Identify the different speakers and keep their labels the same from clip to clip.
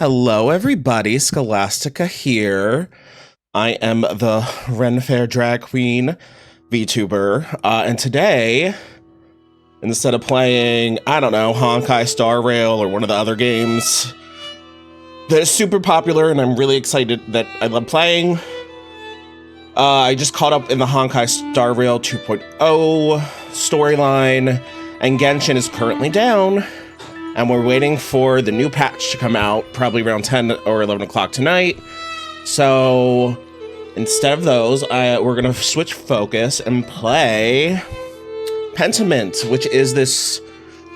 Speaker 1: Hello, everybody. Scholastica here. I am the Ren Fair Drag Queen VTuber, and today, instead of playing, I don't know, Honkai Star Rail or one of the other games that is super popular and I'm really excited that I love playing, I just caught up in the Honkai Star Rail 2.0 storyline, and Genshin is currently down. And we're waiting for the new patch to come out, probably around 10 or 11 o'clock tonight. So instead of those, we're going to switch focus and play Pentiment, which is this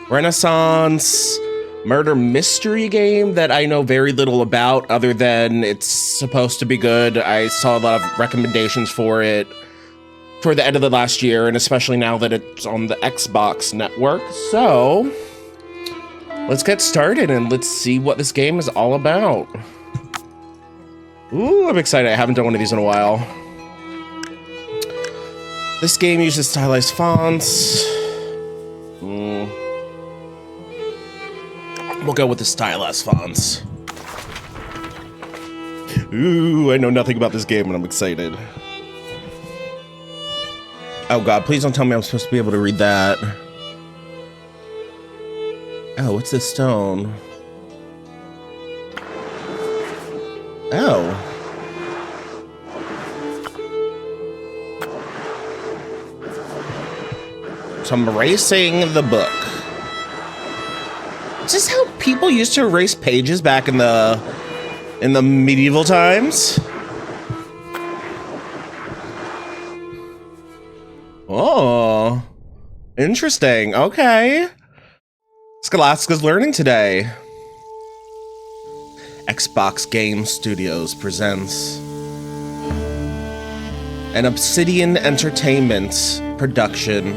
Speaker 1: Renaissance murder mystery game that I know very little about, other than it's supposed to be good. I saw a lot of recommendations for it for the end of the last year, and especially now that it's on the Xbox network. So let's get started and let's see what this game is all about. Ooh, I'm excited. I haven't done one of these in a while. This game uses stylized fonts. We'll go with the stylized fonts. Ooh, I know nothing about this game and I'm excited. Oh god, please don't tell me I'm supposed to be able to read that. Oh, what's this stone? Oh. So I'm erasing the book. Is this how people used to erase pages back in the medieval times? Oh. Interesting. Okay. Scholastica's learning today. Xbox Game Studios presents an Obsidian Entertainment production.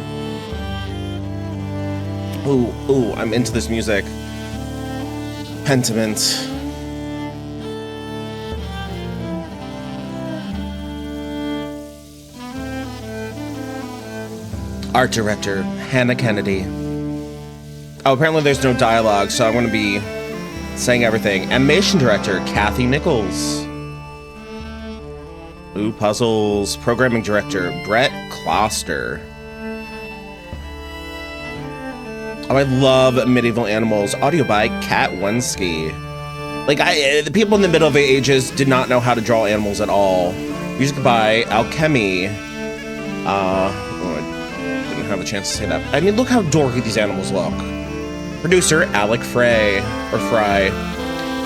Speaker 1: Ooh, I'm into this music. Pentiment. Art director, Hannah Kennedy. Oh, apparently there's no dialogue, so I'm going to be saying everything. Animation director, Kathy Nichols. Ooh, puzzles. Programming director, Brett Kloster. Oh, I love medieval animals. Audio by Kat Wensky. Like, the people in the Middle Ages did not know how to draw animals at all. Music by Alchemy. I didn't have a chance to say that. I mean, look how dorky these animals look. Producer, Alec Frey, or Fry.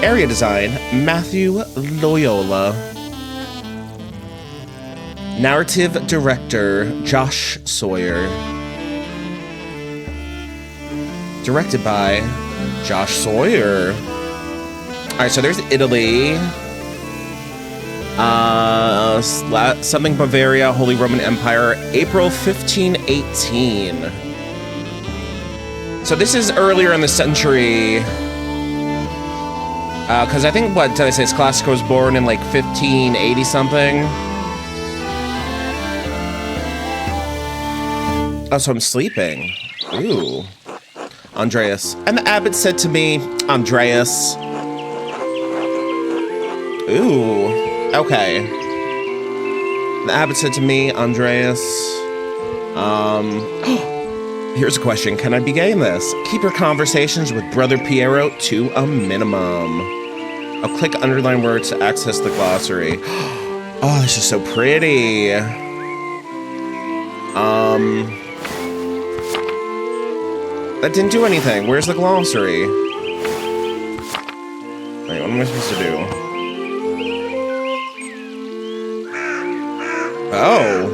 Speaker 1: Area design, Matthew Loyola. Narrative director, Josh Sawyer. Directed by Josh Sawyer. Alright, so there's Italy. Something Bavaria, Holy Roman Empire, April 1518. So this is earlier in the century. Because I think, what did I say? Scholastica was born in like 1580 something. Oh, so I'm sleeping. Ooh. Andreas. And the abbot said to me, Andreas. Ooh. Okay. The abbot said to me, Andreas. Here's a question. Can I be gay in this? Keep your conversations with Brother Piero to a minimum. I'll click underline words to access the glossary. Oh, this is so pretty. That didn't do anything. Where's the glossary? Wait, what am I supposed to do? Oh.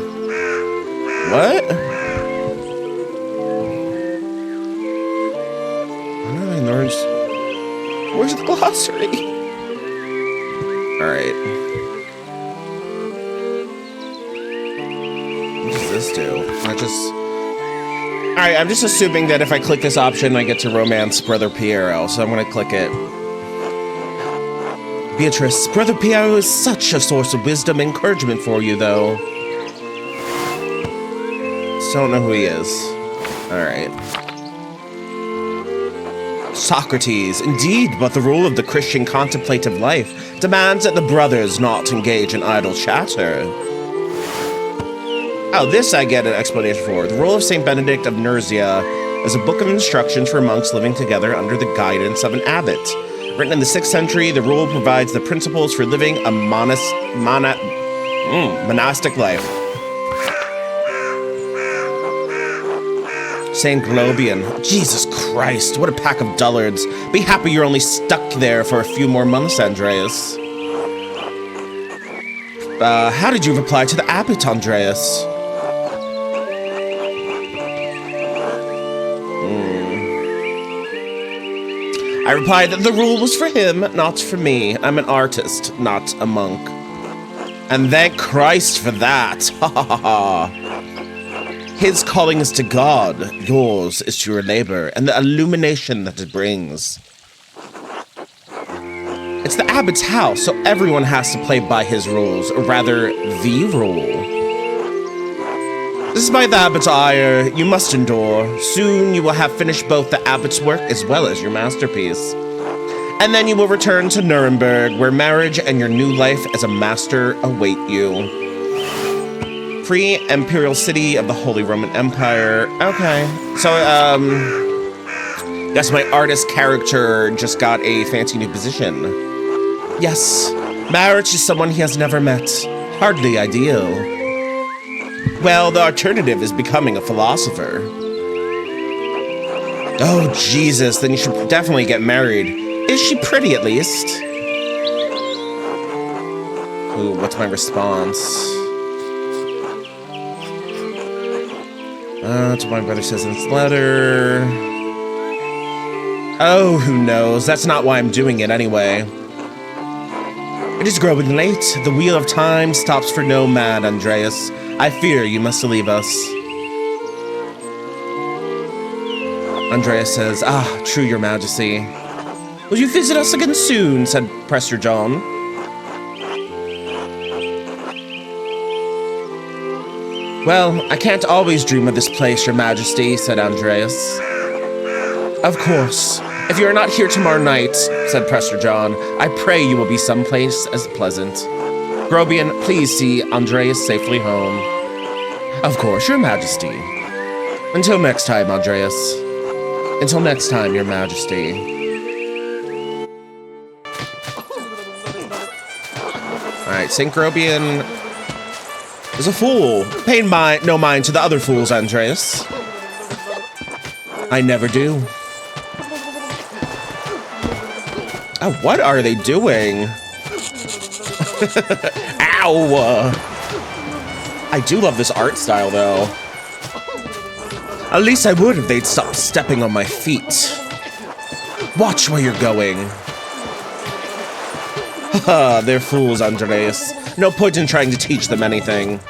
Speaker 1: What? Where's the glossary? Alright. What does this do? Alright, I'm just assuming that if I click this option, I get to romance Brother Piero, so I'm gonna click it. Beatrice, Brother Piero is such a source of wisdom and encouragement for you, though. Still don't know who he is. Alright. Socrates, indeed, but the rule of the Christian contemplative life demands that the brothers not engage in idle chatter. Oh, this I get an explanation for. The rule of St. Benedict of Nursia is a book of instructions for monks living together under the guidance of an abbot. Written in the 6th century, the rule provides the principles for living a monastic life. Saint Globian. Jesus Christ, what a pack of dullards. Be happy you're only stuck there for a few more months, Andreas. How did you reply to the abbot, Andreas? I replied that the rule was for him, not for me. I'm an artist, not a monk. And thank Christ for that. Ha ha ha ha. His calling is to God, yours is to your labor, and the illumination that it brings. It's the abbot's house, so everyone has to play by his rules, or rather, the rule. Despite the abbot's ire, you must endure. Soon you will have finished both the abbot's work as well as your masterpiece. And then you will return to Nuremberg, where marriage and your new life as a master await you. Free imperial city of the Holy Roman Empire. Okay. So, guess my artist character just got a fancy new position. Yes, marriage to someone he has never met. Hardly ideal. Well, the alternative is becoming a philosopher. Oh, Jesus, then you should definitely get married. Is she pretty, at least? Ooh, what's my response? That's what my brother says in his letter. Oh, who knows? That's not why I'm doing it anyway. It is growing late. The wheel of time stops for no man, Andreas. I fear you must leave us. Andreas says, "Ah, true, your majesty. Will you visit us again soon?" said Prester John. Well, I can't always dream of this place, your majesty, said Andreas. Of course. If you are not here tomorrow night, said Prester John, I pray you will be someplace as pleasant. Grobian, please see Andreas safely home. Of course, your majesty. Until next time, Andreas. Until next time, your majesty. Alright, St. Grobian is a fool. Pay no mind to the other fools, Andreas. I never do. Oh, what are they doing? Ow! I do love this art style, though. At least I would if they'd stop stepping on my feet. Watch where you're going. Haha, they're fools, Andreas. No point in trying to teach them anything.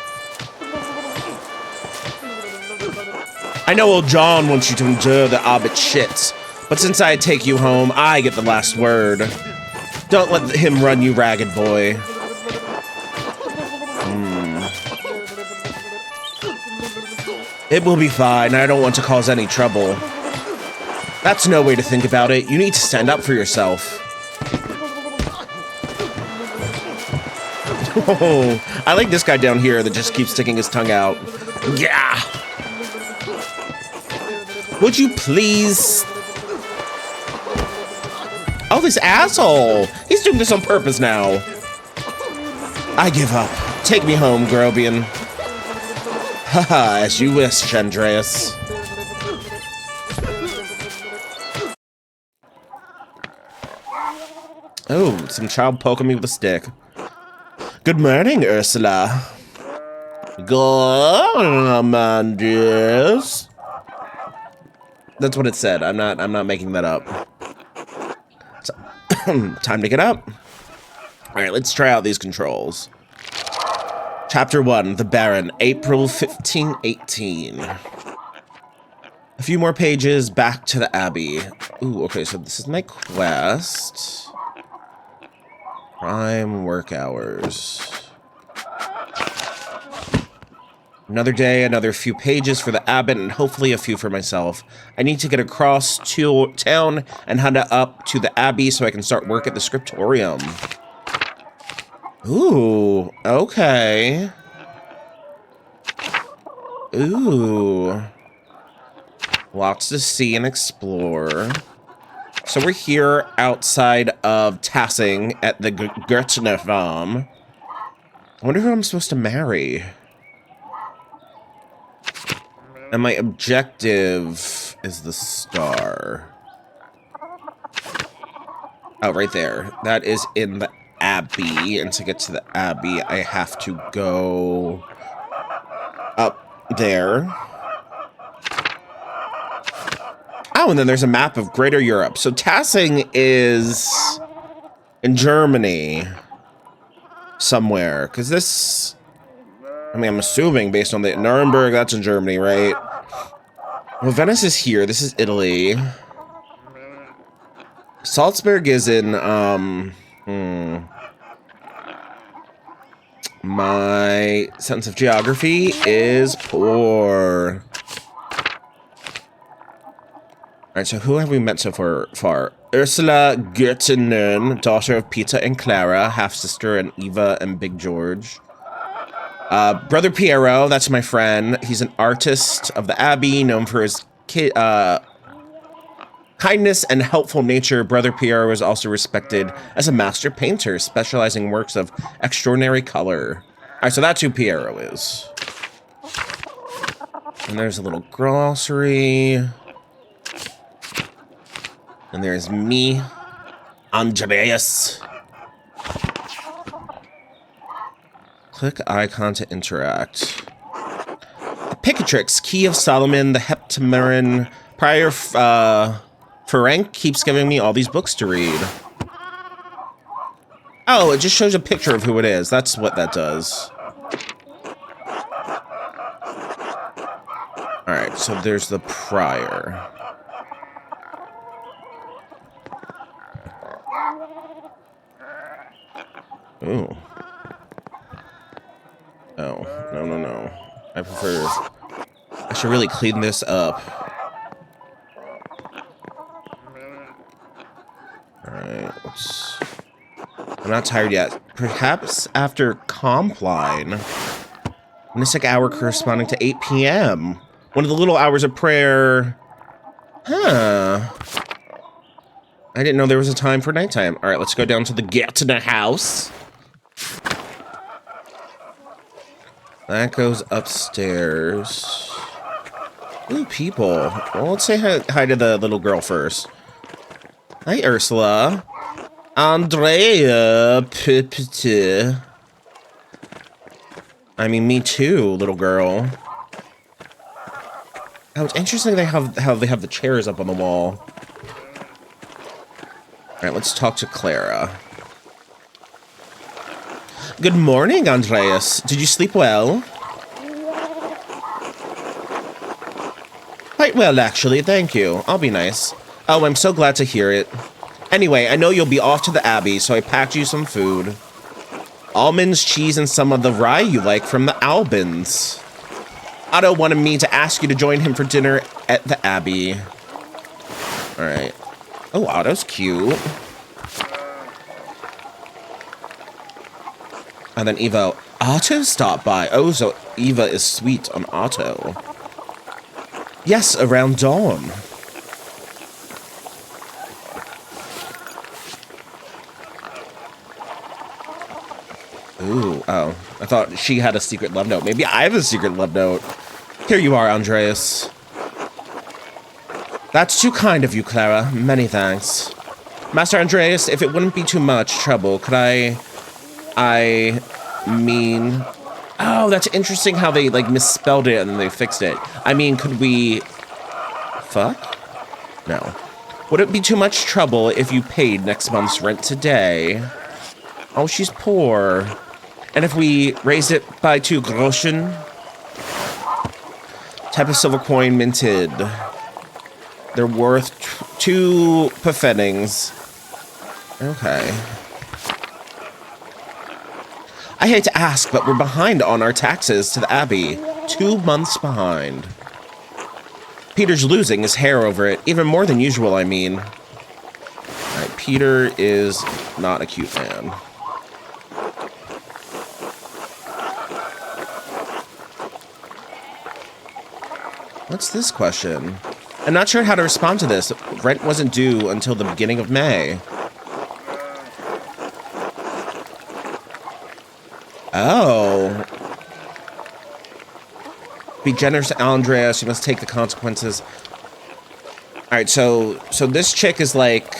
Speaker 1: I know old John wants you to endure the abbot shit, but since I take you home, I get the last word. Don't let him run you ragged, boy. It will be fine. I don't want to cause any trouble. That's no way to think about it. You need to stand up for yourself. Oh, I like this guy down here that just keeps sticking his tongue out. Yeah. Would you please? Oh, this asshole. He's doing this on purpose now. I give up. Take me home, Grobian. Haha, as you wish, Andreas. Oh, some child poking me with a stick. Good morning, Ursula. Good, Amandius. That's what it said. I'm not making that up. So, time to get up. All right, let's try out these controls. Chapter 1, The Baron, April 1518. A few more pages back to the Abbey. Ooh, okay, so this is my quest. Prime work hours. Another day, another few pages for the abbot, and hopefully a few for myself. I need to get across to town and head up to the abbey so I can start work at the scriptorium. Ooh, okay. Ooh. Lots to see and explore. So we're here outside of Tassing at the Gertner farm. I wonder who I'm supposed to marry. And my objective is the star. Oh, right there. That is in the Abbey. And to get to the Abbey, I have to go up there. Oh, and then there's a map of Greater Europe. So Tassing is in Germany somewhere. Because this... I mean, I'm assuming based on the Nuremberg, that's in Germany, right? Well, Venice is here. This is Italy. Salzburg is in, My sense of geography is poor. Alright, so who have we met so far? Ursula Göttingen, daughter of Peter and Clara, half-sister and Eva and Big George. Brother Piero, that's my friend. He's an artist of the Abbey, known for his kindness and helpful nature. Brother Piero is also respected as a master painter, specializing in works of extraordinary color. Alright, so that's who Piero is. And there's a little glossary. And there's me, Andreas. Click icon to interact. The Picatrix, Key of Solomon, the Heptameron, Prior Ferenc keeps giving me all these books to read. Oh, it just shows a picture of who it is. That's what that does. Alright, so there's the Prior. Ooh. Oh, no. I should really clean this up. Alright, I'm not tired yet. Perhaps after Compline. Mystic hour corresponding to 8 p.m. One of the little hours of prayer. Huh. I didn't know there was a time for nighttime. Alright, let's go down to the Gärtner house. That goes upstairs. Ooh, people. Well, let's say hi to the little girl first. Hi, Ursula. Andrea. I mean, me too, little girl. Oh, it's interesting how they have the chairs up on the wall. Alright, let's talk to Clara. Good morning, Andreas. Did you sleep well? Quite well, actually, thank you. I'll be nice. Oh, I'm so glad to hear it. Anyway, I know you'll be off to the Abbey, so I packed you some food. Almonds, cheese, and some of the rye you like from the Albans. Otto wanted me to ask you to join him for dinner at the Abbey. Alright. Oh, Otto's cute. And then Eva, Otto stopped by. Oh, so Eva is sweet on Otto. Yes, around dawn. Ooh, oh. I thought she had a secret love note. Maybe I have a secret love note. Here you are, Andreas. That's too kind of you, Clara. Many thanks. Master Andreas, if it wouldn't be too much trouble, could I mean... Oh, that's interesting how they, like, misspelled it and then they fixed it. I mean, could we... Fuck? No. Would it be too much trouble if you paid next month's rent today? Oh, she's poor. And if we raised it by 2 groschen? Type of silver coin minted. They're worth 2 pfennings. Okay. I hate to ask, but we're behind on our taxes to the Abbey. 2 months behind. Peter's losing his hair over it, even more than usual, I mean. Alright, Peter is not a cute man. What's this question? I'm not sure how to respond to this. Rent wasn't due until the beginning of May. Oh. Be generous to Andreas. You must take the consequences. Alright, so this chick is like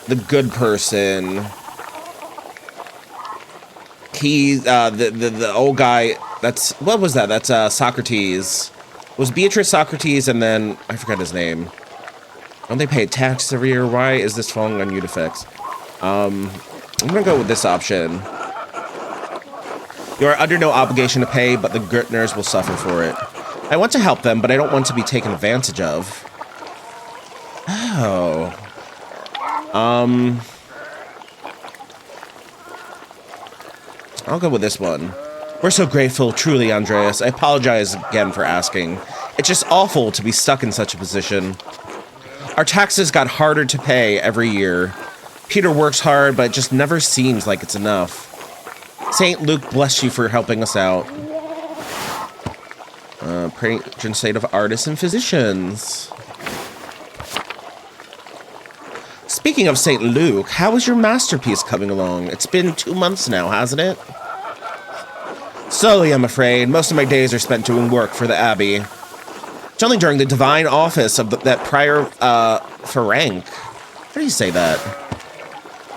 Speaker 1: the good person. He, the old guy, that's, what was that? That's, Socrates. It was Beatrice Socrates, and then, I forgot his name. Don't they pay tax every year? Why is this falling on you to fix? I'm gonna go with this option. You are under no obligation to pay, but the Gertners will suffer for it. I want to help them, but I don't want to be taken advantage of. Oh. I'll go with this one. We're so grateful, truly, Andreas. I apologize again for asking. It's just awful to be stuck in such a position. Our taxes got harder to pay every year. Peter works hard, but it just never seems like it's enough. St. Luke bless you for helping us out. Patron saint of artists and physicians. Speaking of St. Luke, how is your masterpiece coming along? It's been 2 months now, hasn't it? Slowly, I'm afraid. Most of my days are spent doing work for the Abbey. It's only during the divine office of that prior, Ferenc. How do you say that?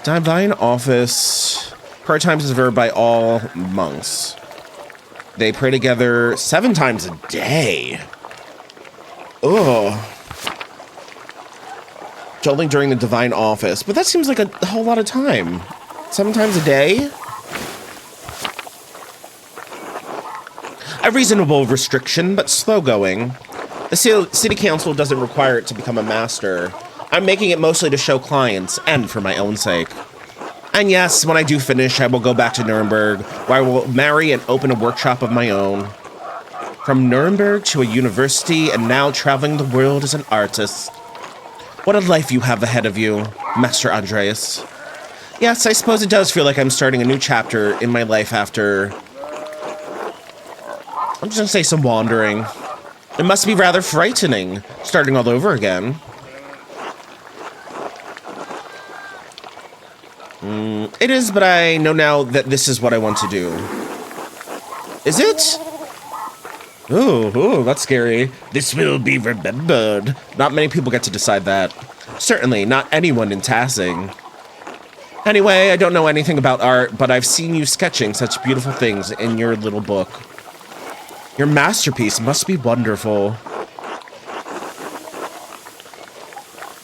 Speaker 1: Divine office. Prayer times is observed by all monks. They pray together 7 times a day. Ugh. It's only during the divine office. But that seems like a whole lot of time. 7 times a day? A reasonable restriction, but slow going. The city council doesn't require it to become a master. I'm making it mostly to show clients, and for my own sake. And yes, when I do finish, I will go back to Nuremberg, where I will marry and open a workshop of my own. From Nuremberg to a university, and now traveling the world as an artist. What a life you have ahead of you, Master Andreas. Yes, I suppose it does feel like I'm starting a new chapter in my life after... I'm just gonna say some wandering. It must be rather frightening, starting all over again. It is, but I know now that this is what I want to do. Is it? Ooh, that's scary. This will be remembered. Not many people get to decide that. Certainly, not anyone in Tassing. Anyway, I don't know anything about art, but I've seen you sketching such beautiful things in your little book. Your masterpiece must be wonderful.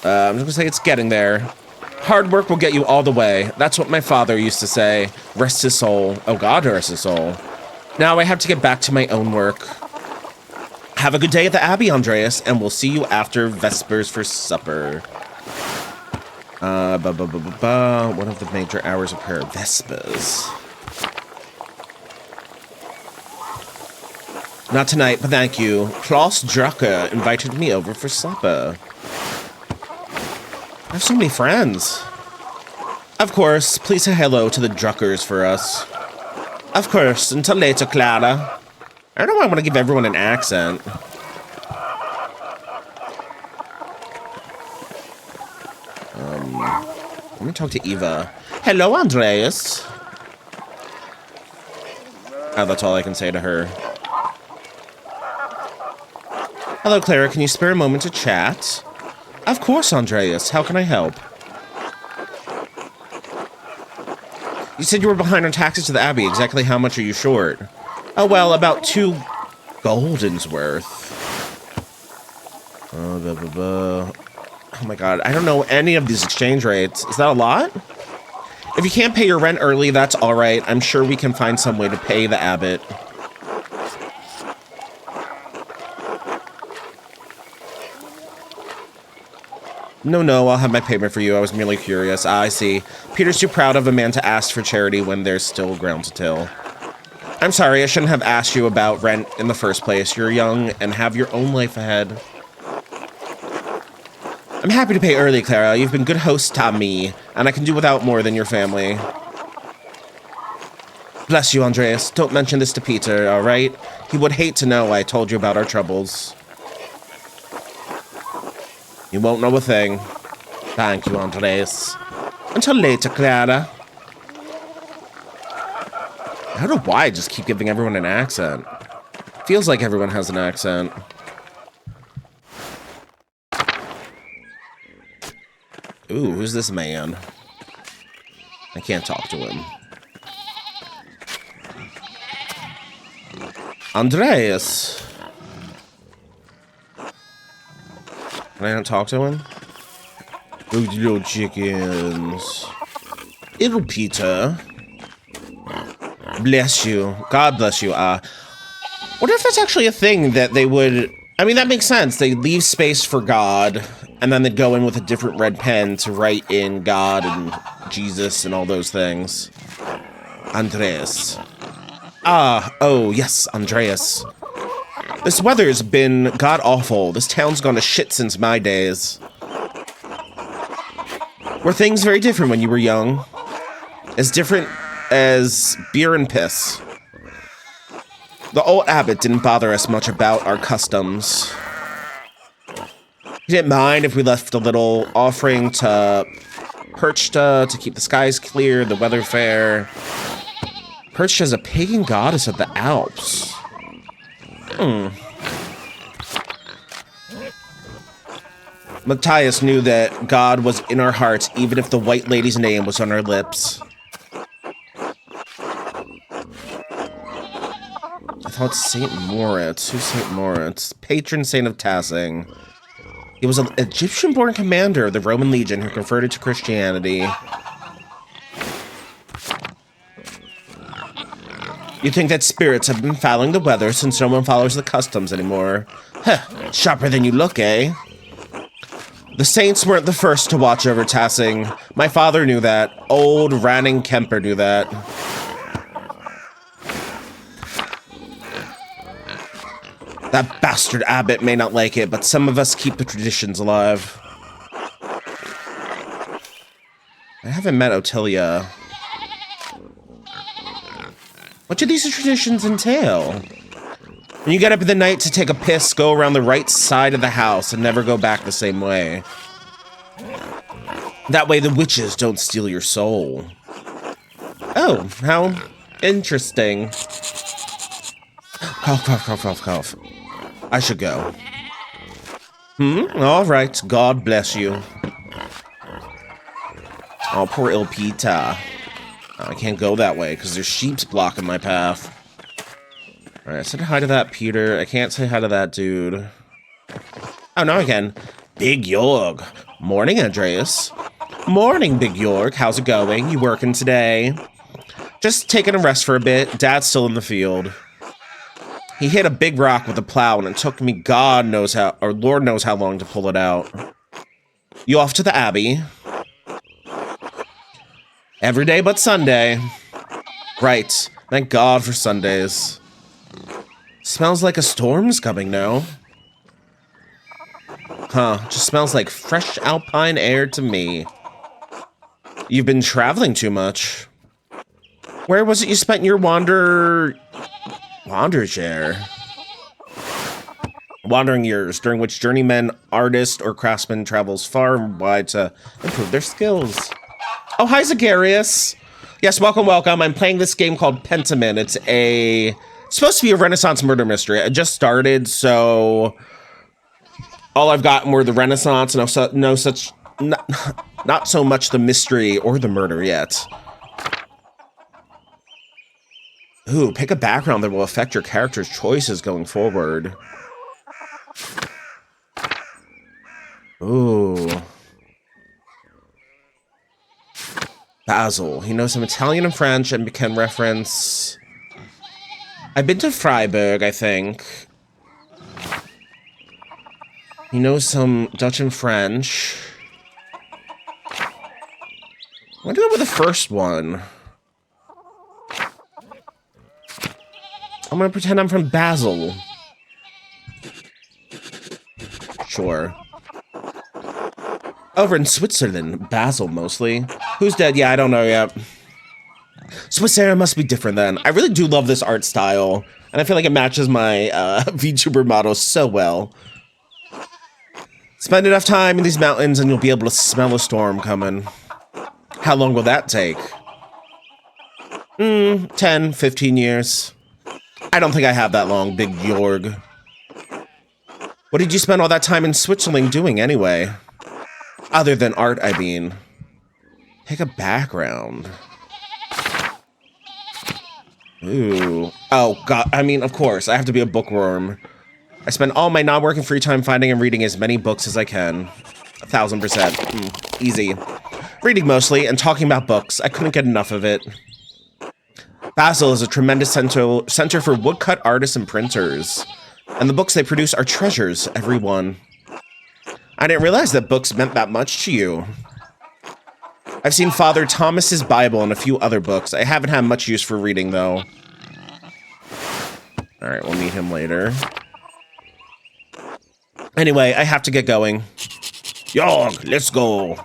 Speaker 1: I'm just gonna say it's getting there. Hard work will get you all the way. That's what my father used to say. Rest his soul. Oh, God, rest his soul. Now I have to get back to my own work. Have a good day at the Abbey, Andreas, and we'll see you after Vespers for supper. One of the major hours of prayer. Vespers. Not tonight, but thank you. Klaus Drucker invited me over for supper. I have so many friends. Of course, please say hello to the Druckers for us. Of course, until later, Clara. I don't know why I want to give everyone an accent. Let me talk to Eva. Hello, Andreas. Oh, that's all I can say to her. Hello, Clara. Can you spare a moment to chat? Of course, Andreas. How can I help? You said you were behind on taxes to the Abbey. Exactly how much are you short? Oh, well, about 2 goldens worth. Oh my god. I don't know any of these exchange rates. Is that a lot? If you can't pay your rent early, that's alright. I'm sure we can find some way to pay the abbot. No, I'll have my payment for you. I was merely curious. Ah, I see. Peter's too proud of a man to ask for charity when there's still ground to till. I'm sorry, I shouldn't have asked you about rent in the first place. You're young and have your own life ahead. I'm happy to pay early, Clara. You've been good host to me, and I can do without more than your family. Bless you, Andreas. Don't mention this to Peter, all right? He would hate to know I told you about our troubles. You won't know a thing. Thank you, Andreas. Until later, Clara. I don't know why I just keep giving everyone an accent. Feels like everyone has an accent. Ooh, who's this man? I can't talk to him. Andreas. Can I not talk to him? Those little chickens. Little Peter. Bless you. God bless you. Wonder if that's actually a thing that they would... I mean, that makes sense. They leave space for God, and then they'd go in with a different red pen to write in God and Jesus and all those things. Andreas. Oh, yes, Andreas. This weather's been god-awful. This town's gone to shit since my days. Were things very different when you were young? As different as beer and piss. The old abbot didn't bother us much about our customs. He didn't mind if we left a little offering to Perchta to keep the skies clear, the weather fair. Perchta is a pagan goddess of the Alps. Matthias knew that God was in our hearts, even if the White Lady's name was on our lips. I thought Saint Moritz. Who's Saint Moritz? Patron saint of Tassing. He was an Egyptian-born commander of the Roman Legion who converted to Christianity. You think that spirits have been fouling the weather since no one follows the customs anymore? Huh, sharper than you look, eh? The saints weren't the first to watch over Tassing. My father knew that. Old Ranning Kemper knew that. That bastard abbot may not like it, but some of us keep the traditions alive. I haven't met Otilia. What do these traditions entail? When you get up in the night to take a piss, go around the right side of the house and never go back the same way. That way the witches don't steal your soul. Oh, how interesting. Cough, cough, cough, cough, cough. I should go. All right. God bless you. Oh, poor Il Pita. Oh, I can't go that way because there's sheeps blocking my path. Alright, I said hi to that Peter. I can't say hi to that dude. Oh, no, I can. Big Jorg. Morning, Andreas. Morning, Big Jorg. How's it going? You working today? Just taking a rest for a bit. Dad's still in the field. He hit a big rock with a plow, and it took me God knows how, or Lord knows how long to pull it out. You off to the Abbey? Every day but Sunday. Right. Thank God for Sundays. Smells like a storm's coming now. Huh. Just smells like fresh alpine air to me. You've been traveling too much. Where was it you spent your wandering years, during which journeyman, artist, or craftsman travels far and wide to improve their skills? Oh, hi, Zagarius. Yes, welcome, welcome. I'm playing this game called Pentiment. It's supposed to be a Renaissance murder mystery. I just started, so all I've gotten were the Renaissance, and not so much the mystery or the murder yet. Ooh, pick a background that will affect your character's choices going forward. Ooh. Basil. He knows some Italian and French and can reference... I've been to Freiburg, I think. He knows some Dutch and French. I'm gonna go with the first one. I'm gonna pretend I'm from Basel. Sure. Over in Switzerland. Basel, mostly. Who's dead? Yeah, I don't know yet. Swiss era must be different then. I really do love this art style. And I feel like it matches my VTuber motto so well. Spend enough time in these mountains and you'll be able to smell a storm coming. How long will that take? 10, 15 years. I don't think I have that long, Big Jorg. What did you spend all that time in Switzerland doing anyway? Other than art, I mean. Take a background. Ooh. Oh, God. I mean, of course. I have to be a bookworm. I spend all my non-working free time finding and reading as many books as I can. 1000%. Easy. Reading mostly and talking about books. I couldn't get enough of it. Basel is a tremendous center for woodcut artists and printers. And the books they produce are treasures, every one. I didn't realize that books meant that much to you. I've seen Father Thomas's Bible and a few other books. I haven't had much use for reading, though. Alright, we'll meet him later. Anyway, I have to get going. Jorg, let's go.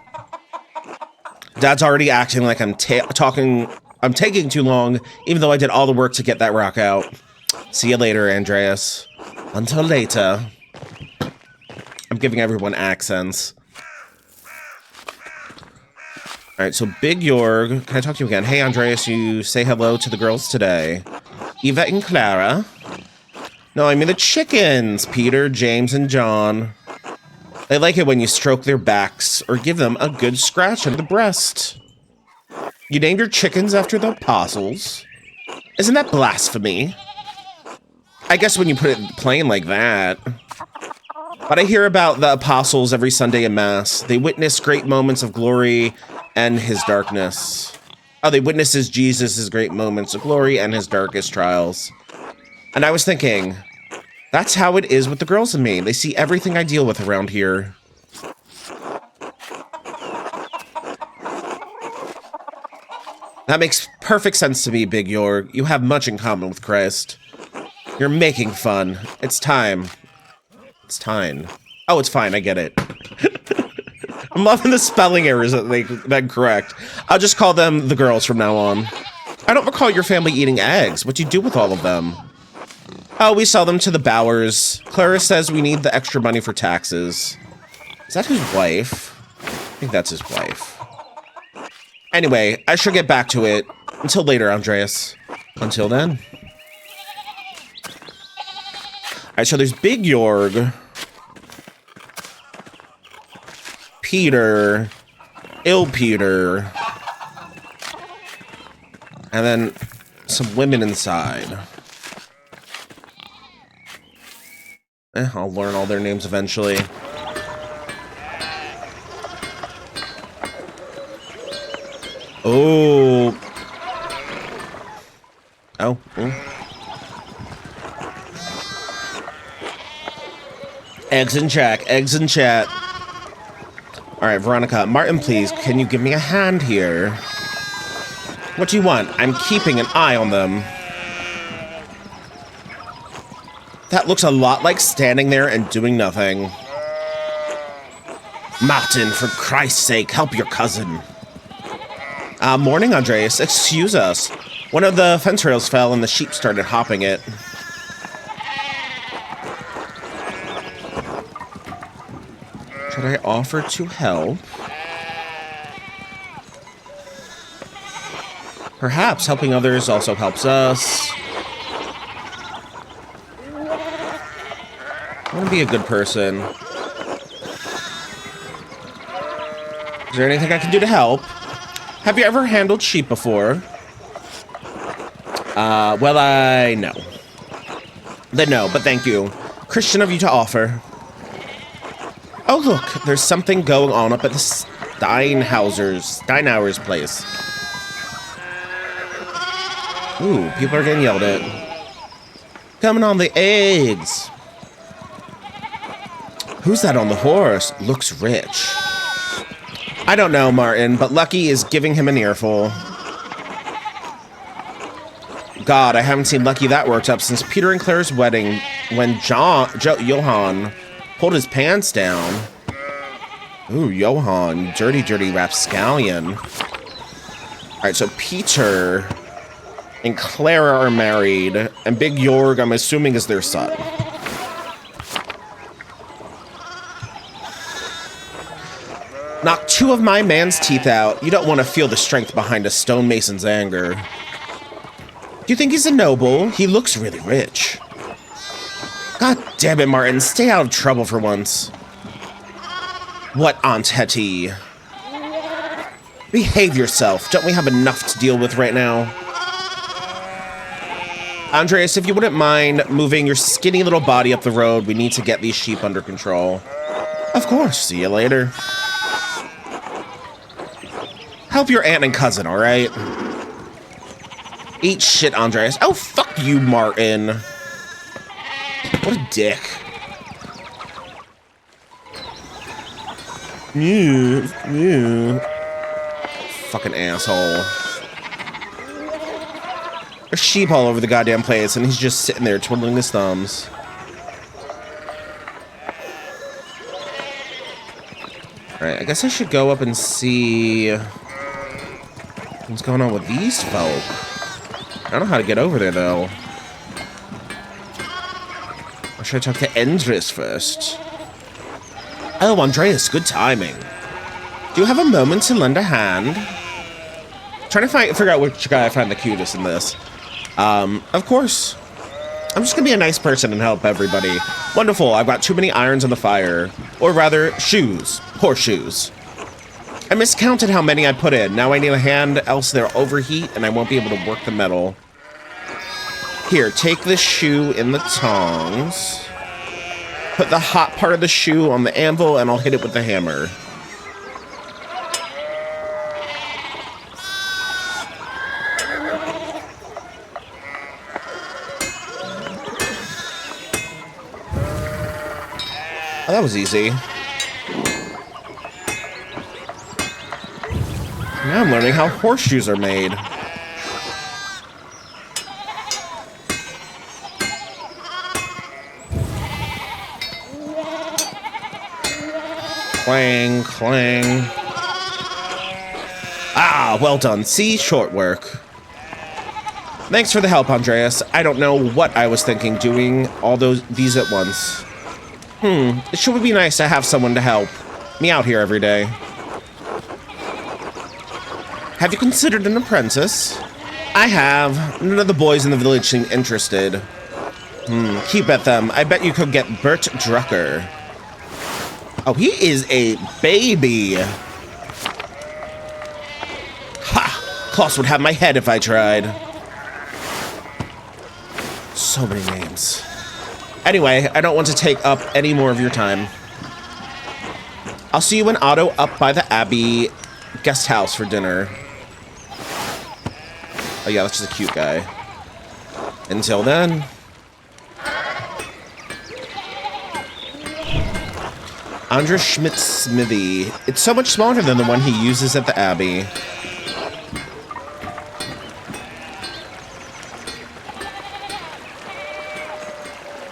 Speaker 1: Dad's already acting like I'm taking too long, even though I did all the work to get that rock out. See you later, Andreas. Until later. I'm giving everyone accents. Alright, so Big Jorg. Can I talk to you again? Hey, Andreas, you say hello to the girls today. Eva and Clara. No, I mean the chickens. Peter, James, and John. They like it when you stroke their backs or give them a good scratch on the breast. You named your chickens after the apostles. Isn't that blasphemy? I guess when you put it plain like that. But I hear about the apostles every Sunday in Mass. They witness great moments of glory and his darkness. Oh, they witness Jesus' great moments of glory and his darkest trials. And I was thinking, that's how it is with the girls and me. They see everything I deal with around here. That makes perfect sense to me, Big Jorg. You have much in common with Christ. You're making fun. It's time. It's time. Oh, it's fine. I get it. I'm loving the spelling errors that they correct. I'll just call them the girls from now on. I don't recall your family eating eggs. What do you do with all of them? Oh, we sell them to the Bowers. Clara says we need the extra money for taxes. Is that his wife? I think that's his wife. Anyway, I should get back to it. Until later, Andreas. Until then. Alright, so there's Big Jorg. Peter. Ill Peter. And then some women inside. I'll learn all their names eventually. Oh. Oh. Eggs in chat. Eggs in chat. All right, Veronica. Martin, please, can you give me a hand here? What do you want? I'm keeping an eye on them. That looks a lot like standing there and doing nothing. Martin, for Christ's sake, help your cousin. Morning, Andreas. Excuse us. One of the fence rails fell and the sheep started hopping it. Should I offer to help? Perhaps helping others also helps us. I want to be a good person. Is there anything I can do to help? Have you ever handled sheep before? Well, I know. Then no, but thank you. Christian of you to offer. Oh, look, there's something going on up at the Steinhauer's place. Ooh, people are getting yelled at. Coming on the eggs. Who's that on the horse? Looks rich. I don't know, Martin, but Lucky is giving him an earful. God, I haven't seen Lucky that worked up since Peter and Claire's wedding when Johann pulled his pants down. Ooh, Johann, dirty, dirty rapscallion. All right, so Peter and Clara are married, and Big Jorg, I'm assuming, is their son. Knock 2 of my man's teeth out. You don't want to feel the strength behind a stonemason's anger. Do you think he's a noble? He looks really rich. God damn it, Martin. Stay out of trouble for once. What, Aunt Hetty? Behave yourself. Don't we have enough to deal with right now? Andreas, if you wouldn't mind moving your skinny little body up the road, we need to get these sheep under control. Of course. See you later. Help your aunt and cousin, all right? Eat shit, Andreas. Oh, fuck you, Martin. What a dick. Fucking asshole. There's sheep all over the goddamn place, and he's just sitting there twiddling his thumbs. Alright, I guess I should go up and see what's going on with these folk. I don't know how to get over there, though. Or should I talk to Andres first? Oh, Andreas, good timing. Do you have a moment to lend a hand? Trying to figure out which guy I find the cutest in this. Of course. I'm just gonna be a nice person and help everybody. Wonderful, I've got too many irons on the fire. Or rather, shoes. Horseshoes. I miscounted how many I put in. Now I need a hand, else they'll overheat and I won't be able to work the metal. Here, take this shoe in the tongs. Put the hot part of the shoe on the anvil and I'll hit it with the hammer. Oh, that was easy. Now I'm learning how horseshoes are made. Clang, clang. Ah, well done. See, short work. Thanks for the help, Andreas. I don't know what I was thinking doing all these at once. It sure would be nice to have someone to help me out here every day. Have you considered an apprentice? I have. None of the boys in the village seem interested. Keep at them. I bet you could get Bert Drucker. Oh, he is a baby. Ha! Klaus would have my head if I tried. So many names. Anyway, I don't want to take up any more of your time. I'll see you in Otto up by the Abbey guest house for dinner. Oh yeah, that's just a cute guy. Until then. Andres Schmidt's smithy. It's so much smaller than the one he uses at the Abbey.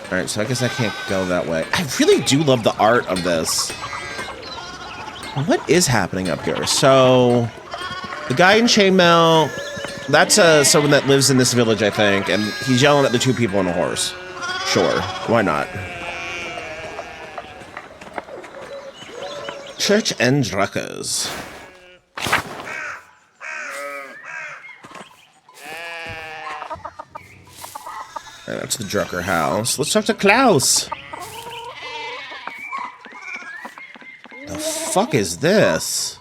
Speaker 1: Alright, so I guess I can't go that way. I really do love the art of this. What is happening up here? So, the guy in chainmail, that's someone that lives in this village, I think, and he's yelling at the 2 people on a horse. Sure, why not? Church and Druckers. That's the Drucker house. Let's talk to Klaus. The fuck is this?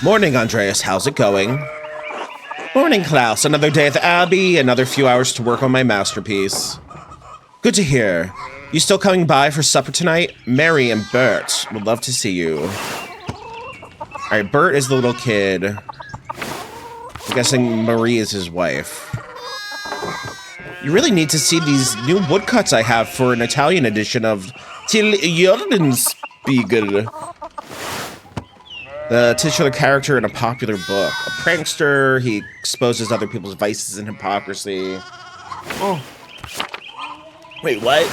Speaker 1: Morning, Andreas. How's it going? Morning, Klaus. Another day at the Abbey, another few hours to work on my masterpiece. Good to hear. You still coming by for supper tonight? Mary and Bert would love to see you. Alright, Bert is the little kid. I'm guessing Marie is his wife. You really need to see these new woodcuts I have for an Italian edition of Till Jordenspiegel. The titular character in a popular book. A prankster, he exposes other people's vices and hypocrisy. Oh. Wait, what?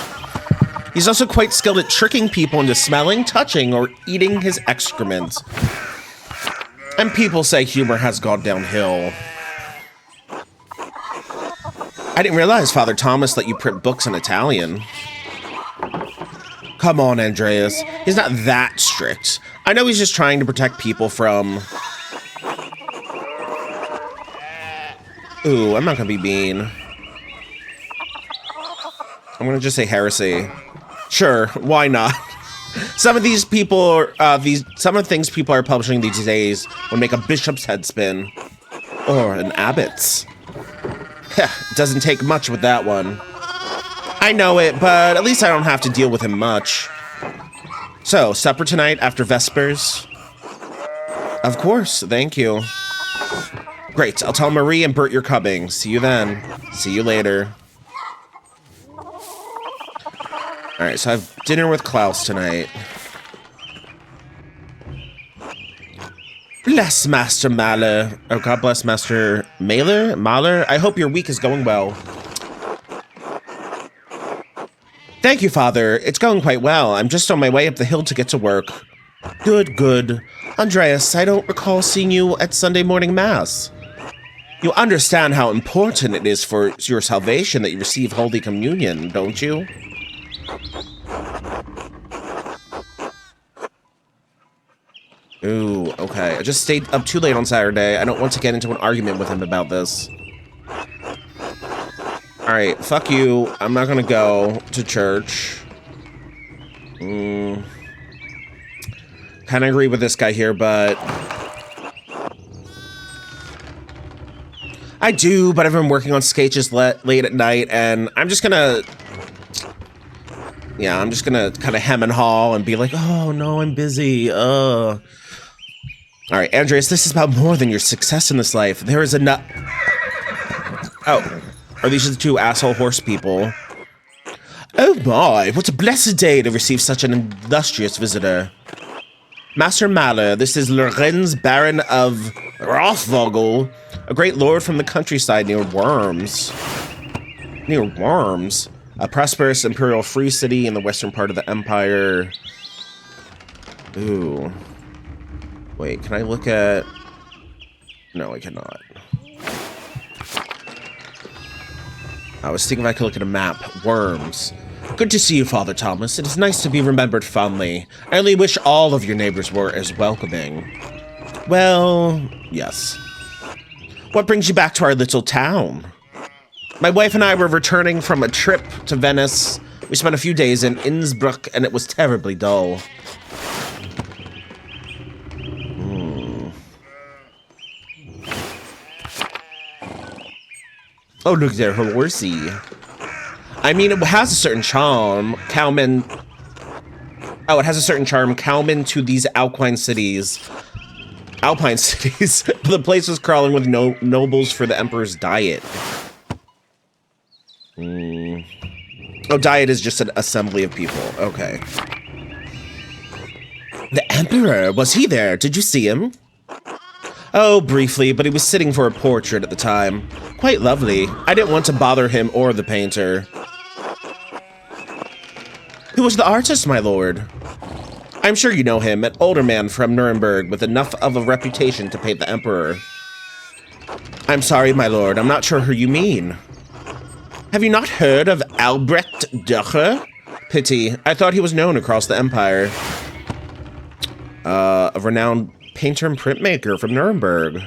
Speaker 1: He's also quite skilled at tricking people into smelling, touching, or eating his excrement. And people say humor has gone downhill. I didn't realize Father Thomas let you print books in Italian. Come on, Andreas. He's not that strict. I know he's just trying to protect people from... Ooh, I'm not gonna be mean. I'm gonna just say heresy. Sure, why not? Some of these people, some of the things people are publishing these days would make a bishop's head spin. Or an abbot's. Doesn't take much with that one. I know it, but at least I don't have to deal with him much. So, supper tonight after Vespers? Of course, thank you. Great, I'll tell Marie and Bert you're coming. See you then. See you later. Alright, so I have dinner with Klaus tonight. Bless Master Mahler. Oh, God bless Master Mahler? I hope your week is going well. Thank you, Father. It's going quite well. I'm just on my way up the hill to get to work. Good, good. Andreas, I don't recall seeing you at Sunday morning Mass. You understand how important it is for your salvation that you receive Holy Communion, don't you? Ooh, okay. I just stayed up too late on Saturday. I don't want to get into an argument with him about this. Alright, fuck you. I'm not gonna go to church. Kinda agree with this guy here, but... I do, but I've been working on sketches late at night, and I'm just gonna... Yeah, I'm just gonna kind of hem and haw and be like, oh, no, I'm busy, Alright, Andreas, this is about more than your success in this life. There is enough... Oh, are these the two asshole horse people? Oh my, what a blessed day to receive such an illustrious visitor. Master Mahler, this is Lorenz, Baron of Rothvogel, a great lord from the countryside near Worms. Near Worms? A prosperous imperial free city in the western part of the empire. Ooh. Wait, can I look at... No, I cannot. I was thinking if I could look at a map. Worms. Good to see you, Father Thomas. It is nice to be remembered fondly. I only wish all of your neighbors were as welcoming. Well, yes. What brings you back to our little town? My wife and I were returning from a trip to Venice. We spent a few days in Innsbruck, and it was terribly dull. Oh, look there, her horsey. I mean, it has a certain charm. Cowman... Oh, it has a certain charm. Cowman to these Alpine cities. Alpine cities? The place was crawling with nobles for the Emperor's diet. Oh, diet is just an assembly of people. Okay. The Emperor? Was he there? Did you see him? Oh, briefly, but he was sitting for a portrait at the time. Quite lovely. I didn't want to bother him or the painter. Who was the artist, my lord? I'm sure you know him, an older man from Nuremberg with enough of a reputation to paint the Emperor. I'm sorry, my lord, I'm not sure who you mean. Have you not heard of Albrecht Dürer? Pity, I thought he was known across the empire. A renowned painter and printmaker from Nuremberg.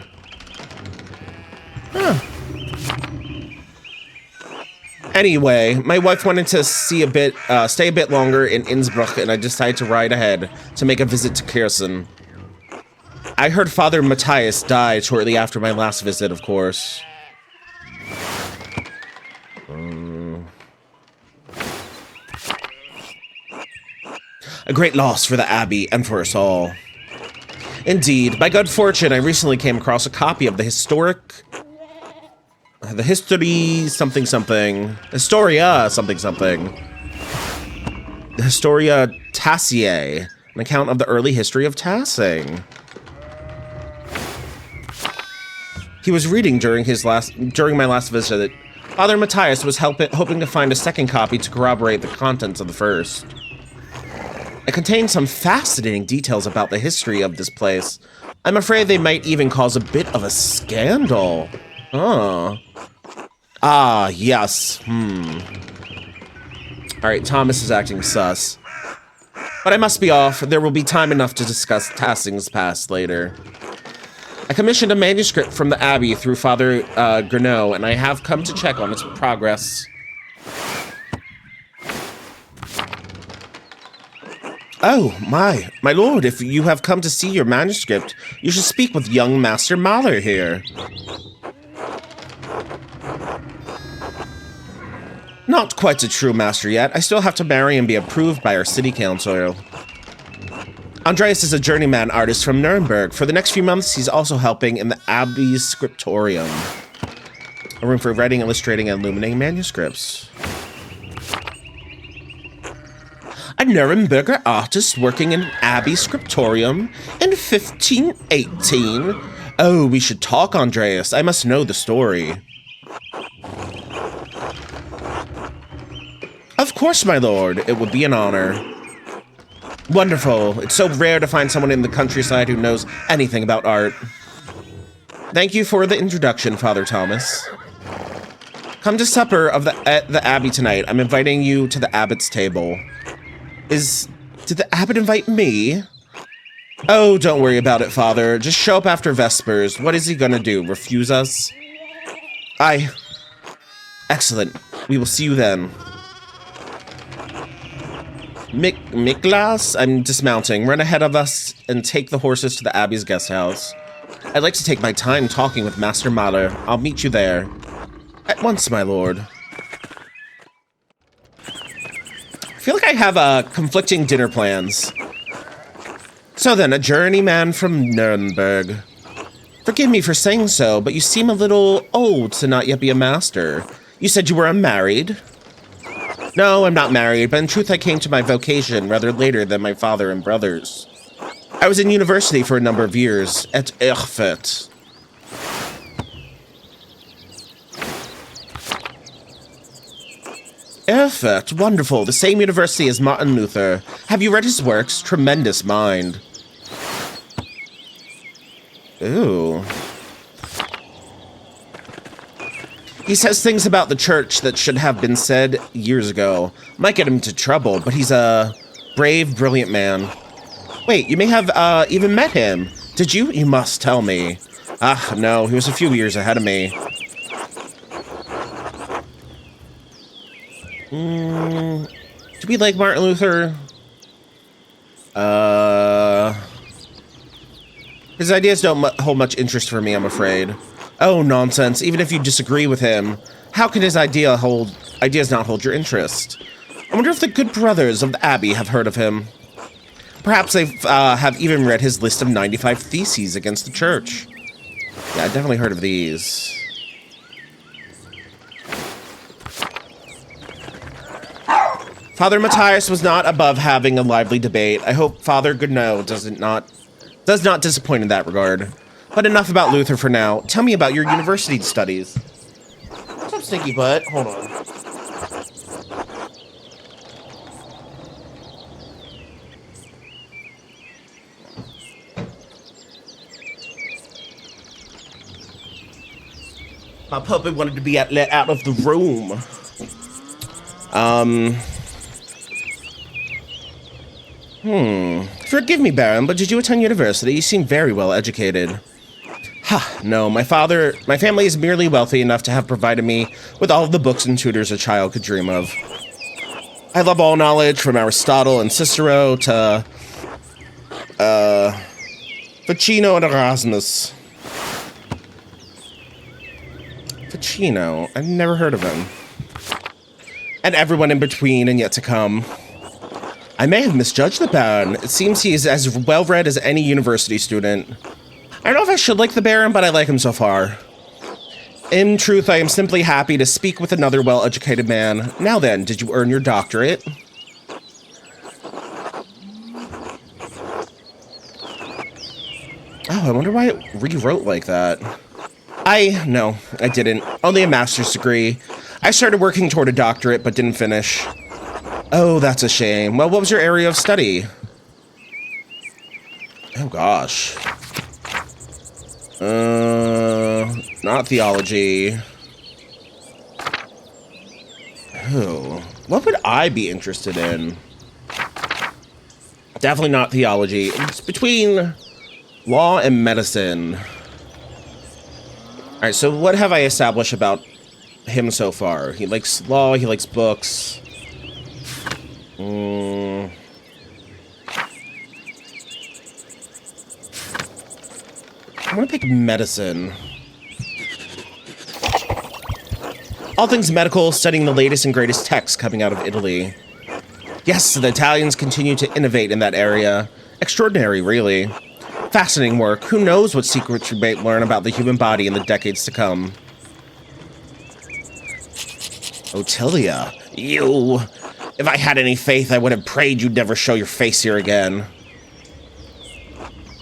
Speaker 1: Huh. Anyway, my wife wanted to see stay a bit longer in Innsbruck, and I decided to ride ahead to make a visit to Kherson. I heard Father Matthias died shortly after my last visit, of course. A great loss for the Abbey and for us all. Indeed, by good fortune, I recently came across a copy of the Historia something. The Historia Tassiae, an account of the early history of Tassing. He was reading during my last visit. Father Matthias was hoping to find a second copy to corroborate the contents of the first. It contained some fascinating details about the history of this place. I'm afraid they might even cause a bit of a scandal. Oh. Ah, yes. Alright, Thomas is acting sus. But I must be off. There will be time enough to discuss Tassing's past later. I commissioned a manuscript from the Abbey through Father Grenot, and I have come to check on its progress. Oh, my lord, if you have come to see your manuscript, you should speak with young Master Mahler here. Not quite a true master yet. I still have to marry and be approved by our city council. Andreas is a journeyman artist from Nuremberg. For the next few months, he's also helping in the Abbey's scriptorium, a room for writing, illustrating, and illuminating manuscripts. A Nuremberger artist working in Abbey scriptorium in 1518. Oh, we should talk, Andreas. I must know the story. Of course, my lord. It would be an honor. Wonderful. It's so rare to find someone in the countryside who knows anything about art. Thank you for the introduction, Father Thomas. Come to supper at the Abbey tonight. I'm inviting you to the Abbot's table. Did the Abbot invite me? Oh, don't worry about it, Father. Just show up after Vespers. What is he gonna do? Refuse us? Excellent. We will see you then. Miklas, I'm dismounting. Run ahead of us and take the horses to the Abbey's guest house. I'd like to take my time talking with Master Mahler. I'll meet you there. At once, my lord. I feel like I have conflicting dinner plans. So then, a journeyman from Nuremberg. Forgive me for saying so, but you seem a little old to not yet be a master. You said you were unmarried? No, I'm not married, but in truth I came to my vocation rather later than my father and brothers. I was in university for a number of years, at Erfurt. Erfurt, wonderful, the same university as Martin Luther. Have you read his works? Tremendous mind. Ooh. He says things about the church that should have been said years ago. Might get him into trouble, but he's a brave, brilliant man. Wait, you may have even met him. Did you? You must tell me. Ah, no, he was a few years ahead of me. Do we like Martin Luther? His ideas don't hold much interest for me, I'm afraid. Oh, nonsense. Even if you disagree with him, how can his ideas not hold your interest? I wonder if the good brothers of the Abbey have heard of him. Perhaps they have even read his list of 95 theses against the church. Yeah, I definitely heard of these. Father Matthias was not above having a lively debate. I hope Father Goodnow does not disappoint in that regard. But enough about Luther for now. Tell me about your university studies. What's up, Stinky Butt? Hold on. My puppy wanted to be let out of the room. Forgive me, Baron, but did you attend university? You seem very well educated. Ha, no, my family is merely wealthy enough to have provided me with all of the books and tutors a child could dream of. I love all knowledge, from Aristotle and Cicero to, Ficino and Erasmus. Ficino, I've never heard of him. And everyone in between and yet to come. I may have misjudged the Baron. It seems he is as well-read as any university student. I don't know if I should like the Baron, but I like him so far. In truth, I am simply happy to speak with another well-educated man. Now then, did you earn your doctorate? Oh, I wonder why it rewrote like that. No, I didn't. Only a master's degree. I started working toward a doctorate, but didn't finish. Oh, that's a shame. Well, what was your area of study? Oh, gosh. Not theology. Oh, what would I be interested in? Definitely not theology. It's between law and medicine. All right, so what have I established about him so far? He likes law, he likes books. I'm gonna pick medicine. All things medical, studying the latest and greatest texts coming out of Italy. Yes, the Italians continue to innovate in that area. Extraordinary, really. Fascinating work. Who knows what secrets we might learn about the human body in the decades to come. Otilia, you. If I had any faith, I would have prayed you'd never show your face here again.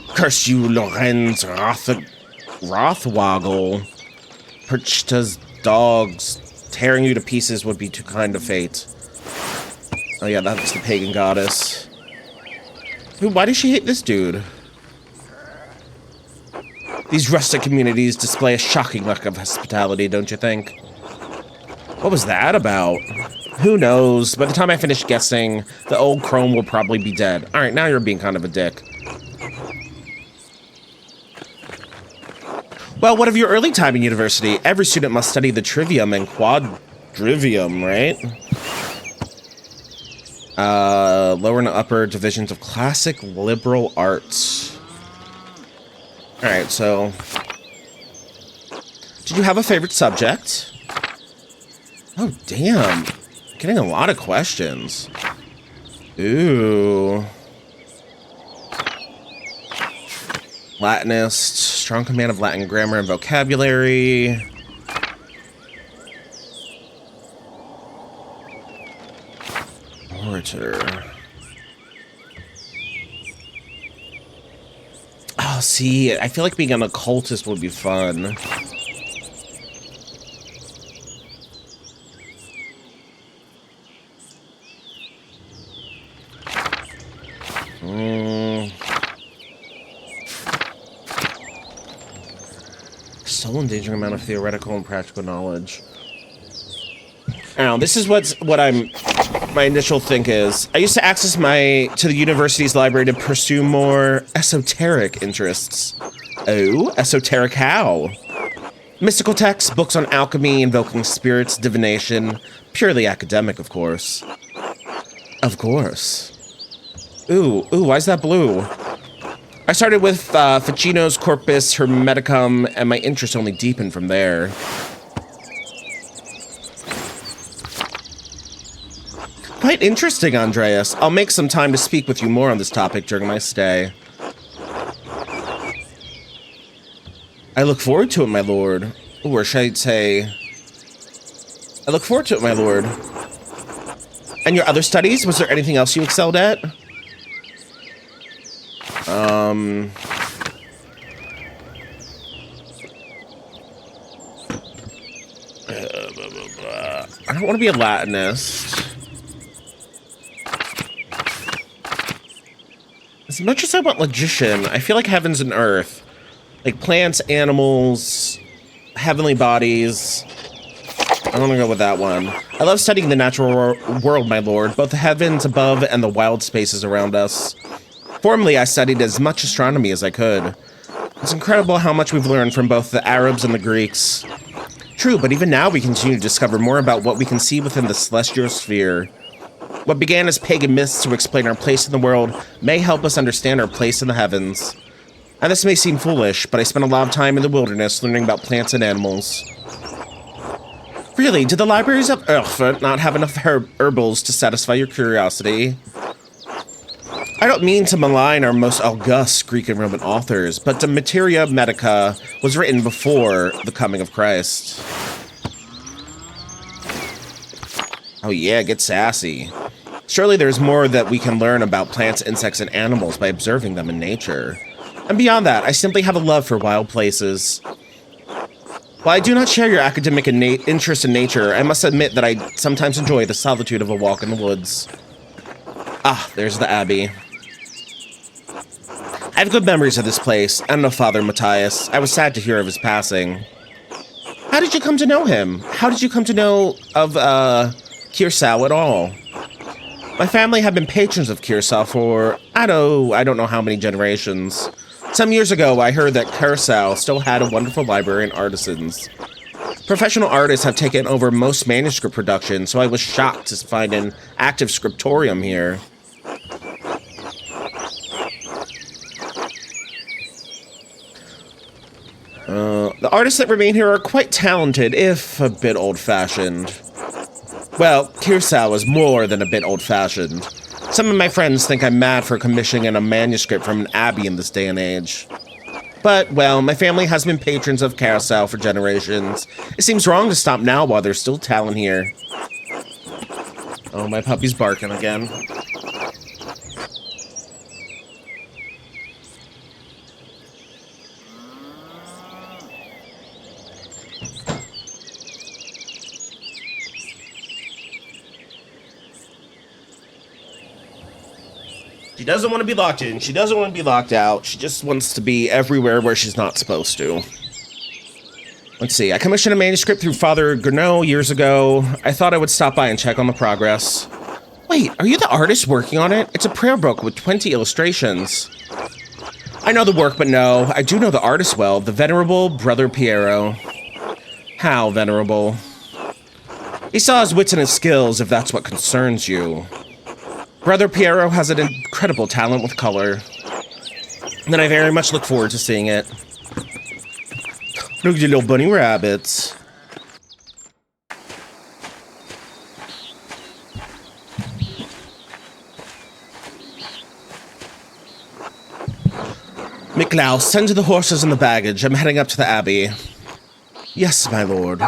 Speaker 1: Curse you, Lorenz Rothwagel. Perchta's dogs. Tearing you to pieces would be too kind of fate. Oh yeah, that's the pagan goddess. Why does she hate this dude? These rustic communities display a shocking lack of hospitality, don't you think? What was that about? Who knows? By the time I finish guessing, the old crone will probably be dead. Alright, now you're being kind of a dick. Well, what of your early time in university? Every student must study the trivium and quadrivium, right? Lower and upper divisions of classic liberal arts. Alright, so... Did you have a favorite subject? Oh, damn. Getting a lot of questions. Ooh. Latinist. Strong command of Latin grammar and vocabulary. Orator. Oh, see, I feel like being an occultist would be fun. Still endangering amount of theoretical and practical knowledge. Now, this is my initial think is. I used to access to the university's library to pursue more esoteric interests. Oh, esoteric how? Mystical texts, books on alchemy, invoking spirits, divination. Purely academic, of course. Of course. Ooh, why is that blue? I started with Ficino's Corpus Hermeticum, and my interest only deepened from there. Quite interesting, Andreas. I'll make some time to speak with you more on this topic during my stay. I look forward to it, my lord. Or should I say... I look forward to it, my lord. And your other studies? Was there anything else you excelled at? I don't want to be a Latinist. As much as I want logician, I feel like heavens and earth. Like plants, animals, heavenly bodies. I'm gonna go with that one. I love studying the natural world, my lord, both the heavens above and the wild spaces around us. Formerly, I studied as much astronomy as I could. It's incredible how much we've learned from both the Arabs and the Greeks. True, but even now we continue to discover more about what we can see within the celestial sphere. What began as pagan myths to explain our place in the world may help us understand our place in the heavens. And this may seem foolish, but I spent a lot of time in the wilderness learning about plants and animals. Really, did the libraries of Erfurt not have enough herbals to satisfy your curiosity? I don't mean to malign our most august Greek and Roman authors, but the Materia Medica was written before the coming of Christ. Oh yeah, get sassy. Surely there's more that we can learn about plants, insects, and animals by observing them in nature. And beyond that, I simply have a love for wild places. While I do not share your academic interest in nature, I must admit that I sometimes enjoy the solitude of a walk in the woods. Ah, there's the Abbey. I have good memories of this place and of Father Matthias. I was sad to hear of his passing. How did you come to know him? How did you come to know of, Kirsau at all? My family have been patrons of Kirsau for, I don't know how many generations. Some years ago, I heard that Kirsau still had a wonderful library and artisans. Professional artists have taken over most manuscript production, so I was shocked to find an active scriptorium here. The artists that remain here are quite talented, if a bit old-fashioned. Well, Kirsau is more than a bit old-fashioned. Some of my friends think I'm mad for commissioning a manuscript from an abbey in this day and age. But, well, my family has been patrons of Kirsau for generations. It seems wrong to stop now while there's still talent here. Oh, my puppy's barking again. She doesn't want to be locked in. She doesn't want to be locked out. She just wants to be everywhere where she's not supposed to. Let's see. I commissioned a manuscript through Father Gurnot years ago. I thought I would stop by and check on the progress. Wait, are you the artist working on it? It's a prayer book with 20 illustrations. I know the work, but no, I do know the artist well, the venerable Brother Piero. How venerable? He saw his wits and his skills, if that's what concerns you. Brother Piero has an incredible talent with color, and I very much look forward to seeing it. Look at your little bunny rabbits. Miklaus, send to the horses and the baggage. I'm heading up to the Abbey. Yes, my lord.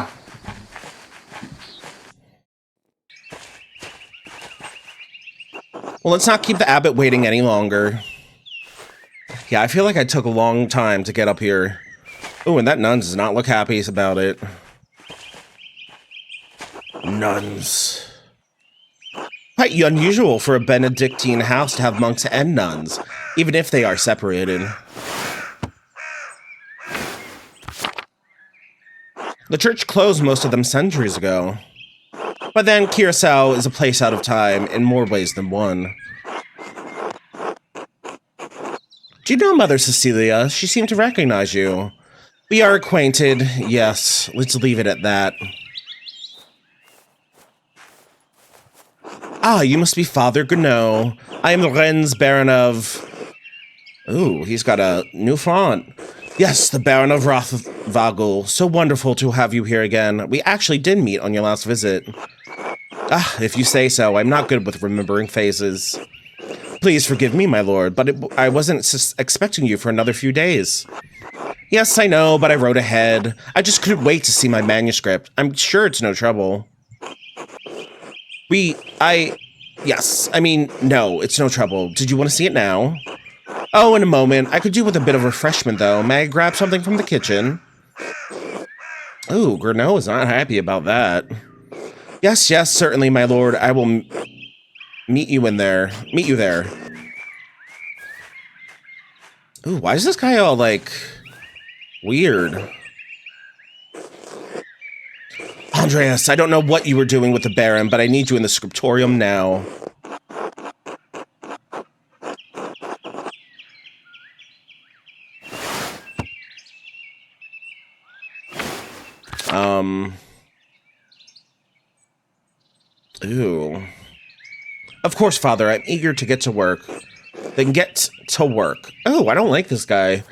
Speaker 1: Well, let's not keep the abbot waiting any longer. Yeah, I feel like I took a long time to get up here. Oh, and that nun does not look happy about it. Nuns. Quite unusual for a Benedictine house to have monks and nuns, even if they are separated. The church closed most of them centuries ago. But then Kirsau is a place out of time in more ways than one. Do you know Mother Cecilia? She seemed to recognize you. We are acquainted. Yes, let's leave it at that. Ah, you must be Father Gurnot. I am Rennes Baron of... Ooh, he's got a new font. Yes, the Baron of Rothvagel. So wonderful to have you here again. We actually did meet on your last visit. Ah, if you say so. I'm not good with remembering faces. Please forgive me, my lord, but I wasn't expecting you for another few days. Yes, I know, but I wrote ahead. I just couldn't wait to see my manuscript. I'm sure it's no trouble. Yes, I mean, no, it's no trouble. Did you want to see it now? Oh, in a moment. I could do with a bit of refreshment, though. May I grab something from the kitchen? Ooh, Gurnot is not happy about that. Yes, yes, certainly, my lord. I will meet you there. Ooh, why is this guy all, like, weird? Andreas, I don't know what you were doing with the Baron, but I need you in the scriptorium now. Ooh. Of course, Father, I'm eager to get to work. Then get to work. Oh, I don't like this guy.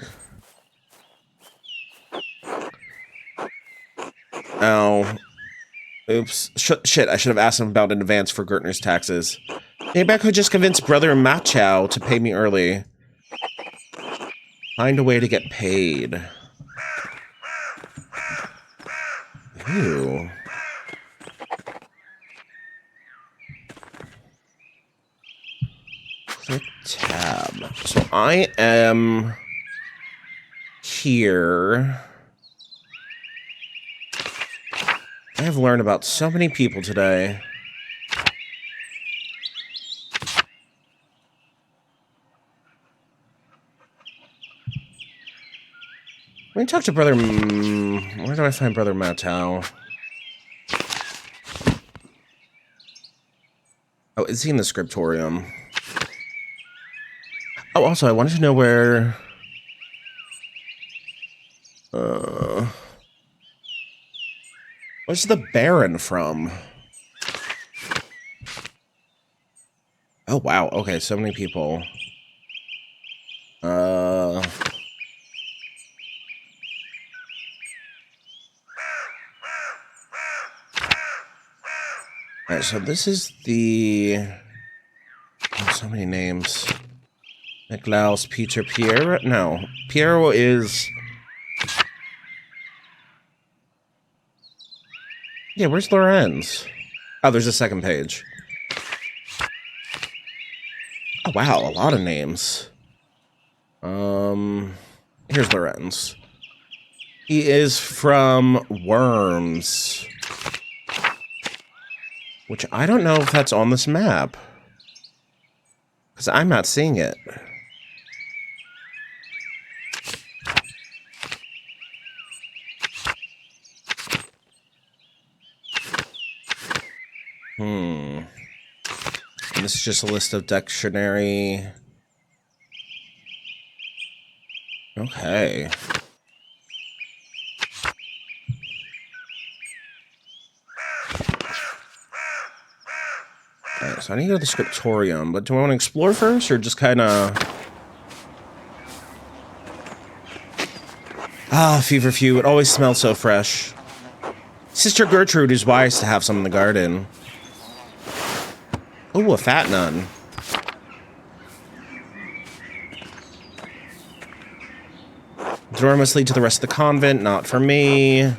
Speaker 1: Oh. Oops. Shit, I should have asked him about an advance for Gertner's taxes. Maybe I could just convince Brother Machow to pay me early. Find a way to get paid. Ooh. Click tab. So I am here. I have learned about so many people today. Let me talk to Brother... where do I find Brother Matau? Oh, is he in the scriptorium? Oh, also, I wanted to know where... where's the Baron from? Oh, wow. Okay, so many people. Alright, so this is the... oh, so many names. Niklaus, Peter, Pierre? No. Piero is... yeah, where's Lorenz? Oh, there's a second page. Oh, wow, a lot of names. Here's Lorenz. He is from Worms. Which I don't know if that's on this map. Because I'm not seeing it. And this is just a list of dictionary. Okay. Alright, so I need to go to the scriptorium, but do I want to explore first, or just kind of... ah, feverfew, it always smells so fresh. Sister Gertrude is wise to have some in the garden. Oh, a fat nun. The door must lead to the rest of the convent, not for me. Oh,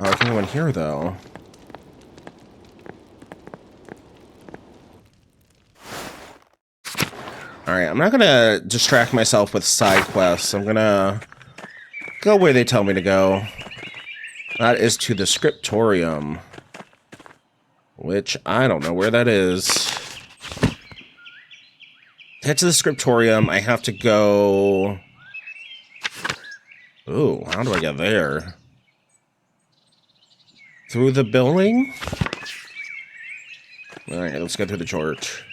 Speaker 1: I can go in here, though. Alright, I'm not gonna distract myself with side quests. I'm gonna go where they tell me to go. That is to the scriptorium. Which, I don't know where that is. To head to the scriptorium, I have to go... ooh, how do I get there? Through the building? Alright, let's go through the church.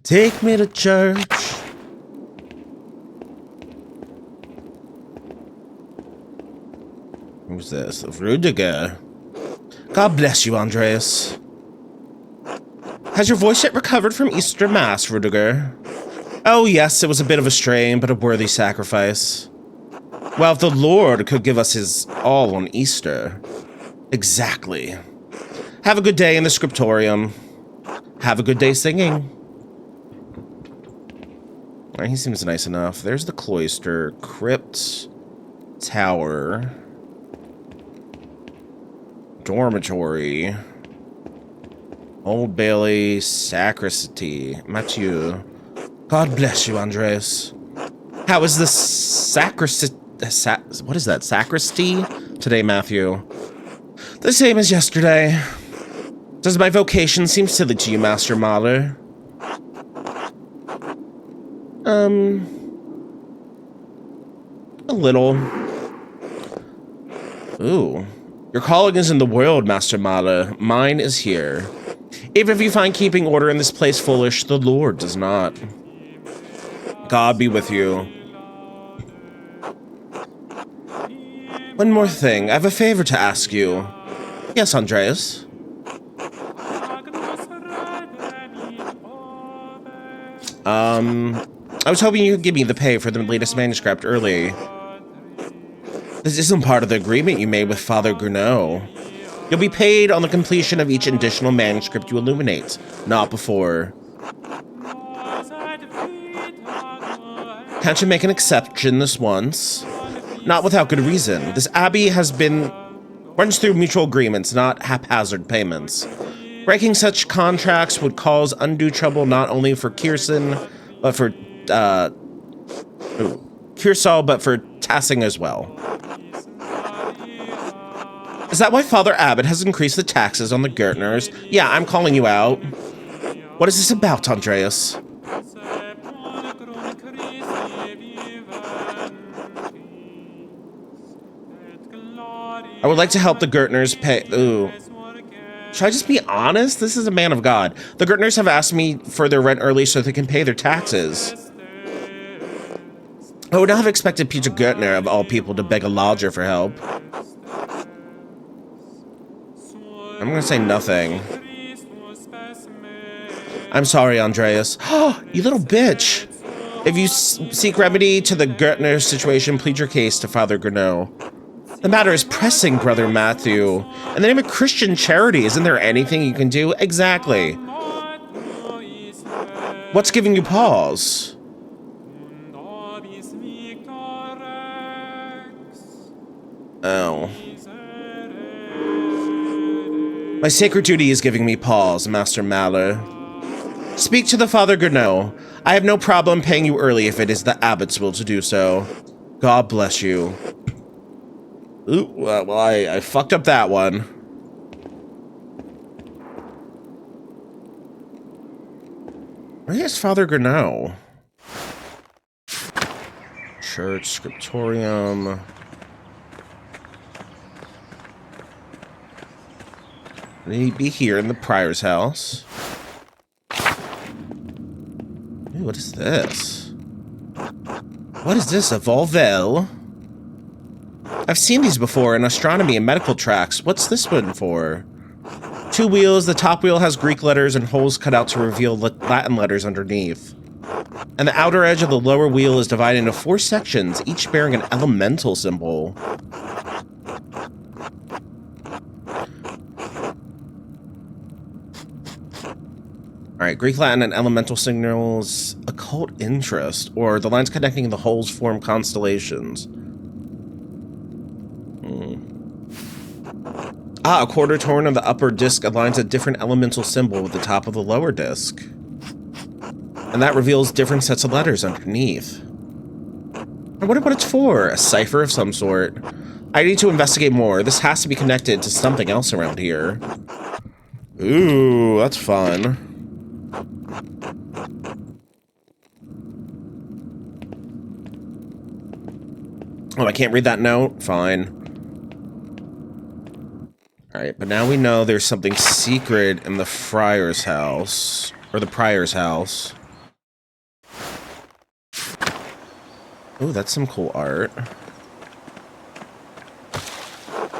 Speaker 1: Take me to church. Who's this? Rudiger. God bless you, Andreas. Has your voice yet recovered from Easter Mass, Rudiger? Oh, yes, it was a bit of a strain, but a worthy sacrifice. Well, if the Lord could give us his all on Easter. Exactly. Have a good day in the scriptorium. Have a good day singing. He seems nice enough. There's the cloister, crypt, tower, dormitory, Old Bailey, sacristy. Mathieu. God bless you, Andres. How is the sacristy? What is that? Sacristy? Today, Matthew. The same as yesterday. Does my vocation seem silly to you, Master Mahler? A little. Ooh. Your calling is in the world, Master Mahler. Mine is here. Even if you find keeping order in this place foolish, the Lord does not. God be with you. One more thing. I have a favor to ask you. Yes, Andreas? I was hoping you could give me the pay for the latest manuscript early. This isn't part of the agreement you made with Father Gounod. You'll be paid on the completion of each additional manuscript you illuminate, not before. Can't you make an exception this once? Not without good reason. This abbey runs through mutual agreements, not haphazard payments. Breaking such contracts would cause undue trouble not only for Kiersal, but for Tassing as well. Is that why Father Abbot has increased the taxes on the Gertners? Yeah, I'm calling you out. What is this about, Andreas? I would like to help the Gertners pay... Ooh. Should I just be honest? This is a man of God. The Gertners have asked me for their rent early so they can pay their taxes. I would not have expected Peter Gertner, of all people, to beg a lodger for help. I'm gonna say nothing. I'm sorry, Andreas. Oh, you little bitch. If you seek remedy to the Gertner situation, plead your case to Father Gurneau. The matter is pressing, Brother Matthew. In the name of Christian charity, isn't there anything you can do? Exactly. What's giving you pause? Oh. My sacred duty is giving me pause, Master Maller. Speak to the Father Gurneau. I have no problem paying you early if it is the abbot's will to do so. God bless you. Ooh, well, I fucked up that one. Where is Father Gurneau? Church, scriptorium. Would he be here in the prior's house? Ooh, what is this? What is this, a Volvel? I've seen these before in astronomy and medical tracks. What's this one for? 2 wheels, the top wheel has Greek letters and holes cut out to reveal Latin letters underneath. And the outer edge of the lower wheel is divided into 4 sections, each bearing an elemental symbol. Alright, Greek, Latin, and elemental signals occult interest, or the lines connecting the holes form constellations. Ah, a quarter torn on the upper disc aligns a different elemental symbol with the top of the lower disc. And that reveals different sets of letters underneath. I wonder what it's for. A cipher of some sort. I need to investigate more. This has to be connected to something else around here. Ooh, that's fun. Oh, I can't read that note? Fine. Alright, but now we know there's something secret in the friar's house. Or the prior's house. Ooh, that's some cool art.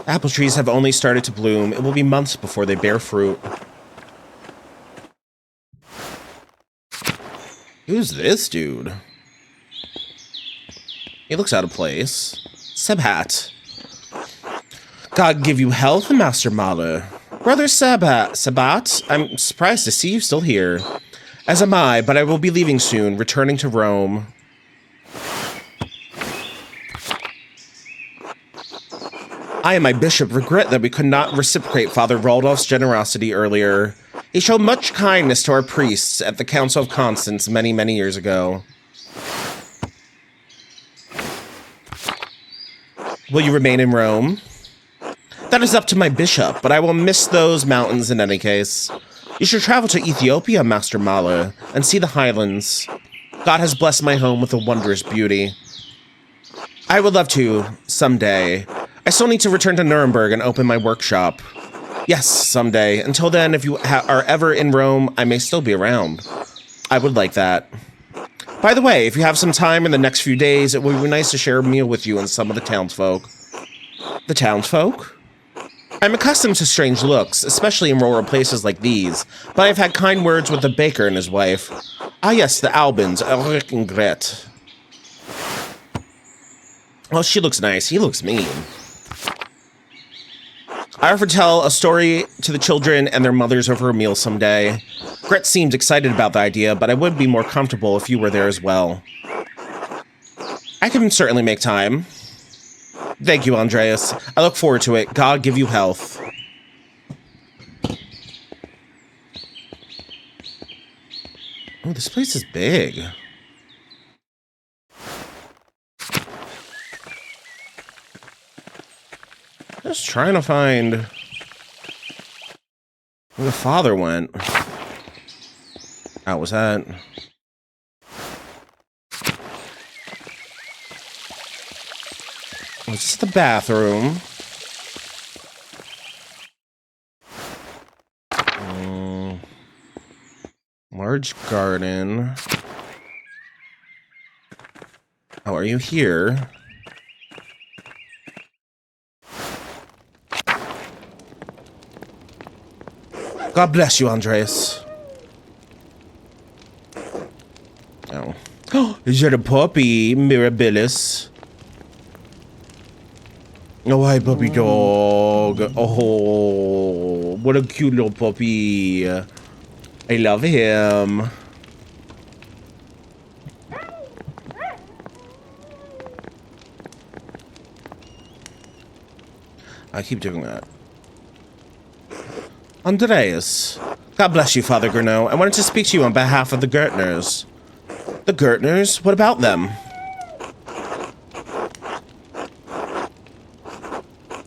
Speaker 1: Apple trees have only started to bloom. It will be months before they bear fruit. Who's this dude? He looks out of place. Sebhat. God give you health, Master Maller. Brother Sabbat, I'm surprised to see you still here. As am I, but I will be leaving soon, returning to Rome. I and my bishop regret that we could not reciprocate Father Raldolph's generosity earlier. He showed much kindness to our priests at the Council of Constance many, many years ago. Will you remain in Rome? That is up to my bishop, but I will miss those mountains in any case. You should travel to Ethiopia, Master Maller, and see the highlands. God has blessed my home with a wondrous beauty. I would love to, someday. I still need to return to Nuremberg and open my workshop. Yes, someday. Until then, if you are ever in Rome, I may still be around. I would like that. By the way, if you have some time in the next few days, it would be nice to share a meal with you and some of the townsfolk. The townsfolk? I'm accustomed to strange looks, especially in rural places like these, but I've had kind words with the baker and his wife. Ah yes, the Albans, Ulrich and Gret. Well, she looks nice, he looks mean. I offer to tell a story to the children and their mothers over a meal someday. Gret seemed excited about the idea, but I would be more comfortable if you were there as well. I can certainly make time. Thank you, Andreas. I look forward to it. God give you health. Oh, this place is big. Let's trying to find where the father went. How was that? Was this the bathroom? Large garden. How are you here? God bless you, Andreas. Oh. Is that a puppy, Mirabilis? Oh, hi, puppy dog. Oh, what a cute little puppy. I love him. I keep doing that. Andreas. God bless you, Father Gurno. I wanted to speak to you on behalf of the Gertners. The Gertners? What about them?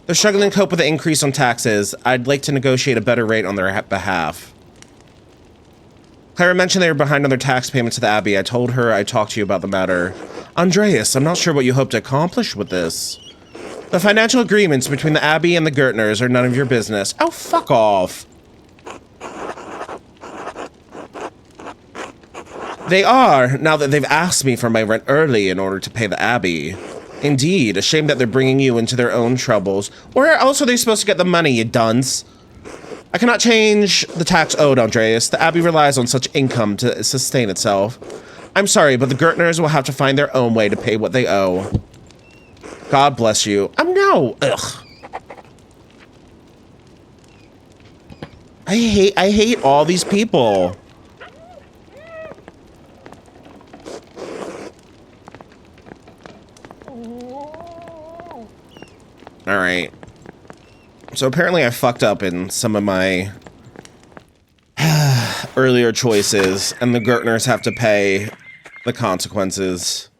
Speaker 1: They're struggling to cope with the increase on taxes. I'd like to negotiate a better rate on their behalf. Clara mentioned they were behind on their tax payments to the Abbey. I told her I'd talk to you about the matter. Andreas, I'm not sure what you hope to accomplish with this. The financial agreements between the Abbey and the Gertners are none of your business. Oh, fuck off. They are, now that they've asked me for my rent early in order to pay the Abbey. Indeed, a shame that they're bringing you into their own troubles. Where else are they supposed to get the money, you dunce? I cannot change the tax owed, Andreas. The Abbey relies on such income to sustain itself. I'm sorry, but the Gertners will have to find their own way to pay what they owe. God bless you. No. Ugh. I hate all these people. Alright. So apparently I fucked up in some of my earlier choices, and the Gertners have to pay the consequences.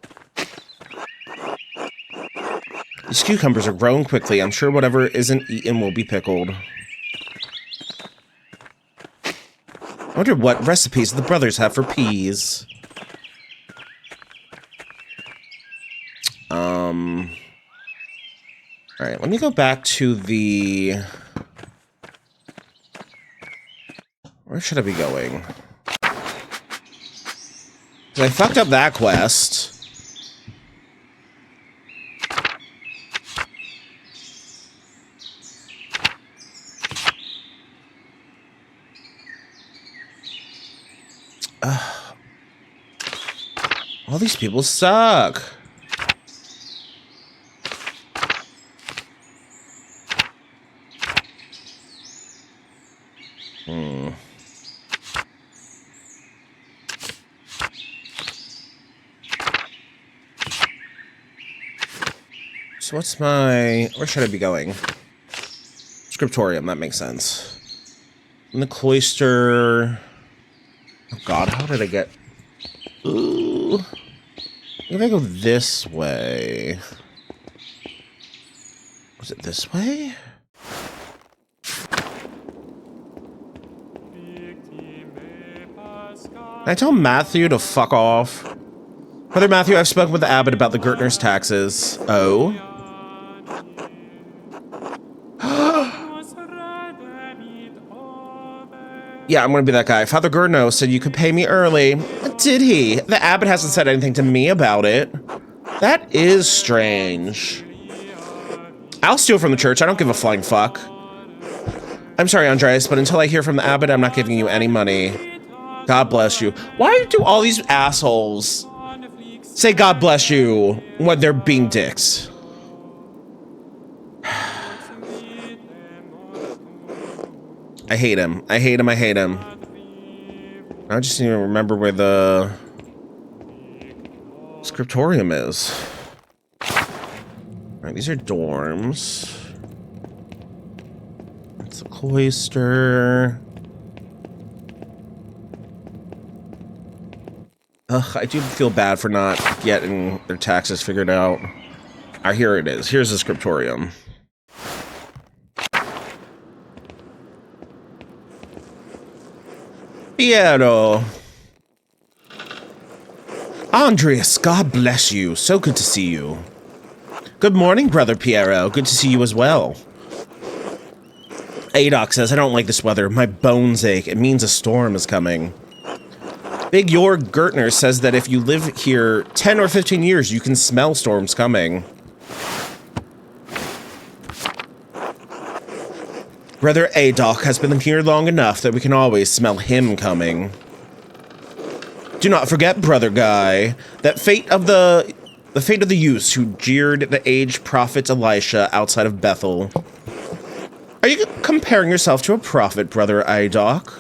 Speaker 1: These cucumbers are growing quickly. I'm sure whatever isn't eaten will be pickled. I wonder what recipes the brothers have for peas. Alright, let me go back to the... Where should I be going? 'Cause I fucked up that quest. All these people suck. So what's my... Where should I be going? Scriptorium, that makes sense. In the cloister... Oh god, how did I get... Ooh. If I go this way... Was it this way? Can I tell Matthew to fuck off? Brother Matthew, I've spoken with the abbot about the Gertner's taxes. Oh? Yeah, I'm gonna be that guy. Father Gurno said you could pay me early. Did he? The abbot hasn't said anything to me about it. That is strange. I'll steal from the church. I don't give a flying fuck. I'm sorry, Andreas, but until I hear from the abbot, I'm not giving you any money. God bless you. Why do all these assholes say God bless you when they're being dicks? I hate him. I hate him. I hate him. I just need to remember where the scriptorium is. Alright, these are dorms. That's the cloister. Ugh, I do feel bad for not getting their taxes figured out. Ah, here it is. Here's the scriptorium. Piero. Andreas, God bless you. So good to see you. Good morning, Brother Piero. Good to see you as well. Adoc says, I don't like this weather. My bones ache. It means a storm is coming. Big Jorg Gertner says that if you live here 10 or 15 years, you can smell storms coming. Brother Adoc has been here long enough that we can always smell him coming. Do not forget, Brother Guy, that fate of the youths who jeered the aged prophet Elisha outside of Bethel. Are you comparing yourself to a prophet, Brother Adoc?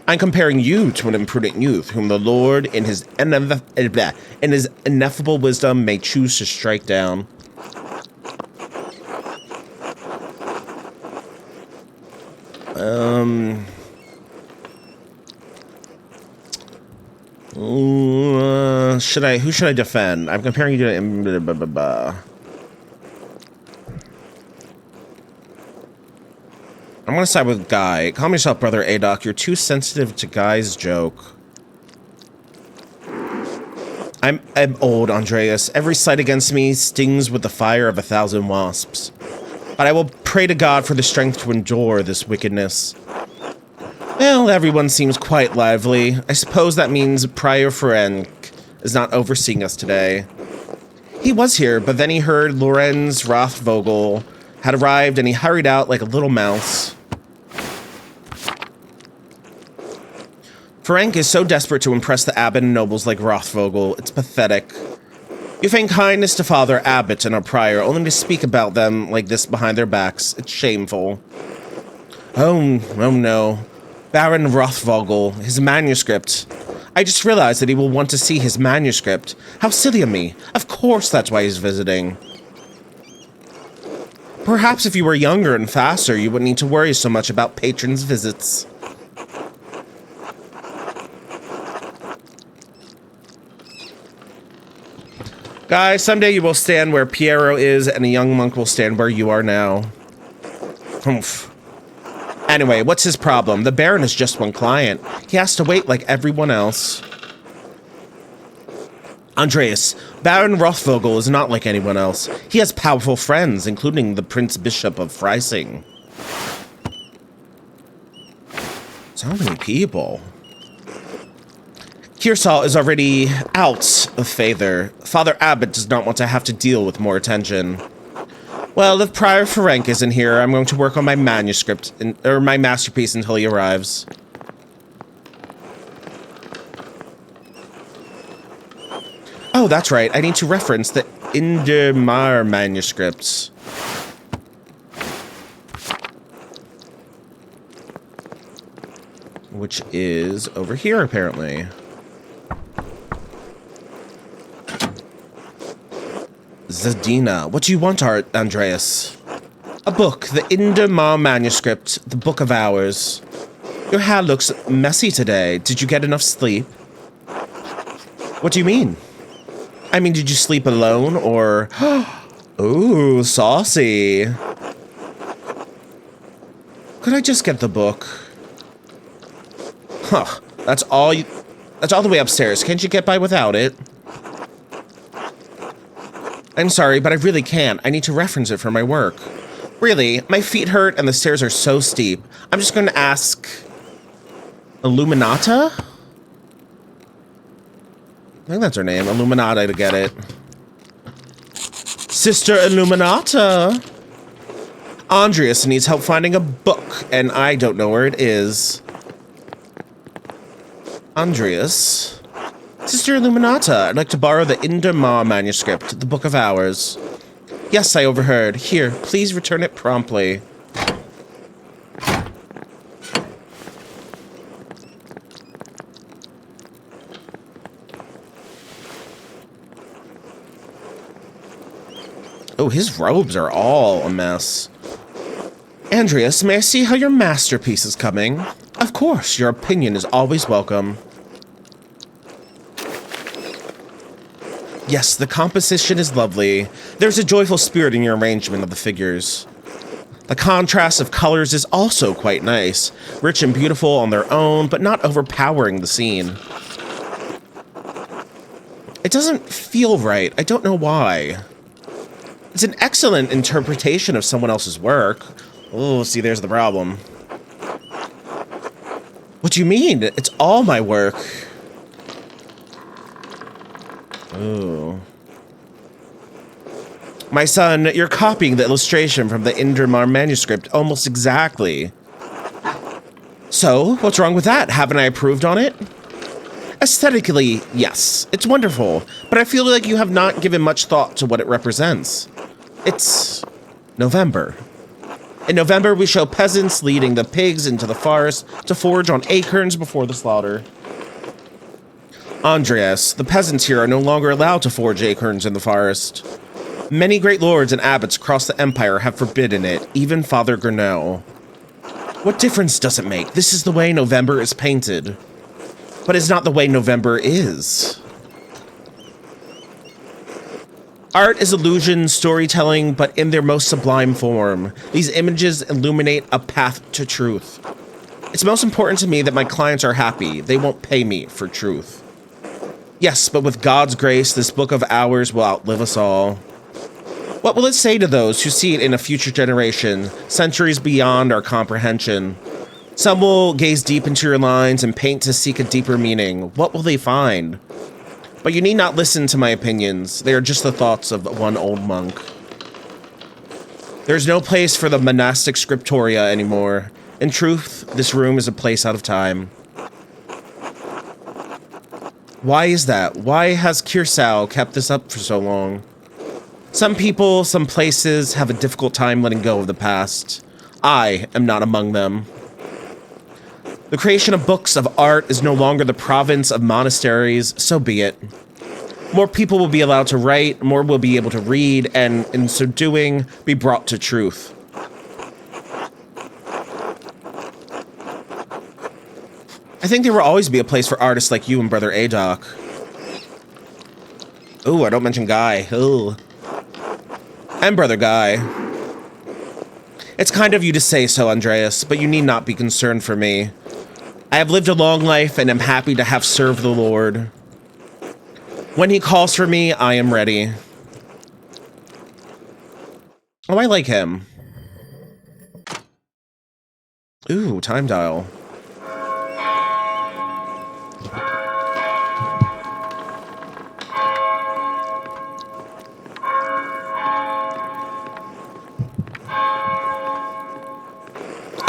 Speaker 1: I'm comparing you to an imprudent youth whom the Lord, in his ineffable wisdom, may choose to strike down. Who should I defend? I'm comparing you to... I'm gonna side with Guy. Calm yourself, Brother Adoc. You're too sensitive to Guy's joke. I'm old, Andreas. Every sight against me stings with the fire of 1,000 wasps. But I will pray to God for the strength to endure this wickedness. Well, everyone seems quite lively. I suppose that means Prior Ferenc is not overseeing us today. He was here, but then he heard Lorenz Rothvogel had arrived and he hurried out like a little mouse. Ferenc is so desperate to impress the abbot and nobles like Rothvogel, it's pathetic. You feign kindness to Father Abbot and our prior, only to speak about them like this behind their backs. It's shameful. Oh no. Baron Rothvogel, his manuscript. I just realized that he will want to see his manuscript. How silly of me. Of course that's why he's visiting. Perhaps if you were younger and faster, you wouldn't need to worry so much about patrons' visits. Guys, someday you will stand where Piero is, and a young monk will stand where you are now. Humph. Anyway, what's his problem? The Baron is just one client. He has to wait like everyone else. Andreas, Baron Rothvogel is not like anyone else. He has powerful friends, including the Prince Bishop of Freising. So many people. Kirsal is already out of favor. Father Abbot does not want to have to deal with more attention. Well, if Prior Ferenc isn't here, I'm going to work on my manuscript, or my masterpiece until he arrives. Oh, that's right. I need to reference the Indermar manuscripts. Which is over here, apparently. Zadina, what do you want, Andreas? A book, the Indermar manuscript, the Book of Hours. Your hair looks messy today. Did you get enough sleep? What do you mean? I mean, did you sleep alone, or... Ooh, saucy. Could I just get the book? Huh, that's all the way upstairs. Can't you get by without it? I'm sorry, but I really can't. I need to reference it for my work. Really, my feet hurt and the stairs are so steep. I'm just going to ask... Illuminata? I think that's her name, Illuminata, to get it. Sister Illuminata! Andreas needs help finding a book, and I don't know where it is. Andreas? Sister Illuminata, I'd like to borrow the Indermar manuscript, the Book of Hours. Yes, I overheard. Here, please return it promptly. Oh, his robes are all a mess. Andreas, may I see how your masterpiece is coming? Of course, your opinion is always welcome. Yes, the composition is lovely. There's a joyful spirit in your arrangement of the figures. The contrast of colors is also quite nice, rich and beautiful on their own, but not overpowering the scene. It doesn't feel right. I don't know why. It's an excellent interpretation of someone else's work. Oh, see, there's the problem. What do you mean? It's all my work. Oh. My son, you're copying the illustration from the Indermar manuscript almost exactly. So, what's wrong with that? Haven't I approved on it? Aesthetically, yes, it's wonderful, but I feel like you have not given much thought to what it represents. It's November. In November, we show peasants leading the pigs into the forest to forage on acorns before the slaughter. Andreas, the peasants here are no longer allowed to forage acorns in the forest. Many great lords and abbots across the empire have forbidden it, even Father Gurnell. What difference does it make? This is the way November is painted. But it's not the way November is. Art is illusion, storytelling, but in their most sublime form. These images illuminate a path to truth. It's most important to me that my clients are happy. They won't pay me for truth. Yes, but with God's grace, this book of ours will outlive us all. What will it say to those who see it in a future generation, centuries beyond our comprehension? Some will gaze deep into your lines and paint to seek a deeper meaning. What will they find? But you need not listen to my opinions. They are just the thoughts of one old monk. There's no place for the monastic scriptoria anymore. In truth, this room is a place out of time. Why is that? Why has Kirsau kept this up for so long? Some people, some places have a difficult time letting go of the past. I am not among them. The creation of books of art is no longer the province of monasteries, so be it. More people will be allowed to write, more will be able to read, and in so doing, be brought to truth. I think there will always be a place for artists like you and Brother Adoc. Ooh, I don't mention Guy. Ooh. And Brother Guy. It's kind of you to say so, Andreas, but you need not be concerned for me. I have lived a long life and am happy to have served the Lord. When he calls for me, I am ready. Oh, I like him. Ooh, time dial.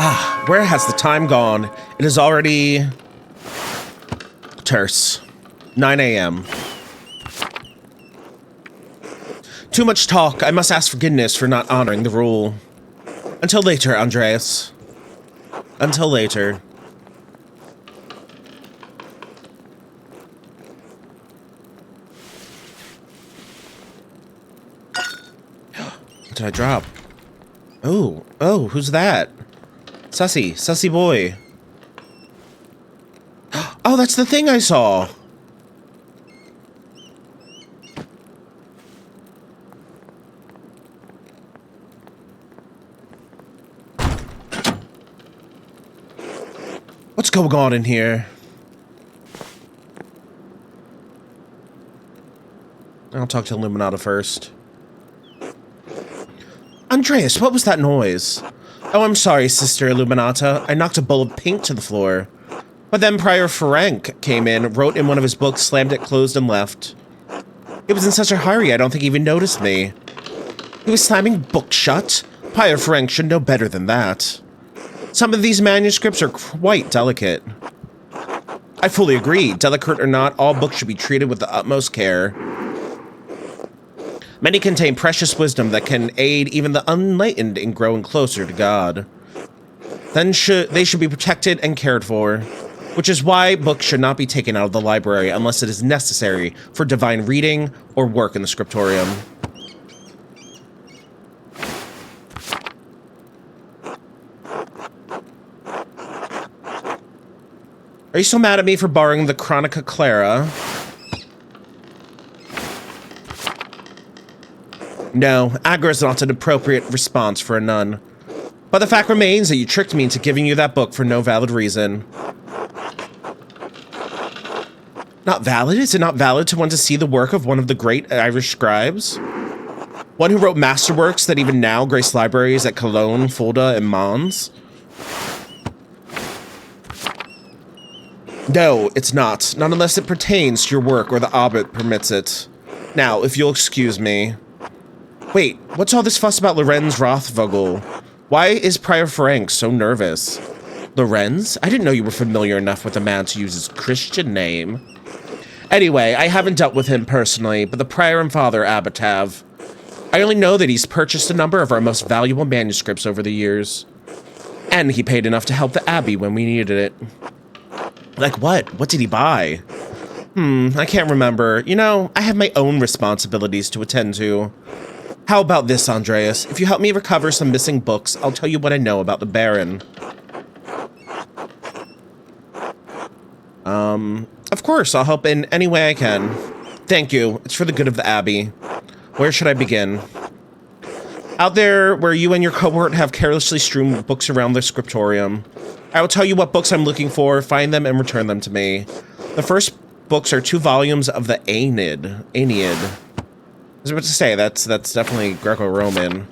Speaker 1: Ah, where has the time gone? It is already terse. 9 a.m. Too much talk. I must ask forgiveness for not honoring the rule. Until later, Andreas. Until later. What did I drop? Oh, who's that? Sussy boy. Oh, that's the thing I saw. What's going on in here? I'll talk to Illuminata first. Andreas, what was that noise? Oh, I'm sorry, Sister Illuminata. I knocked a bowl of paint to the floor. But then Prior Ferenc came in, wrote in one of his books, slammed it closed, and left. He was in such a hurry, I don't think he even noticed me. He was slamming books shut? Prior Ferenc should know better than that. Some of these manuscripts are quite delicate. I fully agree. Delicate or not, all books should be treated with the utmost care. Many contain precious wisdom that can aid even the unenlightened in growing closer to God. Then they should be protected and cared for, which is why books should not be taken out of the library unless it is necessary for divine reading or work in the scriptorium. Are you so mad at me for borrowing the Chronica Clara? No, anger is not an appropriate response for a nun. But the fact remains that you tricked me into giving you that book for no valid reason. Not valid? Is it not valid to want to see the work of one of the great Irish scribes? One who wrote masterworks that even now grace libraries at Cologne, Fulda, and Mons? No, it's not. Not unless it pertains to your work or the abbot permits it. Now, if you'll excuse me. Wait, what's all this fuss about Lorenz Rothvogel? Why is Prior Frank so nervous? Lorenz? I didn't know you were familiar enough with the man to use his Christian name. Anyway, I haven't dealt with him personally, but the prior and father abbot have. I only know that he's purchased a number of our most valuable manuscripts over the years. And he paid enough to help the abbey when we needed it. Like what? What did he buy? I can't remember. You know, I have my own responsibilities to attend to. How about this, Andreas? If you help me recover some missing books, I'll tell you what I know about the Baron. Of course, I'll help in any way I can. Thank you. It's for the good of the Abbey. Where should I begin? Out there, where you and your cohort have carelessly strewn books around the scriptorium. I will tell you what books I'm looking for, find them, and return them to me. The first books are 2 volumes of the Aeneid. I was about to say, that's definitely Greco-Roman.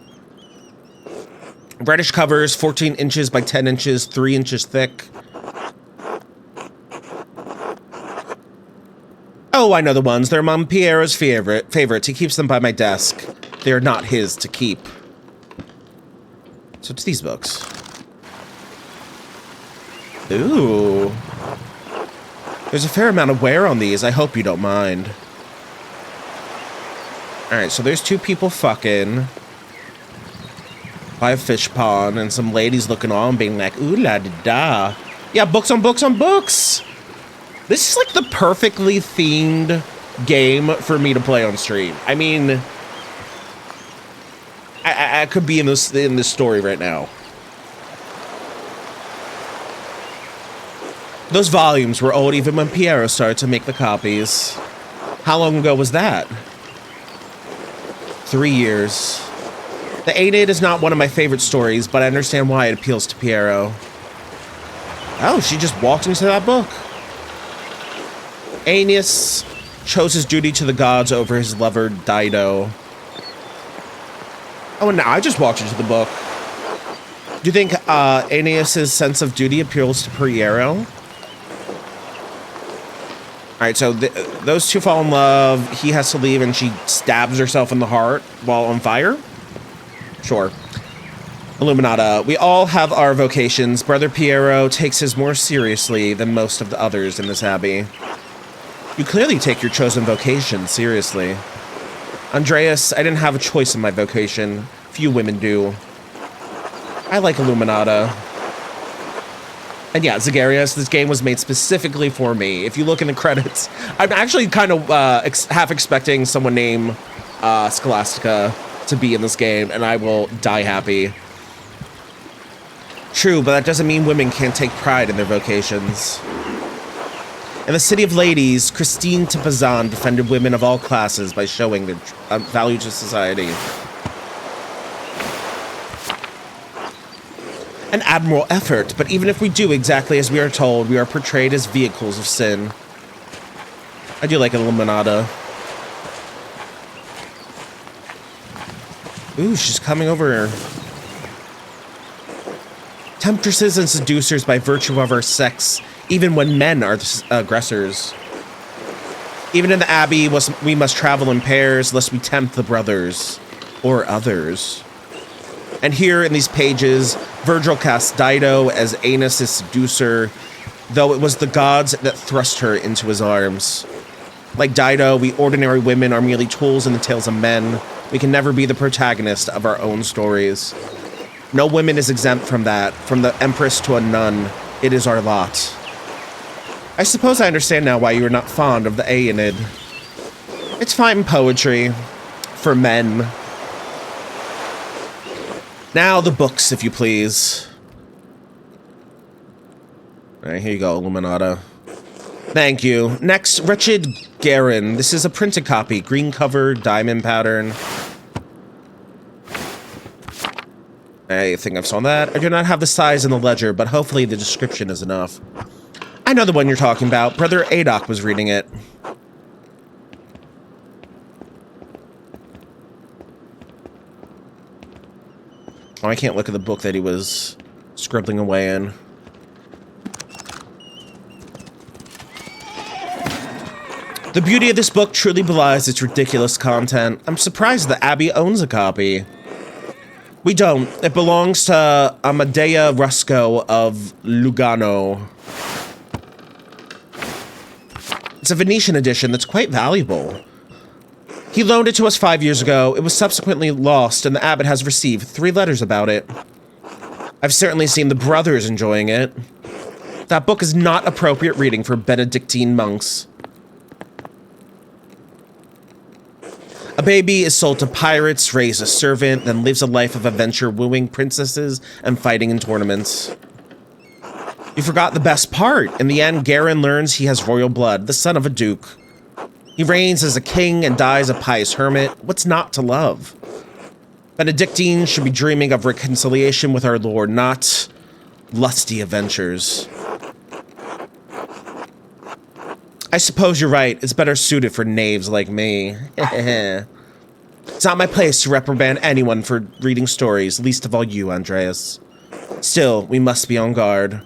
Speaker 1: Reddish covers, 14 inches by 10 inches, 3 inches thick. Oh, I know the ones. They're Mom Piero's favorites. He keeps them by my desk. They are not his to keep. So it's these books. Ooh. There's a fair amount of wear on these. I hope you don't mind. Alright, so there's 2 people fucking by a fish pond and some ladies looking on being like, ooh la da da. Yeah, books on books on books. This is like the perfectly themed game for me to play on stream. I mean, I could be in this story right now. Those volumes were old even when Piero started to make the copies. How long ago was that? 3 years. The Aeneid is not one of my favorite stories, but I understand why it appeals to Piero. Oh, she just walked into that book. Aeneas chose his duty to the gods over his lover Dido. Oh, and now I just walked into the book. Do you think Aeneas' sense of duty appeals to Piero? Alright, so those 2 fall in love. He has to leave and she stabs herself in the heart while on fire? Sure. Illuminata. We all have our vocations. Brother Piero takes his more seriously than most of the others in this abbey. You clearly take your chosen vocation seriously. Andreas, I didn't have a choice in my vocation. Few women do. I like Illuminata. And yeah, Zagarius, this game was made specifically for me. If you look in the credits, I'm actually kind of half expecting someone named Scholastica to be in this game, and I will die happy. True, but that doesn't mean women can't take pride in their vocations. In the City of Ladies, Christine Tipazan defended women of all classes by showing their value to society. An admirable effort, but even if we do exactly as we are told, we are portrayed as vehicles of sin. I do like Illuminata. Ooh, she's coming over. Temptresses and seducers by virtue of our sex, even when men are the aggressors. Even in the Abbey, we must travel in pairs, lest we tempt the brothers or others. And here in these pages, Virgil casts Dido as Aeneas' seducer, though it was the gods that thrust her into his arms. Like Dido, we ordinary women are merely tools in the tales of men. We can never be the protagonist of our own stories. No woman is exempt from that. From the empress to a nun, it is our lot. I suppose I understand now why you are not fond of the Aeneid. It's fine poetry. For men. Now the books, if you please. Alright, here you go, Illuminata. Thank you. Next, Wretched Garin. This is a printed copy. Green cover, diamond pattern. I think I've saw that. I do not have the size in the ledger, but hopefully the description is enough. I know the one you're talking about. Brother Adok was reading it. Oh, I can't look at the book that he was scribbling away in. The beauty of this book truly belies its ridiculous content. I'm surprised that Abby owns a copy. We don't. It belongs to Amadea Rusco of Lugano. It's a Venetian edition that's quite valuable. He loaned it to us 5 years ago. It was subsequently lost, and the abbot has received 3 letters about it. I've certainly seen the brothers enjoying it. That book is not appropriate reading for Benedictine monks. A baby is sold to pirates, raised a servant, then lives a life of adventure wooing princesses and fighting in tournaments. You forgot the best part. In the end, Garin learns he has royal blood, the son of a duke. He reigns as a king and dies a pious hermit. What's not to love? Benedictines should be dreaming of reconciliation with our Lord, not lusty adventures. I suppose you're right. It's better suited for knaves like me. It's not my place to reprimand anyone for reading stories, least of all you, Andreas. Still, we must be on guard.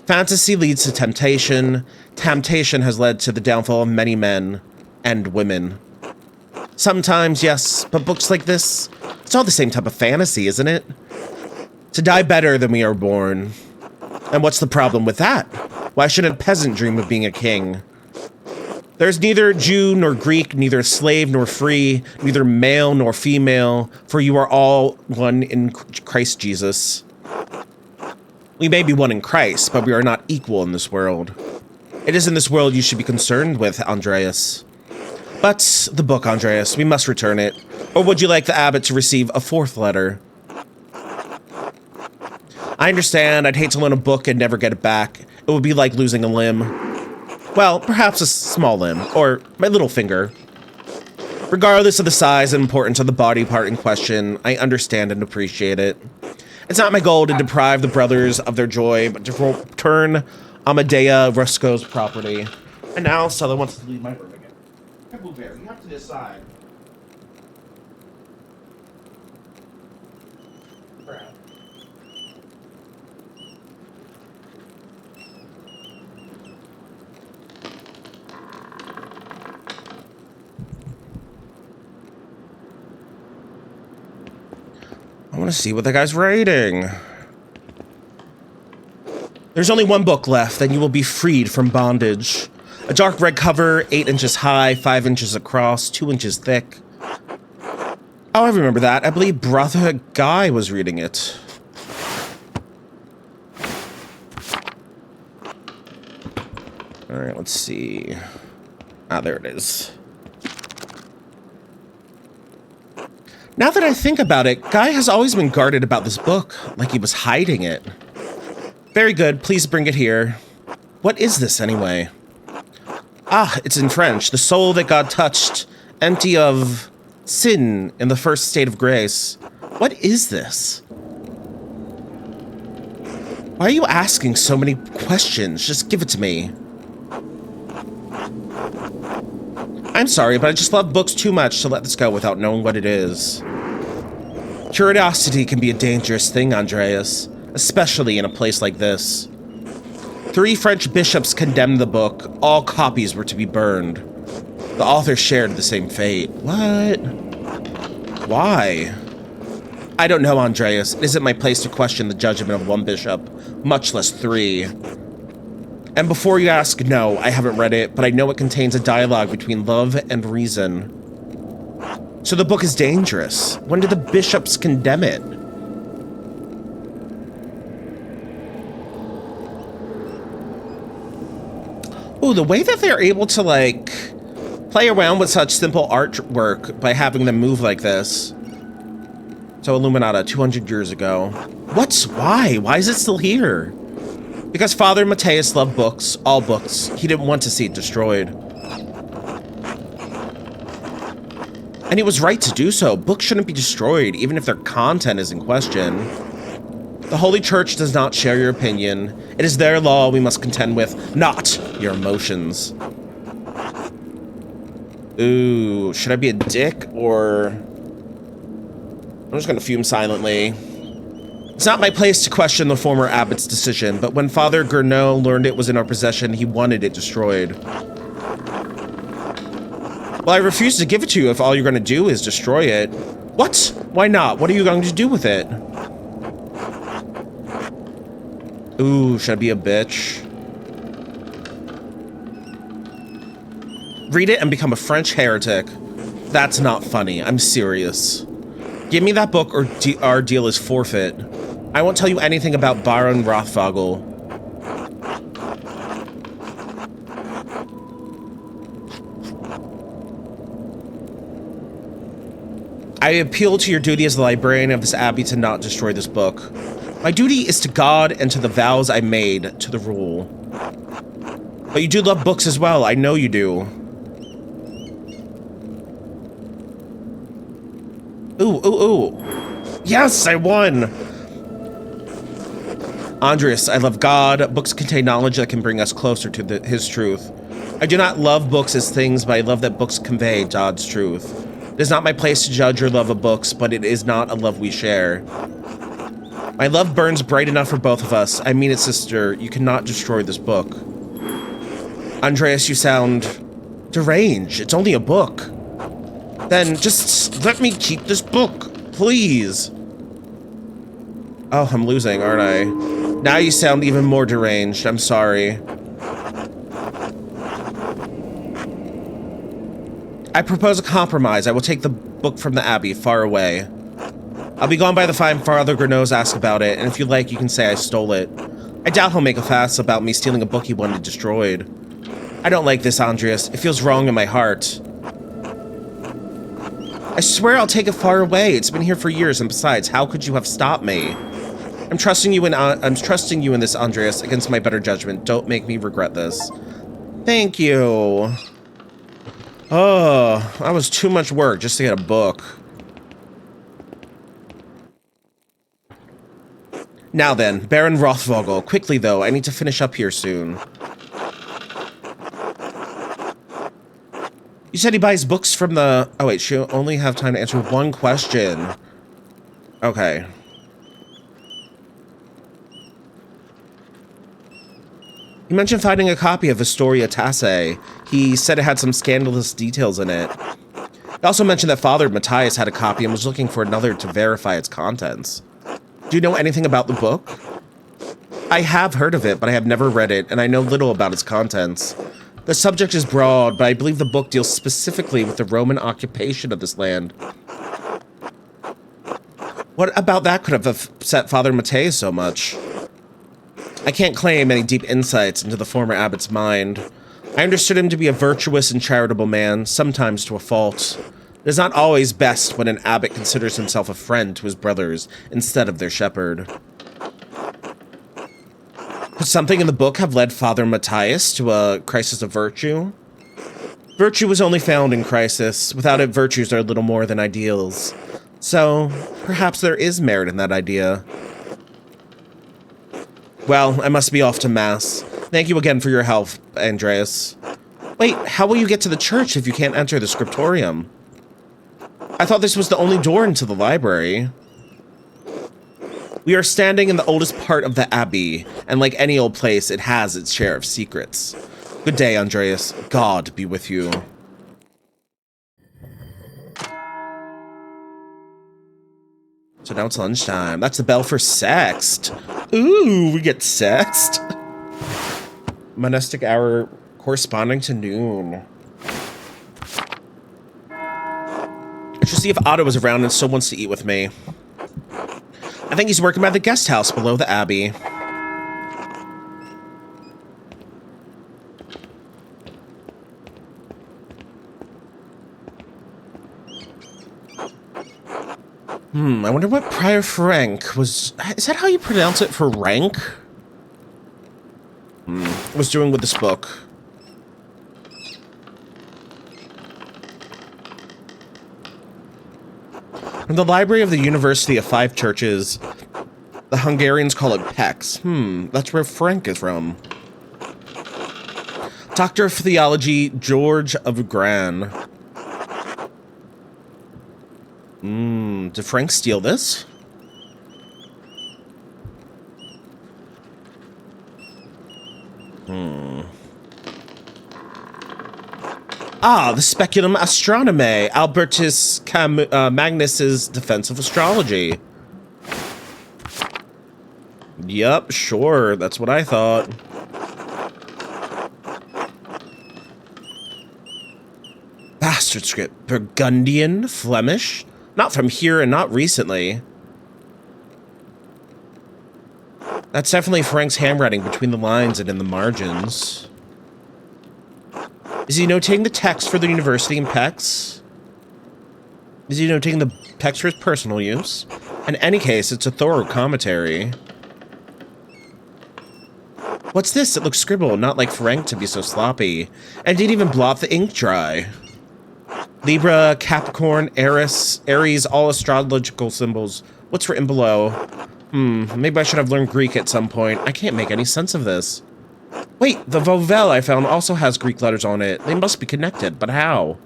Speaker 1: Fantasy leads to temptation. Temptation has led to the downfall of many men and women. Sometimes, yes, but books like this, it's all the same type of fantasy, isn't it? To die better than we are born. And what's the problem with that? Why shouldn't a peasant dream of being a king? There's neither Jew nor Greek, neither slave nor free, neither male nor female, for you are all one in Christ Jesus. We may be one in Christ, but we are not equal in this world. It is in this world you should be concerned with, Andreas. But the book, Andreas, we must return it. Or would you like the abbot to receive a 4th letter? I understand. I'd hate to loan a book and never get it back. It would be like losing a limb. Well, perhaps a small limb, or my little finger. Regardless of the size and importance of the body part in question, I understand and appreciate it. It's not my goal to deprive the brothers of their joy, but to return Amadea Rusco's property. And now Stella wants to leave my room again. Blueberry, you have to decide. I want to see what the guy's writing. There's only one book left, then you will be freed from bondage. A dark red cover, 8 inches high, 5 inches across, 2 inches thick. Oh, I remember that. I believe Brother Guy was reading it. Alright, let's see. Ah, there it is. Now that I think about it, Guy has always been guarded about this book, like he was hiding it. Very good, please bring it here. What is this, anyway? Ah, it's in French. The soul that God touched, empty of sin in the first state of grace. What is this? Why are you asking so many questions? Just give it to me. I'm sorry, but I just love books too much to let this go without knowing what it is. Curiosity can be a dangerous thing, Andreas, especially in a place like this. 3 French bishops condemned the book. All copies were to be burned. The author shared the same fate. What? Why? I don't know, Andreas. It isn't my place to question the judgment of one bishop, much less 3. And before you ask, no, I haven't read it, but I know it contains a dialogue between love and reason. So the book is dangerous. When did the bishops condemn it? Oh, the way that they're able to, like, play around with such simple artwork by having them move like this. So Illuminata, 200 years ago. Why? Why is it still here? Because Father Matthias loved books, all books. He didn't want to see it destroyed. And he was right to do so. Books shouldn't be destroyed, even if their content is in question. The Holy Church does not share your opinion. It is their law we must contend with, not your emotions. Ooh, should I be a dick or... I'm just gonna fume silently. It's not my place to question the former abbot's decision, but when Father Gurneau learned it was in our possession, he wanted it destroyed. Well, I refuse to give it to you if all you're gonna do is destroy it. What? Why not? What are you going to do with it? Ooh, should I be a bitch? Read it and become a French heretic. That's not funny. I'm serious. Give me that book or our deal is forfeit. I won't tell you anything about Baron Rothvogel. I appeal to your duty as the librarian of this abbey to not destroy this book. My duty is to God and to the vows I made, to the rule. But you do love books as well, I know you do. Ooh, ooh, ooh. Yes, I won! Andreas, I love God. Books contain knowledge that can bring us closer to his truth. I do not love books as things, but I love that books convey God's truth. It is not my place to judge your love of books, but it is not a love we share. My love burns bright enough for both of us. I mean it, sister. You cannot destroy this book. Andreas, you sound deranged. It's only a book. Then just let me keep this book, please. Oh, I'm losing, aren't I? Now you sound even more deranged. I'm sorry. I propose a compromise. I will take the book from the Abbey, far away. I'll be gone by the time Father Gurneau's ask about it, and if you like, you can say I stole it. I doubt he'll make a fuss about me stealing a book he wanted destroyed. I don't like this, Andreas. It feels wrong in my heart. I swear I'll take it far away. It's been here for years, and besides, how could you have stopped me? I'm trusting you in this, Andreas, against my better judgment. Don't make me regret this. Thank you. Oh, that was too much work just to get a book. Now then, Baron Rothvogel. Quickly, though, I need to finish up here soon. You said he buys books from the... Oh, wait, she'll only have time to answer one question. Okay. He mentioned finding a copy of Historia Tasse. He said it had some scandalous details in it. He also mentioned that Father Matthias had a copy and was looking for another to verify its contents. Do you know anything about the book? I have heard of it, but I have never read it, and I know little about its contents. The subject is broad, but I believe the book deals specifically with the Roman occupation of this land. What about that could have upset Father Matthias so much? I can't claim any deep insights into the former abbot's mind. I understood him to be a virtuous and charitable man, sometimes to a fault. It is not always best when an abbot considers himself a friend to his brothers instead of their shepherd. Could something in the book have led Father Matthias to a crisis of virtue? Virtue is only found in crisis. Without it, virtues are little more than ideals. So, perhaps there is merit in that idea. Well, I must be off to Mass. Thank you again for your help, Andreas. Wait, how will you get to the church if you can't enter the scriptorium? I thought this was the only door into the library. We are standing in the oldest part of the Abbey, and like any old place, it has its share of secrets. Good day, Andreas. God be with you. So now it's lunchtime. That's the bell for sext. Ooh, we get sext. Monastic hour corresponding to noon. I should see if Otto is around and still wants to eat with me. I think he's working by the guest house below the Abbey. I wonder what Prior Frank was... Is that how you pronounce it for rank? Was doing with this book. From the library of the University of Five Churches, The Hungarians call it Pex. That's where Frank is from. Doctor of Theology, George of Gran. Did Frank steal this? Ah, the Speculum Astronomae, Albertus Magnus's Defense of Astrology. Yup, sure, that's what I thought. Bastard script. Burgundian, Flemish? Not from here and not recently. That's definitely Frank's handwriting between the lines and in the margins. Is he notating the text for the university in Pex? Is he notating the text for his personal use? In any case, it's a thorough commentary. What's this? It looks scribbled, not like Frank to be so sloppy. And didn't even blot the ink dry. Libra, Capricorn, Aries, all astrological symbols. What's written below? Maybe I should have learned Greek at some point. I can't make any sense of this. Wait, the Vowel I found also has Greek letters on it. They must be connected, but how?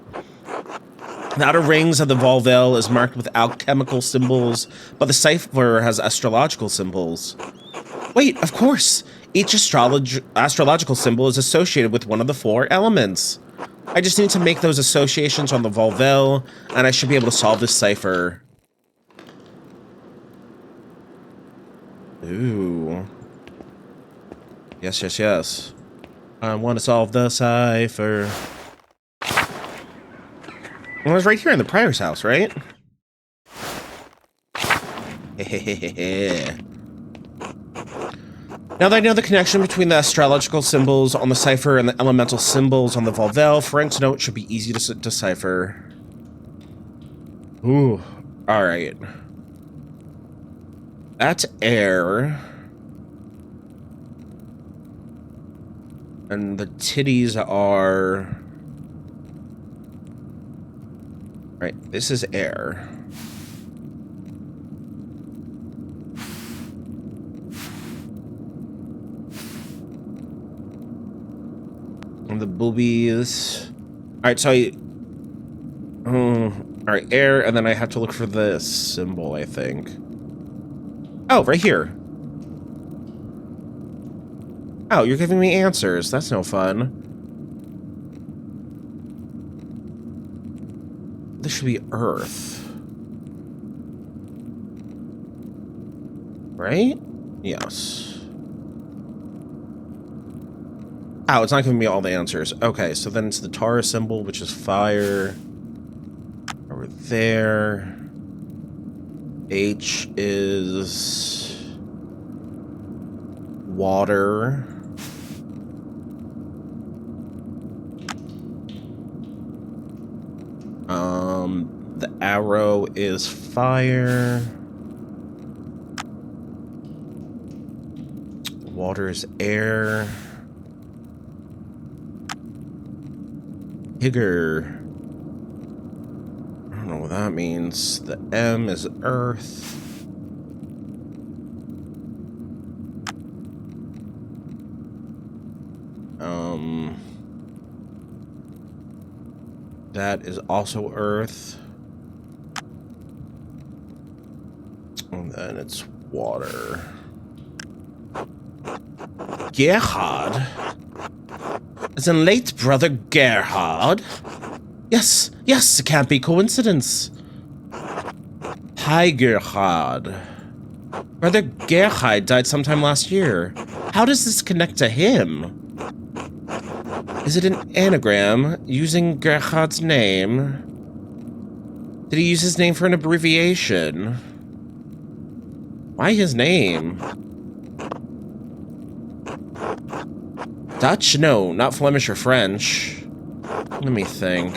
Speaker 1: The outer rings of the Vowel is marked with alchemical symbols, but the cipher has astrological symbols. Wait, of course! Each astrological symbol is associated with one of the 4 elements. I just need to make those associations on the Vowel, and I should be able to solve this cipher. Ooh. Yes, yes, yes. I want to solve the cipher. Well, it was right here in the Prior's house, right? Now that I know the connection between the astrological symbols on the cipher and the elemental symbols on the Vowel, Frank's note should be easy to decipher. Ooh, alright. That's air. And the titties are... Right, this is air. And the boobies. Alright, so I... Alright, air, and then I have to look for this symbol, I think. Oh, right here. Oh, you're giving me answers. That's no fun. This should be Earth. Right? Yes. Oh, it's not giving me all the answers. Okay, so then it's the Taurus symbol, which is fire. Over there. H is water. The arrow is fire. Water is air. Higger. I don't know what that means. The M is earth. That is also earth. And then it's water. Gerhard? As in late brother Gerhard? Yes, yes, it can't be coincidence. Hi, Gerhard. Brother Gerhard died sometime last year. How does this connect to him? Is it an anagram using Gerhard's name? Did he use his name for an abbreviation? Why his name? Dutch? No, not Flemish or French. Let me think.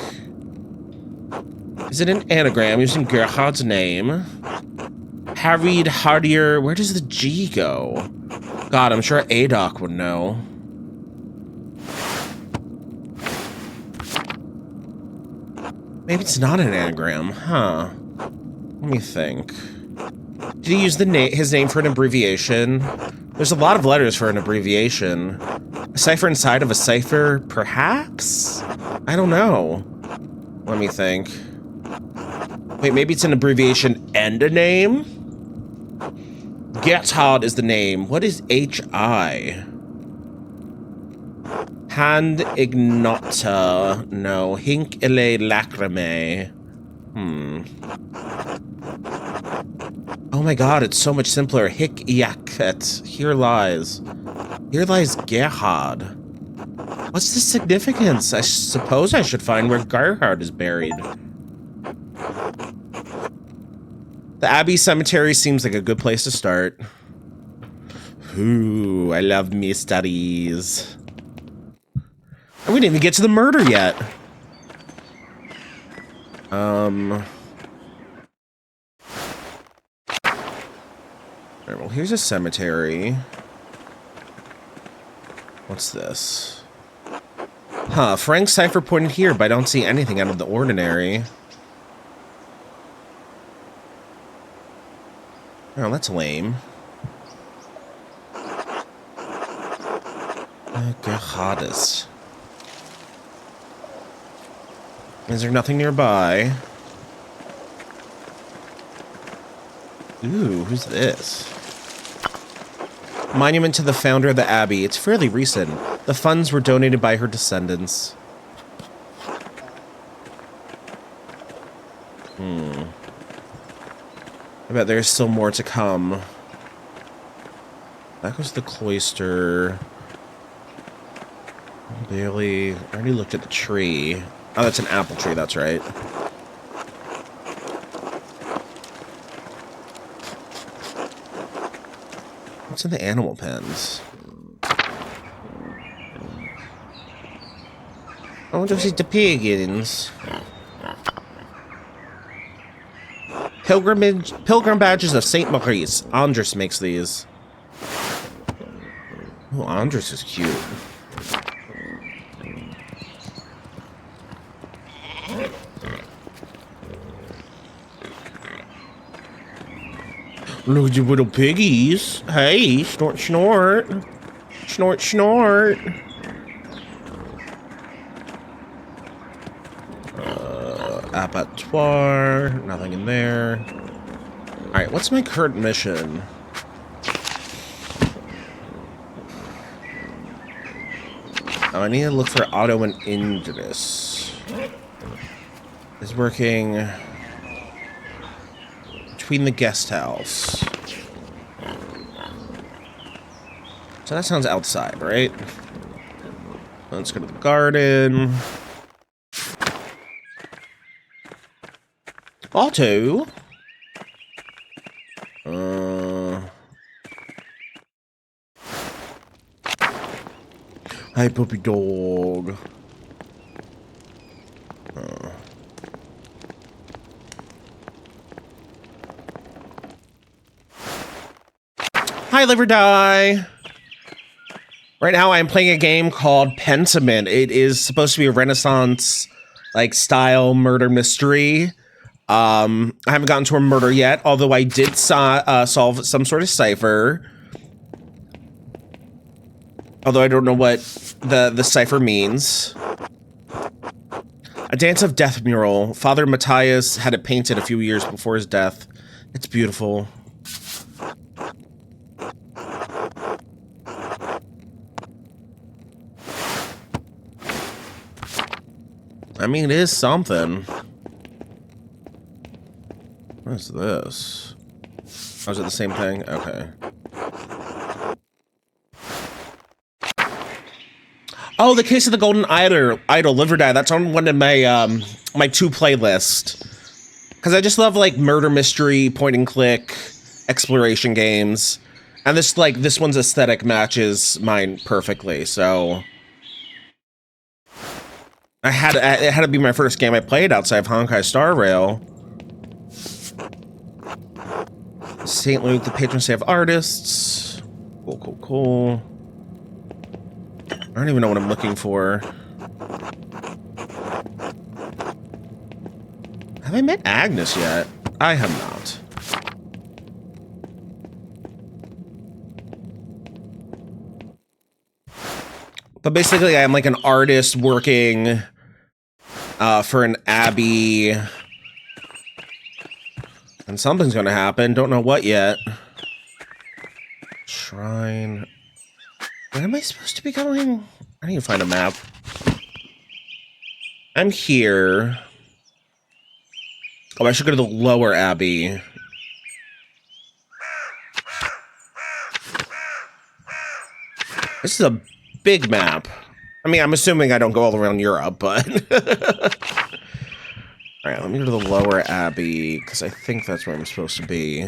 Speaker 1: Is it an anagram using Gerhard's name? Harried, Hardier. Where does the G go? God, I'm sure Adoc would know. Maybe it's not an anagram, huh? Let me think. Did he use his name for an abbreviation? There's a lot of letters for an abbreviation. A cipher inside of a cipher, perhaps? I don't know. Let me think. Wait, maybe it's an abbreviation and a name? Gerhard is the name. What is H-I? Hand ignota. No. Hinc ille lacrimae. Oh my god, it's so much simpler. Hic iacet. Here lies. Here lies Gerhard. What's the significance? I suppose I should find where Gerhard is buried. The Abbey Cemetery seems like a good place to start. Ooh, I love mysteries. And we didn't even get to the murder yet. Alright, well, here's a cemetery. What's this? Huh, Frank's cipher pointed here, but I don't see anything out of the ordinary. Oh, that's lame. Gerhardus. Is there nothing nearby? Ooh, who's this? Monument to the founder of the Abbey. It's fairly recent. The funds were donated by her descendants. I bet there's still more to come. That goes the cloister. Barely. I already looked at the tree. Oh, that's an apple tree, that's right. What's in the animal pens? I wonder if it's the piggins. Pilgrim badges of St. Maurice. Andres makes these. Oh, Andres is cute. Look at your little piggies. Hey, snort, snort. Snort, snort. Abattoir. Nothing in there. Alright, what's my current mission? Oh, I need to look for Otto and Indris. Is working between the guest house. So that sounds outside, right? Let's go to the garden. Otto? Hi, puppy dog. Hi, Live or Die. Right now, I'm playing a game called Pentiment. It is supposed to be a Renaissance, like, style murder mystery. I haven't gotten to a murder yet, although I did solve some sort of cipher. Although I don't know what the cipher means. A Dance of Death mural. Father Matthias had it painted a few years before his death. It's beautiful. I mean, it is something. What is this? Oh, is it the same thing? Okay. Oh, The Case of the Golden Idol, Live or Die. That's on one of my my 2 playlist. Because I just love, like, murder mystery, point and click, exploration games. And this one's aesthetic matches mine perfectly, so it had to be my first game I played outside of Honkai Star Rail. St. Luke, the patron saint of artists. Cool, cool, cool. I don't even know what I'm looking for. Have I met Agnes yet? I have not. But basically, I'm like an artist working for an abbey. And something's gonna happen. Don't know what yet. Shrine. Where am I supposed to be going? I need to find a map. I'm here. Oh, I should go to the lower abbey. This is a big map. I mean, I'm assuming I don't go all around Europe, but... Alright, let me go to the lower abbey, because I think that's where I'm supposed to be.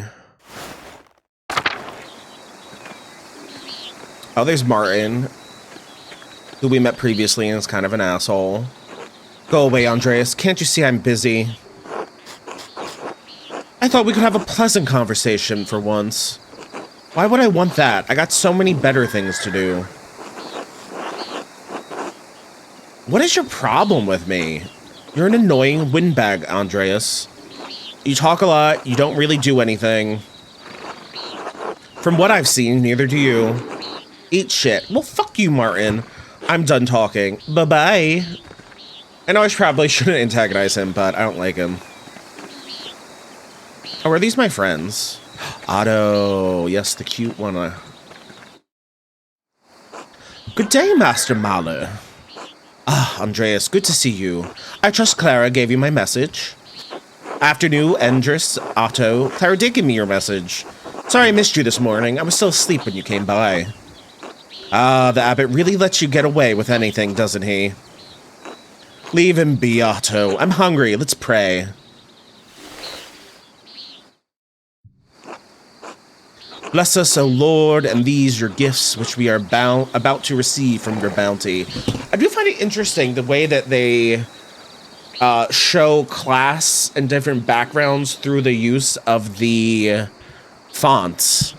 Speaker 1: Oh, there's Martin, who we met previously and is kind of an asshole. Go away, Andreas. Can't you see I'm busy? I thought we could have a pleasant conversation for once. Why would I want that? I got so many better things to do. What is your problem with me? You're an annoying windbag, Andreas. You talk a lot, you don't really do anything. From what I've seen, neither do you. Eat shit. Well, fuck you, Martin. I'm done talking. Bye-bye. I know I probably shouldn't antagonize him, but I don't like him. Oh, are these my friends? Otto. Yes, the cute one. Good day, Master Mahler. Ah, Andreas, good to see you. I trust Clara gave you my message. Afternoon, Endris, Otto. Clara did give me your message. Sorry I missed you this morning. I was still asleep when you came by. Ah, the abbot really lets you get away with anything, doesn't he? Leave him be, Otto. I'm hungry. Let's pray. Bless us, O Lord, and these your gifts, which we are about to receive from your bounty. I do find it interesting the way that they show class and different backgrounds through the use of the fonts.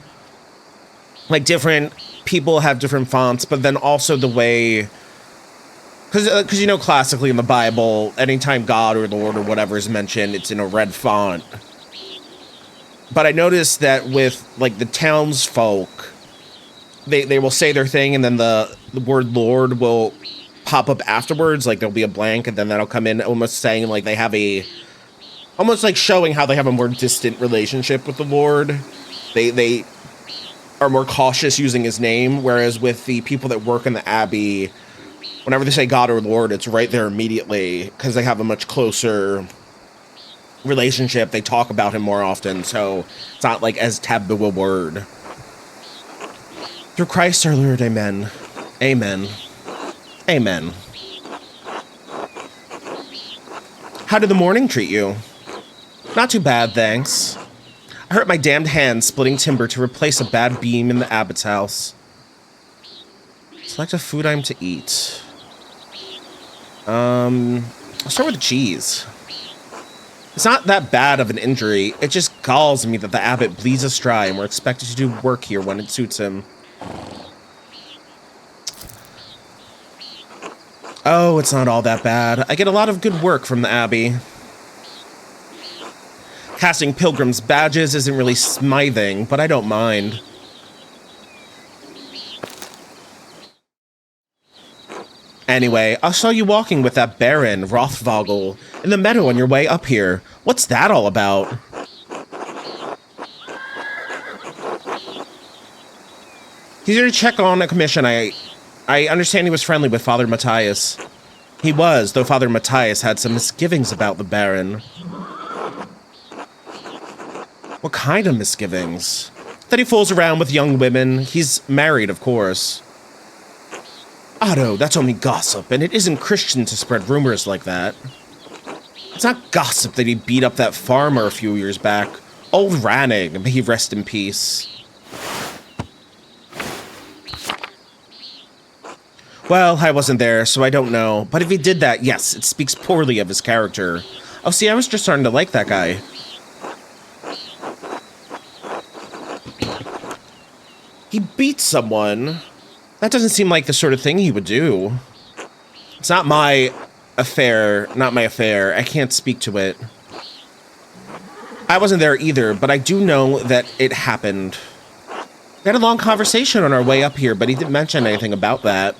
Speaker 1: Like, different people have different fonts, but then also the way... Because you know, classically in the Bible, anytime God or Lord or whatever is mentioned, it's in a red font. But I noticed that with, like, the townsfolk, they will say their thing, and then the word Lord will pop up afterwards. Like, there'll be a blank, and then that'll come in almost saying, like, they have a... Almost, like, showing how they have a more distant relationship with the Lord. They are more cautious using his name, whereas with the people that work in the Abbey, whenever they say God or Lord, it's right there immediately, because they have a much closer... relationship. They talk about him more often, so it's not like as taboo a word. Through Christ our Lord, amen. Amen. Amen. How did the morning treat you? Not too bad, thanks. I hurt my damned hand splitting timber to replace a bad beam in the abbot's house. Select a food item to eat. I'll start with the cheese. It's not that bad of an injury, it just galls me that the abbot bleeds us dry and we're expected to do work here when it suits him. Oh, it's not all that bad. I get a lot of good work from the abbey. Casting pilgrims' badges isn't really smithing, but I don't mind. Anyway, I saw you walking with that Baron, Rothvogel, in the meadow on your way up here. What's that all about? He's here to check on a commission. I understand he was friendly with Father Matthias. He was, though Father Matthias had some misgivings about the Baron. What kind of misgivings? That he fools around with young women. He's married, of course. Otto, that's only gossip, and it isn't Christian to spread rumors like that. It's not gossip that he beat up that farmer a few years back. Old Rannig, may he rest in peace. Well, I wasn't there, so I don't know. But if he did that, yes, it speaks poorly of his character. Oh, see, I was just starting to like that guy. He beat someone. That doesn't seem like the sort of thing he would do. It's not my affair, I can't speak to it. I wasn't there either, but I do know that it happened. We had a long conversation on our way up here, but he didn't mention anything about that.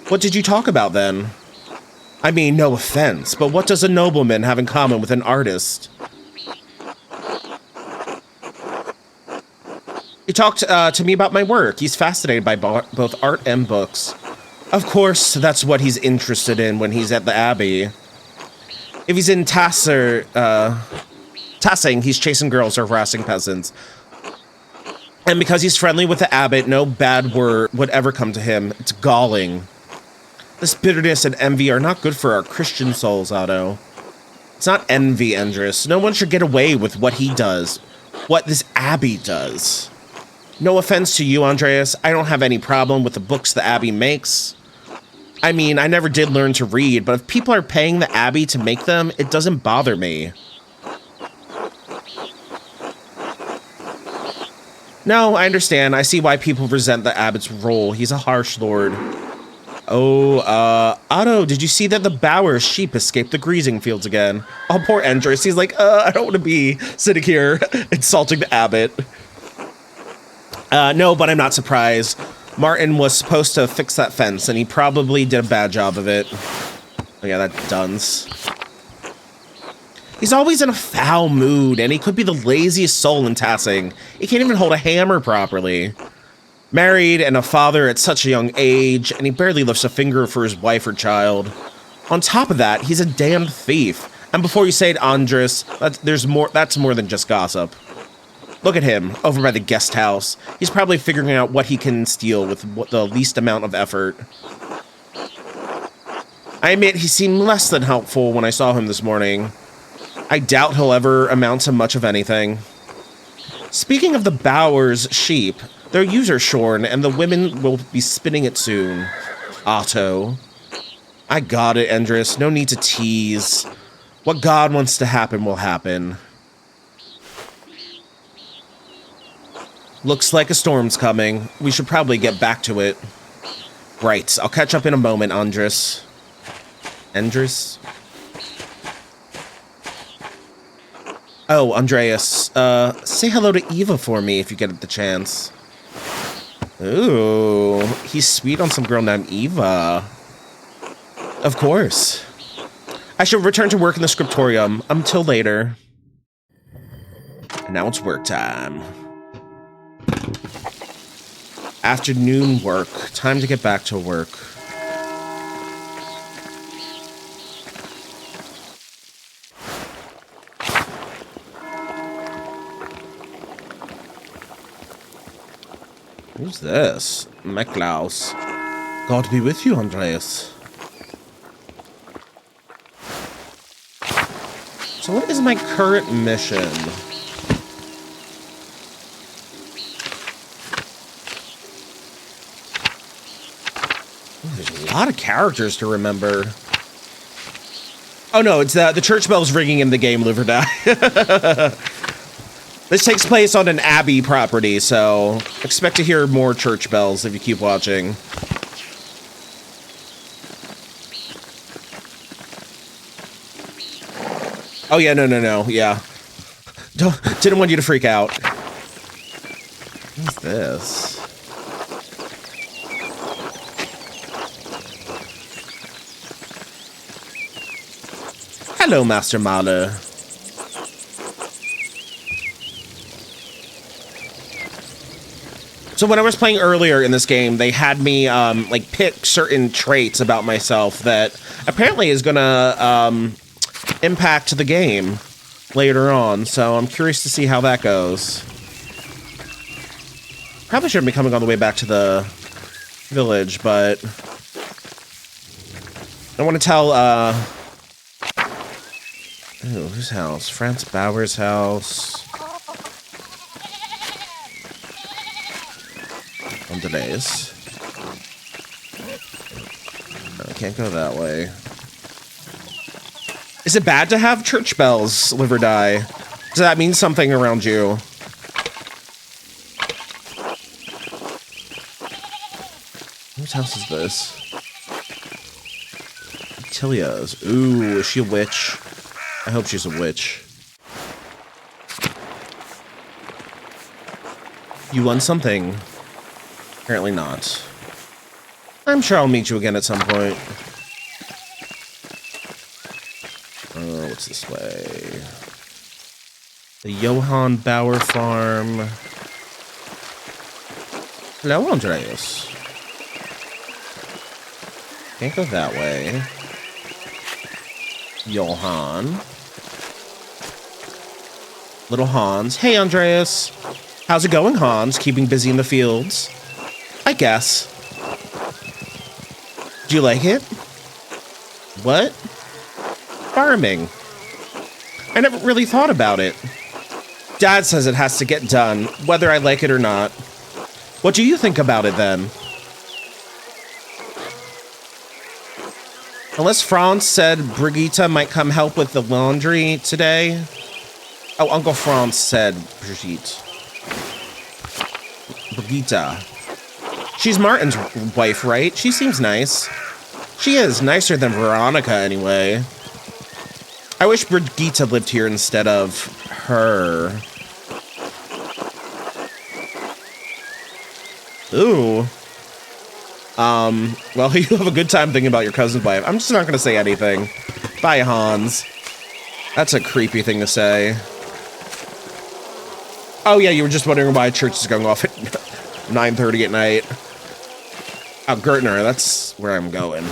Speaker 1: What did you talk about then? I mean, no offense, but what does a nobleman have in common with an artist? He talked to me about my work. He's fascinated by both art and books. Of course, that's what he's interested in when he's at the Abbey. If he's in Tassing, he's chasing girls or harassing peasants. And because he's friendly with the abbot, no bad word would ever come to him. It's galling. This bitterness and envy are not good for our Christian souls, Otto. It's not envy, Endris. No one should get away with what he does. What this Abbey does. No offense to you, Andreas. I don't have any problem with the books the Abbey makes. I mean, I never did learn to read, but if people are paying the Abbey to make them, it doesn't bother me. No, I understand. I see why people resent the abbot's role. He's a harsh lord. Oh, Otto, did you see that the Bowers sheep escaped the grazing fields again? Oh, poor Endris. He's like, I don't want to be sitting here insulting the abbot. No, but I'm not surprised. Martin was supposed to fix that fence, and he probably did a bad job of it. Oh, yeah, that dunce. He's always in a foul mood, and he could be the laziest soul in Tassing. He can't even hold a hammer properly. Married and a father at such a young age, and he barely lifts a finger for his wife or child. On top of that, he's a damned thief. And before you say it, Andres, that's more than just gossip. Look at him, over by the guest house. He's probably figuring out what he can steal with the least amount of effort. I admit he seemed less than helpful when I saw him this morning. I doubt he'll ever amount to much of anything. Speaking of the Bowers sheep, their ewes are shorn, and the women will be spinning it soon. Otto. I got it, Endris. No need to tease. What God wants to happen will happen. Looks like a storm's coming. We should probably get back to it. Right. I'll catch up in a moment, Andres. Endris? Oh, Andreas. Say hello to Eva for me if you get the chance. Ooh, he's sweet on some girl named Eva. Of course. I should return to work in the scriptorium. Until later. And now it's work time. Afternoon work. Time to get back to work. Who's this? Meklaus. God be with you, Andreas. So what is my current mission? There's a lot of characters to remember. Oh no, it's the church bell's ringing in the game, live or die. This takes place on an abbey property, so expect to hear more church bells if you keep watching. Oh yeah, no, yeah. Didn't want you to freak out. What's this? Hello, Master Mahler. So when I was playing earlier in this game, they had me like pick certain traits about myself that apparently is gonna impact the game later on. So I'm curious to see how that goes. Probably shouldn't be coming all the way back to the village, but I want to tell ooh, whose house? Franz Bauer's house. Andres. No, I can't go that way. Is it bad to have church bells live or die? Does that mean something around you? Whose house is this? Tilia's. Ooh, is she a witch? I hope she's a witch. You won something. Apparently not. I'm sure I'll meet you again at some point. Oh, what's this way? The Johann Bauer Farm. Hello, Andreas. Can't go that way. Johann. Little Hans. Hey, Andreas. How's it going, Hans? Keeping busy in the fields? I guess. Do you like it? What? Farming. I never really thought about it. Dad says it has to get done, whether I like it or not. What do you think about it, then? Unless Franz said Brigitte might come help with the laundry today. Oh, Uncle Franz said Brigitte. Brigitte. She's Martin's wife, right? She seems nice. She is nicer than Veronica, anyway. I wish Brigitte lived here instead of her. Ooh. Well, you have a good time thinking about your cousin's wife. I'm just not gonna say anything. Bye, Hans. That's a creepy thing to say. Oh yeah, you were just wondering why church is going off at 9:30 at night. Oh, Gertner, that's where I'm going.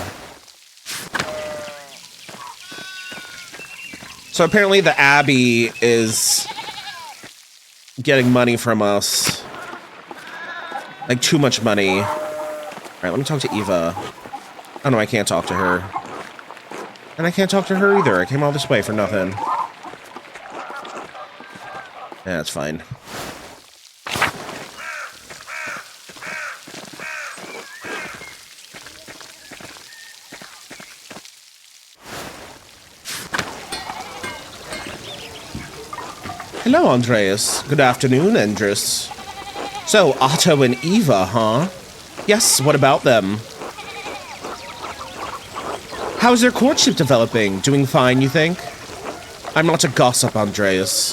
Speaker 1: So apparently the Abbey is getting money from us. Like, too much money. Alright, let me talk to Eva. Oh no, I can't talk to her. And I can't talk to her either. I came all this way for nothing. Yeah, that's fine. Hello, Andreas. Good afternoon, Andres. So, Otto and Eva, huh? Yes, what about them? How's their courtship developing? Doing fine, you think? I'm not a gossip, Andreas.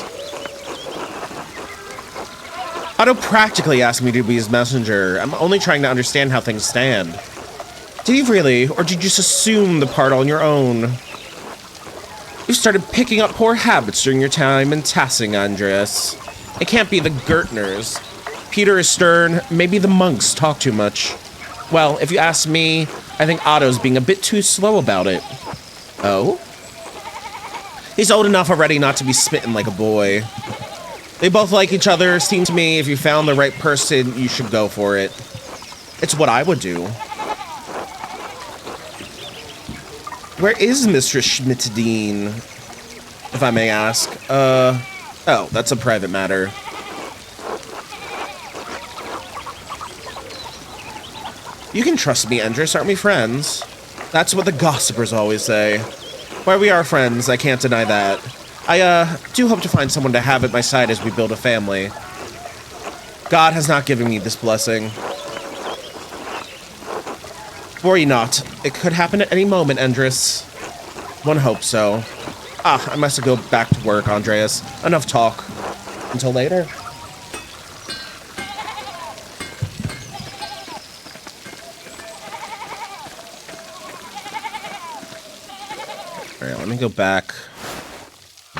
Speaker 1: Otto practically asked me to be his messenger. I'm only trying to understand how things stand. Did he really? Or did you just assume the part on your own? You started picking up poor habits during your time in Tassing, Andreas. It can't be the Gertners. Peter is stern, maybe the monks talk too much. Well, if you ask me, I think Otto's being a bit too slow about it. Oh? He's old enough already not to be smitten like a boy. They both like each other. Seems to me if you found the right person, you should go for it. It's what I would do. Where is Mistress Schmidt-Dean, if I may ask? Oh, that's a private matter. You can trust me, Andres. Aren't we friends? That's what the gossipers always say. Why, we are friends. I can't deny that. I, do hope to find someone to have at my side as we build a family. God has not given me this blessing. Worry not. It could happen at any moment, Andres. One hopes so. Ah, I must go back to work, Andreas. Enough talk. Until later. Alright, let me go back.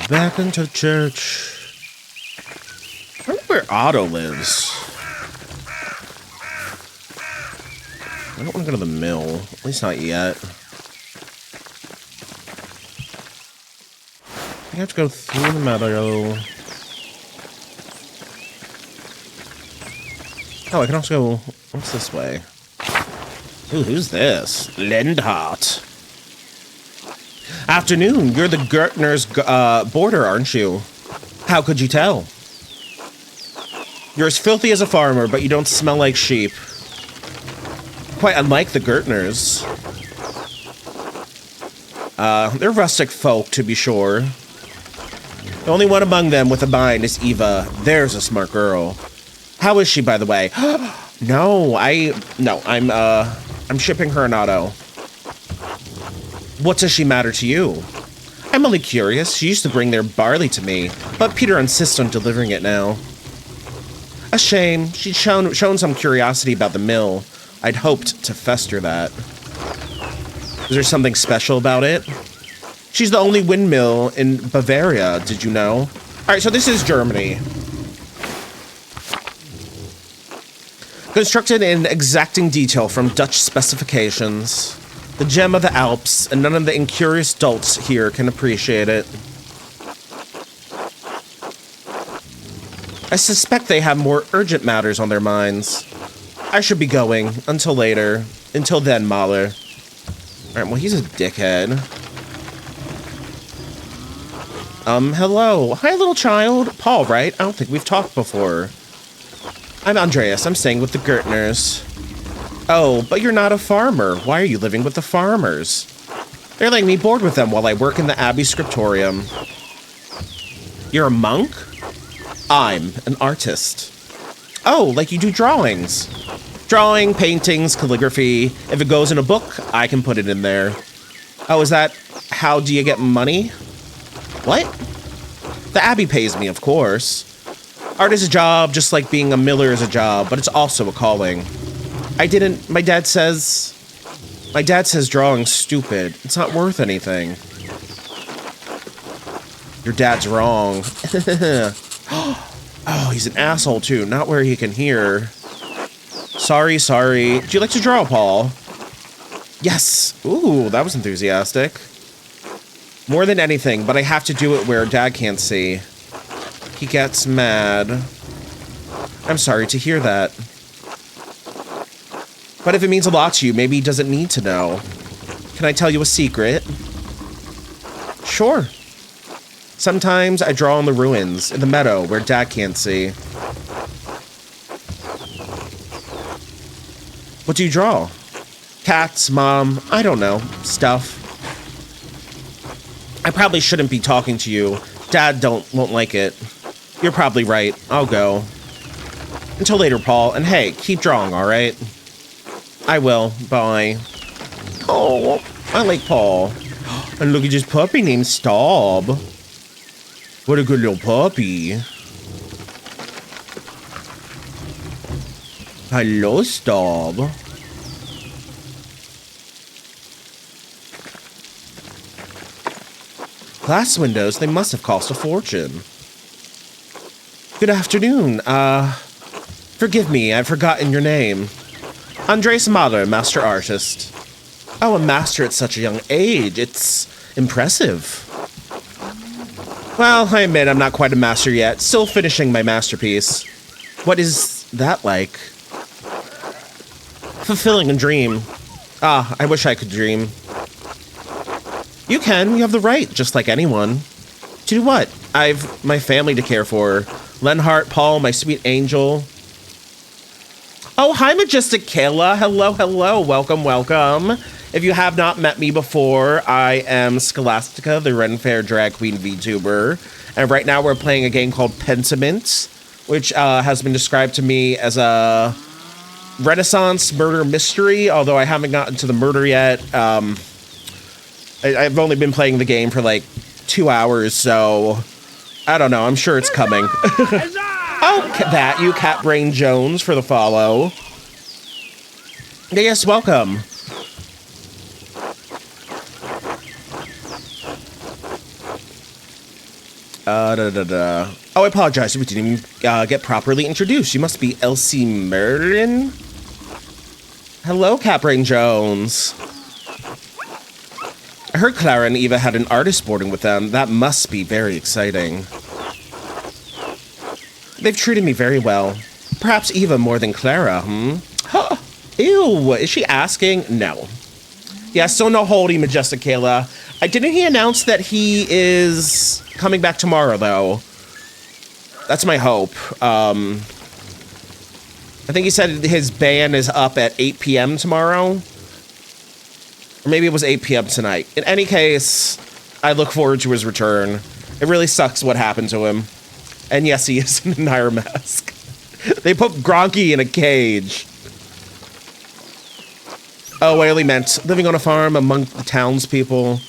Speaker 1: Back into church. I wonder where Otto lives. I don't want to go to the mill. At least not yet. I have to go through the meadow. Oh, I can also go... What's this way? Ooh, who's this? Lindhart. Afternoon, you're the Gertner's boarder, aren't you? How could you tell? You're as filthy as a farmer, but you don't smell like sheep. Quite unlike the Gertners. They're rustic folk, to be sure. The only one among them with a mind is Eva. There's a smart girl. How is she, by the way? No, I'm shipping her an Otto. What does she matter to you? I'm only curious. She used to bring their barley to me, but Peter insists on delivering it now. A shame. She'd shown some curiosity about the mill. I'd hoped to fester that. Is there something special about it? She's the only windmill in Bavaria, did you know? All right, so this is Germany. Constructed in exacting detail from Dutch specifications. The gem of the Alps, and none of the incurious dolts here can appreciate it. I suspect they have more urgent matters on their minds. I should be going. Until later. Until then, Mahler. Alright, well, he's a dickhead. Hello. Hi, little child. Paul, right? I don't think we've talked before. I'm Andreas. I'm staying with the Gertners. Oh, but you're not a farmer. Why are you living with the farmers? They're letting me board with them while I work in the Abbey Scriptorium. You're a monk? I'm an artist. Oh, like you do drawings. Drawing, paintings, calligraphy. If it goes in a book, I can put it in there. Oh, is that how do you get money? What? The Abbey pays me, of course. Art is a job, just like being a miller is a job, but it's also a calling. My dad says drawing's stupid. It's not worth anything. Your dad's wrong. Oh, he's an asshole too, not where he can hear. Sorry. Do you like to draw, Paul? Yes. Ooh, that was enthusiastic. More than anything, but I have to do it where Dad can't see. He gets mad. I'm sorry to hear that. But if it means a lot to you, maybe he doesn't need to know. Can I tell you a secret? Sure. Sometimes I draw on the ruins, in the meadow, where Dad can't see. What do you draw? Cats, Mom, I don't know. Stuff. I probably shouldn't be talking to you. Dad won't like it. You're probably right. I'll go. Until later, Paul. And hey, keep drawing, all right? I will. Bye. Oh, I like Paul. And look at this puppy named Staub. What a good little puppy. Hello, Staub. Glass windows, they must have cost a fortune. Good afternoon. Forgive me, I've forgotten your name. Andres Mahler, master artist. Oh, a master at such a young age. It's impressive. Well, I admit I'm not quite a master yet. Still finishing my masterpiece. What is that like? Fulfilling a dream. Ah, I wish I could dream. You can. You have the right, just like anyone. To do what? I've my family to care for. Lenhart, Paul, my sweet angel. Oh, hi, Majestic Kayla. Hello. Welcome. If you have not met me before, I am Scholastica, the Ren Fair Drag Queen VTuber. And right now we're playing a game called Pentiment, which has been described to me as a Renaissance murder mystery, although I haven't gotten to the murder yet. I've only been playing the game for like 2 hours, so I don't know. I'm sure it's coming. Oh, that you, Cat Brain Jones, for the follow. Yes, welcome. Oh, I apologize. We didn't even get properly introduced. You must be Elsie Merlin. Hello, Cat Brain Jones. I heard Clara and Eva had an artist boarding with them. That must be very exciting. They've treated me very well. Perhaps Eva more than Clara, Huh. Ew, is she asking? No. Yeah, so no holding, Majestic Kayla. Didn't he announce that he is coming back tomorrow, though? That's my hope. I think he said his ban is up at 8 p.m. tomorrow. Or maybe it was 8 p.m. tonight. In any case, I look forward to his return. It really sucks what happened to him. And yes, he is in an iron mask. They put Gronky in a cage. Oh, I only meant living on a farm among the townspeople.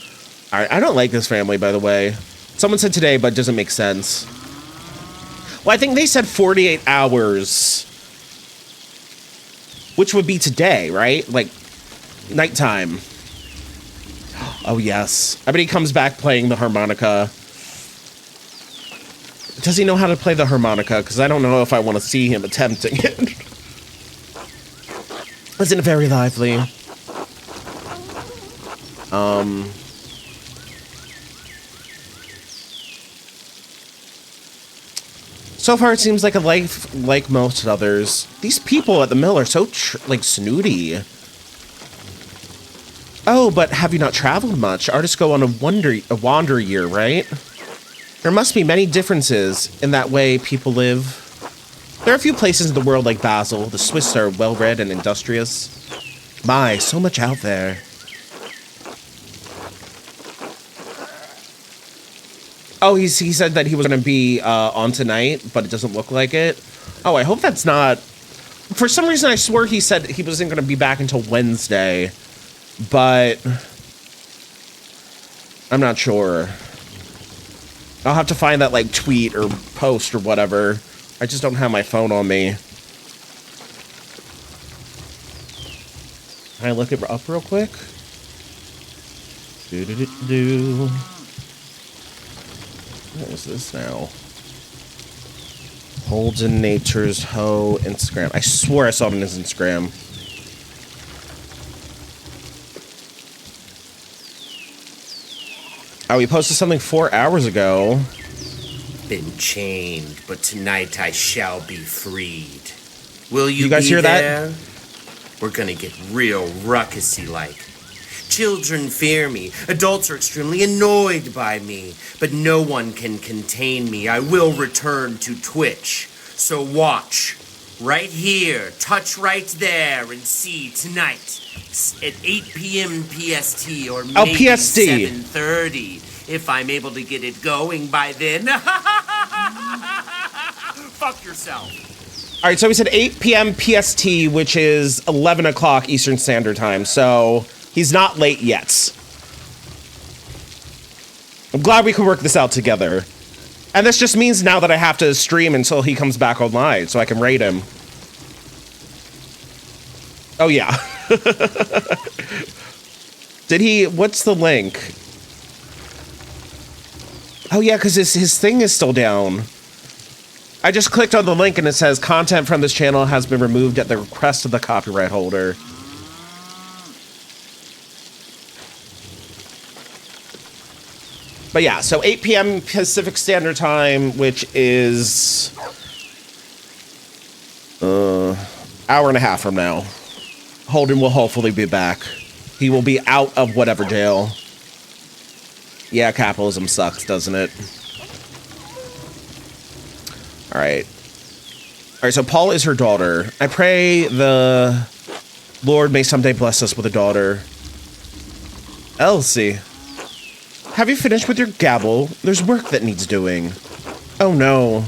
Speaker 1: I don't like this family, by the way. Someone said today, but it doesn't make sense. Well, I think they said 48 hours. which would be today, right? Like, nighttime. Oh, yes. I bet he comes back playing the harmonica. Does he know how to play the harmonica? Because I don't know if I want to see him attempting it. Isn't it very lively? So far, it seems like a life like most others. These people at the mill are so, snooty. Oh, but have you not traveled much? Artists go on a wander year, right? There must be many differences in that way people live. There are a few places in the world like Basel. The Swiss are well-read and industrious. My, so much out there. Oh, he said that he was going to be on tonight, but it doesn't look like it. Oh, I hope that's not... For some reason, I swore he said he wasn't going to be back until Wednesday, but I'm not sure. I'll have to find that, like, tweet or post or whatever. I just don't have my phone on me. Can I look it up real quick? Do. What is this now? Holden Nature's Hoe Instagram. I swear I saw it on his Instagram. Oh, he posted something 4 hours ago.
Speaker 2: Been chained, but tonight I shall be freed. Will you
Speaker 1: guys
Speaker 2: be
Speaker 1: hear
Speaker 2: there?
Speaker 1: that?
Speaker 2: We're gonna get real ruckusy like. Children fear me. Adults are extremely annoyed by me. But no one can contain me. I will return to Twitch. So watch. Right here. Touch right there and see tonight. At 8 p.m. PST or maybe
Speaker 1: PST.
Speaker 2: 7:30. If I'm able to get it going by then. Fuck yourself.
Speaker 1: All right, so we said 8 p.m. PST, which is 11 o'clock Eastern Standard Time. So... he's not late yet. I'm glad we could work this out together. And this just means now that I have to stream until he comes back online so I can raid him. Oh, yeah. Did he... what's the link? Oh, yeah, because his thing is still down. I just clicked on the link and it says content from this channel has been removed at the request of the copyright holder. But yeah, so 8 p.m. Pacific Standard Time, which is hour and a half from now. Holden will hopefully be back. He will be out of whatever jail. Yeah, capitalism sucks, doesn't it? All right. All right, so Paul is her daughter. I pray the Lord may someday bless us with a daughter. Elsie. Have you finished with your gabble? There's work that needs doing. Oh no.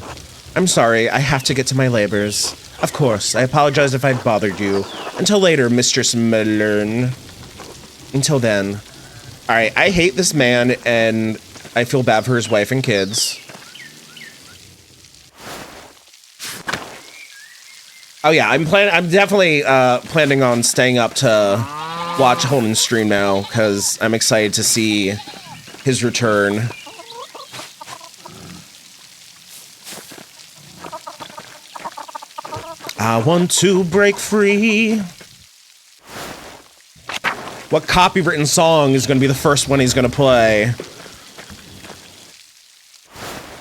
Speaker 1: I'm sorry, I have to get to my labors. Of course, I apologize if I bothered you. Until later, Mistress Millern. Until then. Alright, I hate this man, and I feel bad for his wife and kids. Oh yeah, I'm definitely planning on staying up to watch Holden's stream now, because I'm excited to see his return. I want to break free. What copywritten song is going to be the first one he's going to play?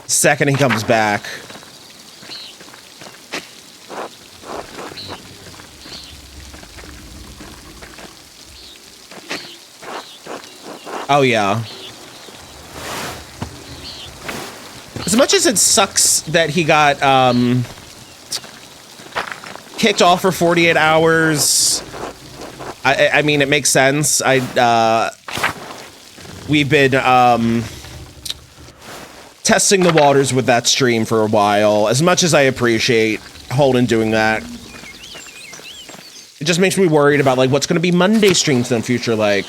Speaker 1: Second he comes back. Oh yeah. As much as it sucks that he got kicked off for 48 hours, I mean, it makes sense. We've been testing the waters with that stream for a while. As much as I appreciate Holden doing that, it just makes me worried about like what's going to be Monday streams in the future. Like,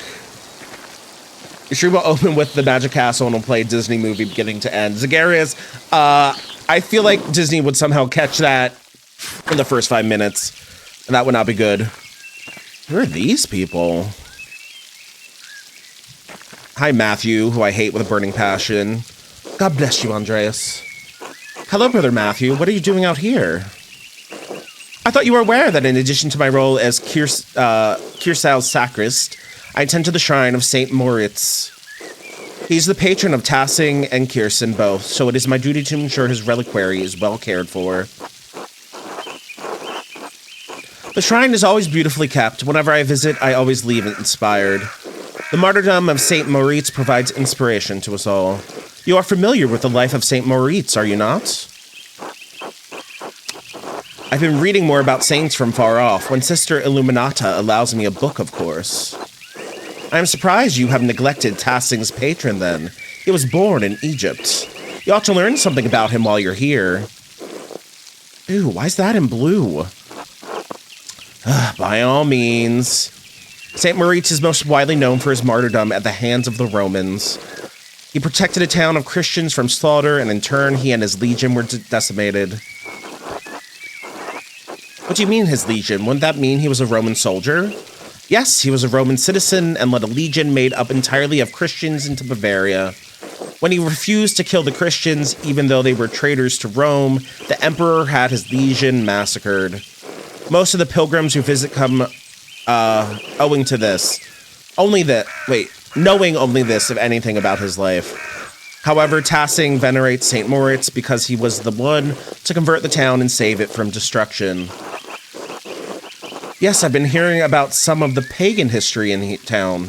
Speaker 1: the stream will open with the Magic Castle and will play Disney movie beginning to end. Zagarius, I feel like Disney would somehow catch that in the first 5 minutes. That would not be good. Who are these people? Hi, Matthew, who I hate with a burning passion. God bless you, Andreas. Hello, Brother Matthew. What are you doing out here? I thought you were aware that in addition to my role as Kiersau's sacrist, I attend to the shrine of St. Moritz. He's the patron of Tassing and Kierson both, so it is my duty to ensure his reliquary is well cared for. The shrine is always beautifully kept. Whenever I visit, I always leave inspired. The martyrdom of St. Moritz provides inspiration to us all. You are familiar with the life of St. Moritz, are you not? I've been reading more about saints from far off, when Sister Illuminata allows me a book, of course. I am surprised you have neglected Tassing's patron, then. He was born in Egypt. You ought to learn something about him while you're here. Ooh, why is that in blue? By all means. St. Moritz is most widely known for his martyrdom at the hands of the Romans. He protected a town of Christians from slaughter, and in turn, he and his legion were decimated. What do you mean, his legion? Wouldn't that mean he was a Roman soldier? Yes, he was a Roman citizen and led a legion made up entirely of Christians into Bavaria. When he refused to kill the Christians, even though they were traitors to Rome, the emperor had his legion massacred. Most of the pilgrims who visit come knowing only this, if anything, about his life. However, Tassing venerates St. Moritz because he was the one to convert the town and save it from destruction. Yes, I've been hearing about some of the pagan history in the town.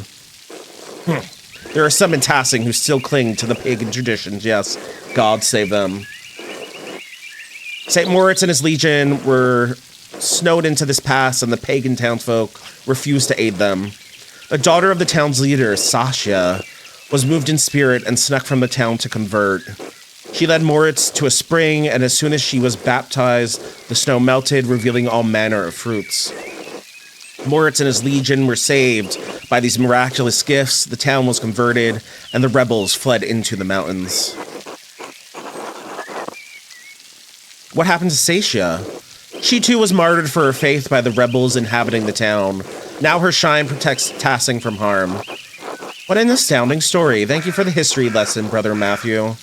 Speaker 1: There are some in Tassing who still cling to the pagan traditions, yes. God save them. St. Moritz and his legion were snowed into this pass, and the pagan townsfolk refused to aid them. A daughter of the town's leader, Sasha, was moved in spirit and snuck from the town to convert. She led Moritz to a spring, and as soon as she was baptized, the snow melted, revealing all manner of fruits. Moritz and his legion were saved by these miraculous gifts, the town was converted, and the rebels fled into the mountains. What happened to Sasha? She too was martyred for her faith by the rebels inhabiting the town. Now her shrine protects Tassing from harm. What an astounding story. Thank you for the history lesson, Brother Matthew.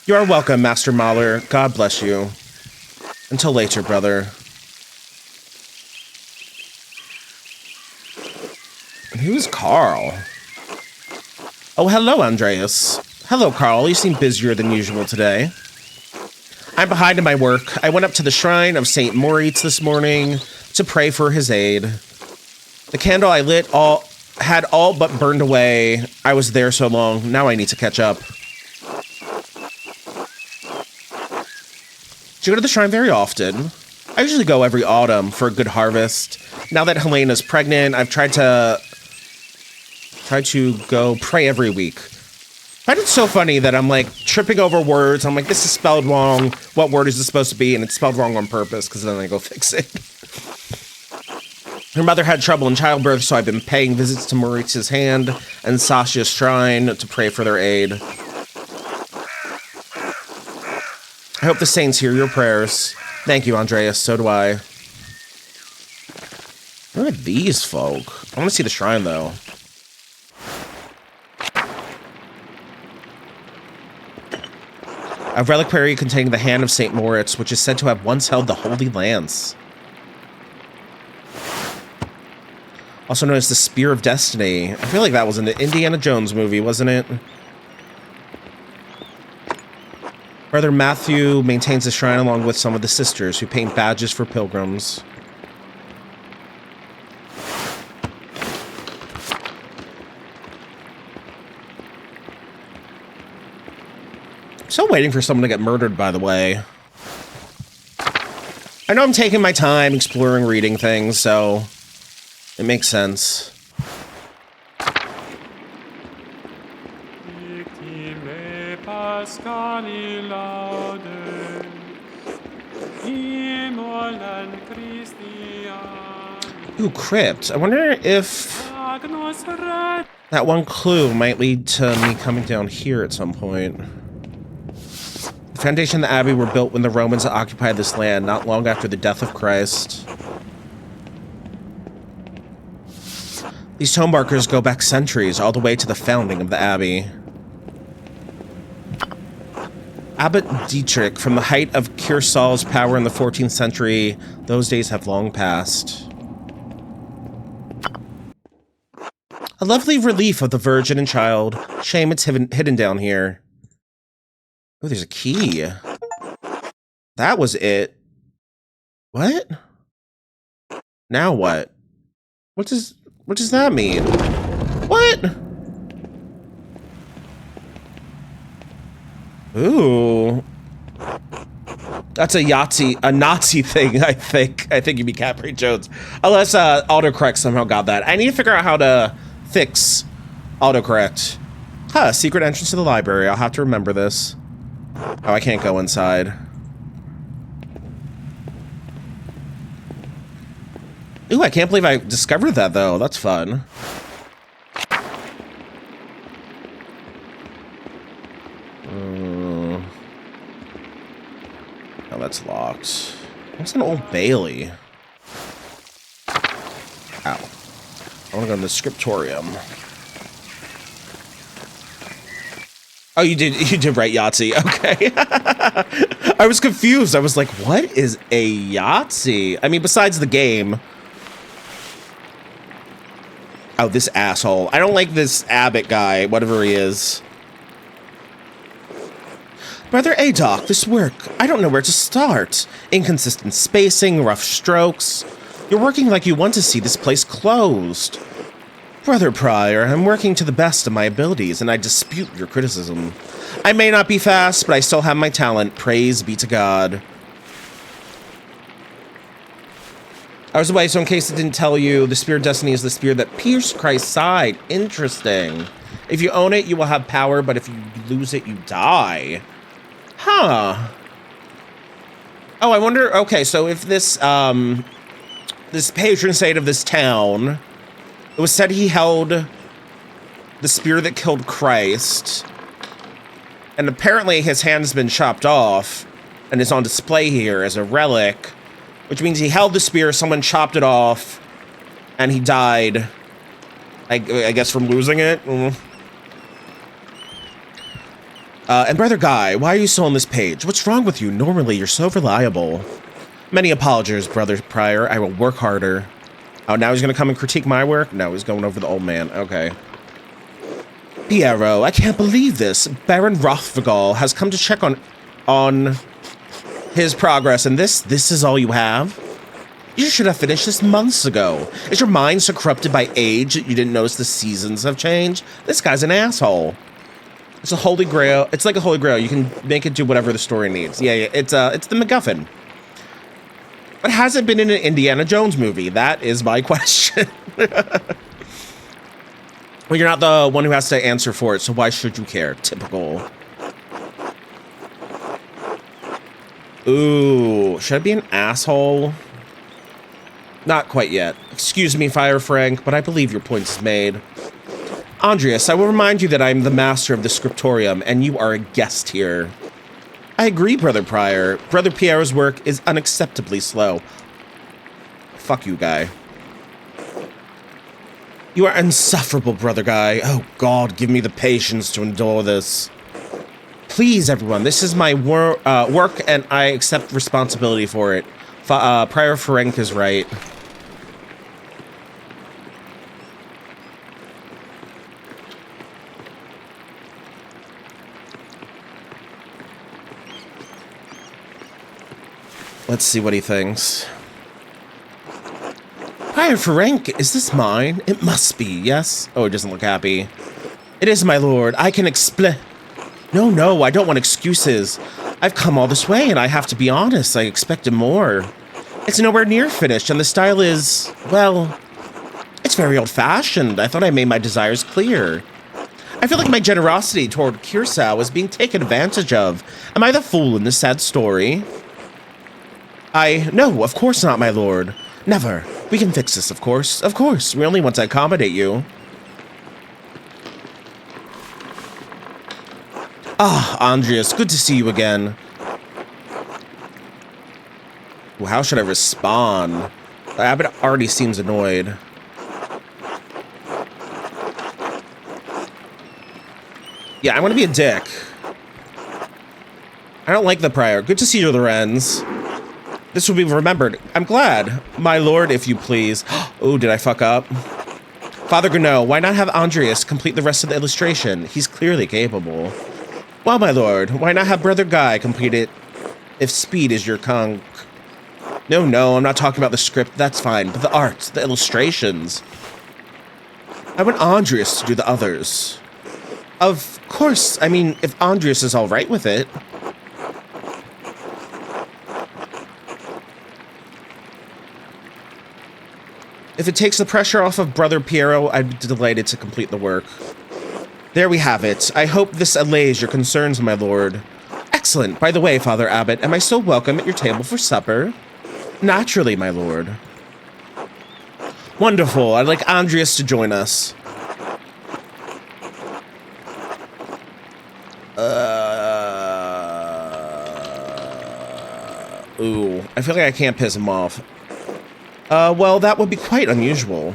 Speaker 1: You are welcome, Master Mahler. God bless you. Until later, brother. And who's Carl? Oh, hello, Andreas. Hello, Carl. You seem busier than usual today. I'm behind in my work. I went up to the shrine of St. Moritz this morning to pray for his aid. The candle I lit had all but burned away. I was there so long. Now I need to catch up. Do you go to the shrine very often? I usually go every autumn for a good harvest. Now that Helena's pregnant, I've tried to go pray every week. I find it so funny that I'm like tripping over words. I'm like, this is spelled wrong. What word is this supposed to be? And it's spelled wrong on purpose because then I go fix it. Her mother had trouble in childbirth, so I've been paying visits to Moritz's hand and Sasha's shrine to pray for their aid. I hope the saints hear your prayers. Thank you, Andreas. So do I. Who are these folk? I want to see the shrine, though. A reliquary containing the hand of St. Moritz, which is said to have once held the Holy Lance. Also known as the Spear of Destiny. I feel like that was in the Indiana Jones movie, wasn't it? Brother Matthew maintains the shrine along with some of the sisters who paint badges for pilgrims. Still waiting for someone to get murdered, by the way. I know I'm taking my time exploring reading things, so it makes sense. Ooh, crypt. I wonder if that one clue might lead to me coming down here at some point. The foundation of the abbey were built when the Romans occupied this land, not long after the death of Christ. These tone markers go back centuries, all the way to the founding of the abbey. Abbot Dietrich, from the height of Kearsal's power in the 14th century, those days have long passed. A lovely relief of the Virgin and Child. Shame it's hidden down here. Oh, there's a key. That was it. What? Now what? What does that mean? What? Ooh. That's a Nazi thing, I think. I think you mean Capri Jones. Unless autocorrect somehow got that. I need to figure out how to fix autocorrect. Huh, secret entrance to the library. I'll have to remember this. Oh, I can't go inside. Ooh, I can't believe I discovered that, though. That's fun. Oh, that's locked. What's an Old Bailey? Ow. I want to go to the scriptorium. Oh, you did right, Yahtzee. Okay. I was confused. I was like, what is a Yahtzee? I mean, besides the game. Oh, this asshole. I don't like this Abbott guy, whatever he is. Brother Adoc, this work, I don't know where to start. Inconsistent spacing, rough strokes. You're working like you want to see this place closed. Brother Prior, I'm working to the best of my abilities, and I dispute your criticism. I may not be fast, but I still have my talent. Praise be to God. I was away, so in case it didn't tell you, the Spear of Destiny is the spear that pierced Christ's side. Interesting. If you own it, you will have power, but if you lose it, you die. Huh. Oh, I wonder, okay, so if this, this patron saint of this town, it was said he held the spear that killed Christ, and apparently his hand has been chopped off, and is on display here as a relic, which means he held the spear, someone chopped it off, and he died, I guess from losing it. And Brother Guy, why are you still on this page? What's wrong with you? Normally, you're so reliable. Many apologies, Brother Prior. I will work harder. Oh, now he's going to come and critique my work? No, he's going over the old man. Okay. Piero, I can't believe this. Baron Rothvigal has come to check on his progress, and this is all you have? You should have finished this months ago. Is your mind so corrupted by age that you didn't notice the seasons have changed? This guy's an asshole. It's a holy grail. It's like a holy grail. You can make it do whatever the story needs. Yeah, it's the MacGuffin. But has it been in an Indiana Jones movie? That is my question. Well, you're not the one who has to answer for it, so why should you care? Typical. Ooh, should I be an asshole? Not quite yet. Excuse me, Fire Frank, but I believe your point is made. Andreas, I will remind you that I am the master of the scriptorium, and you are a guest here. I agree, Brother Prior. Brother Pierre's work is unacceptably slow. Fuck you, Guy. You are insufferable, Brother Guy. Oh, God, give me the patience to endure this. Please, everyone, this is my work, and I accept responsibility for it. Prior Frank is right. Let's see what he thinks. Prior Frank, is this mine? It must be, yes? Oh, it doesn't look happy. It is, my lord. I can explain. No, I don't want excuses. I've come all this way, and I have to be honest. I expected more. It's nowhere near finished, and the style is, well, it's very old-fashioned. I thought I made my desires clear. I feel like my generosity toward Kearsau is being taken advantage of. Am I the fool in this sad story? No, of course not, my lord. Never. We can fix this, of course. Of course. We only want to accommodate you. Ah, Andreas, good to see you again. Well, how should I respond? Abbott already seems annoyed. Yeah, I want to be a dick. I don't like the prior. Good to see you, Lorenz. This will be remembered. I'm glad. My lord, if you please. Oh, did I fuck up? Father Gounod, why not have Andreas complete the rest of the illustration? He's clearly capable. Well, my lord, why not have Brother Guy complete it if speed is your conch? No, I'm not talking about the script. That's fine. But the art, the illustrations. I want Andreas to do the others. Of course. I mean, if Andreas is all right with it. If it takes the pressure off of Brother Piero, I'd be delighted to complete the work. There we have it. I hope this allays your concerns, my lord. Excellent. By the way, Father Abbot, am I still welcome at your table for supper? Naturally, my lord. Wonderful. I'd like Andreas to join us. Ooh. I feel like I can't piss him off. Well, that would be quite unusual.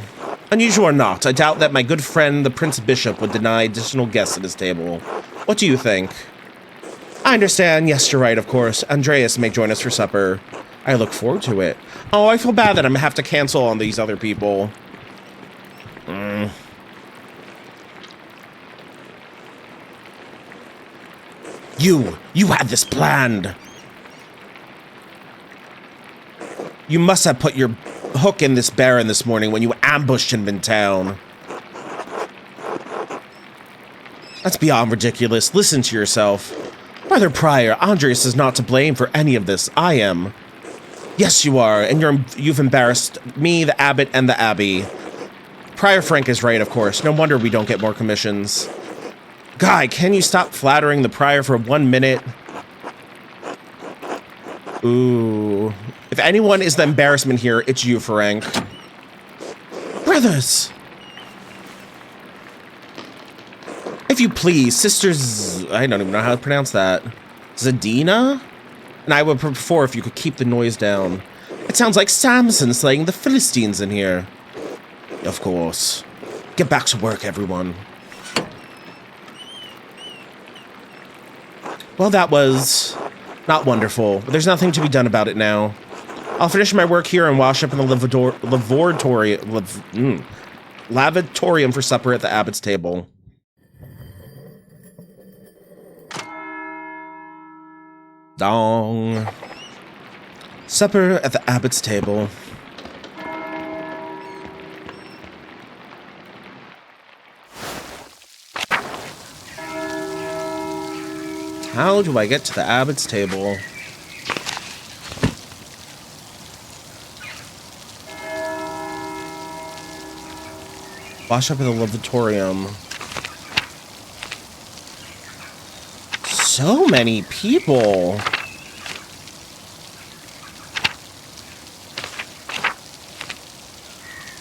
Speaker 1: Unusual or not, I doubt that my good friend, the Prince Bishop, would deny additional guests at his table. What do you think? I understand. Yes, you're right, of course. Andreas may join us for supper. I look forward to it. Oh, I feel bad that I'm gonna have to cancel on these other people. You had this planned. You must have put your hook in this Baron this morning when you ambushed him in town. That's beyond ridiculous. Listen to yourself. Brother Prior, Andreas is not to blame for any of this. I am. Yes, you are, and you've embarrassed me, the Abbot, and the Abbey. Prior Frank is right, of course. No wonder we don't get more commissions. Guy, can you stop flattering the Prior for 1 minute? Ooh. If anyone is the embarrassment here, it's you, Frank. Brothers! If you please, sisters... I don't even know how to pronounce that. Zadina? And I would prefer if you could keep the noise down. It sounds like Samson slaying the Philistines in here. Of course. Get back to work, everyone. Well, that was not wonderful, but there's nothing to be done about it now. I'll finish my work here and wash up in the lavatorium for supper at the Abbot's table. Dong. Supper at the Abbot's table. How do I get to the Abbot's table? Wash up in the lavatorium. So many people.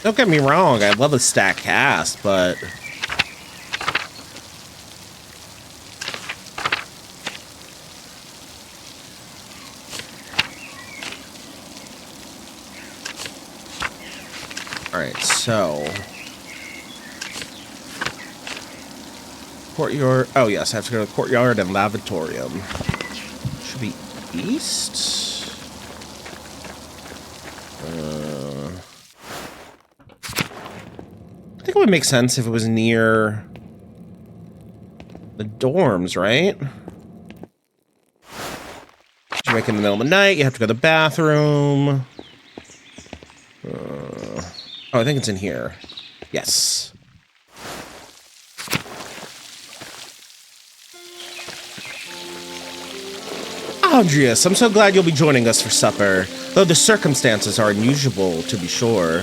Speaker 1: Don't get me wrong, I love a stacked cast, but... Alright, so... Courtyard... Oh yes, I have to go to the courtyard and lavatorium. Should be east? I think it would make sense if it was near... the dorms, right? You wake in the middle of the night, you have to go to the bathroom... Oh, I think it's in here. Yes. Andreas, I'm so glad you'll be joining us for supper, though the circumstances are unusual, to be sure.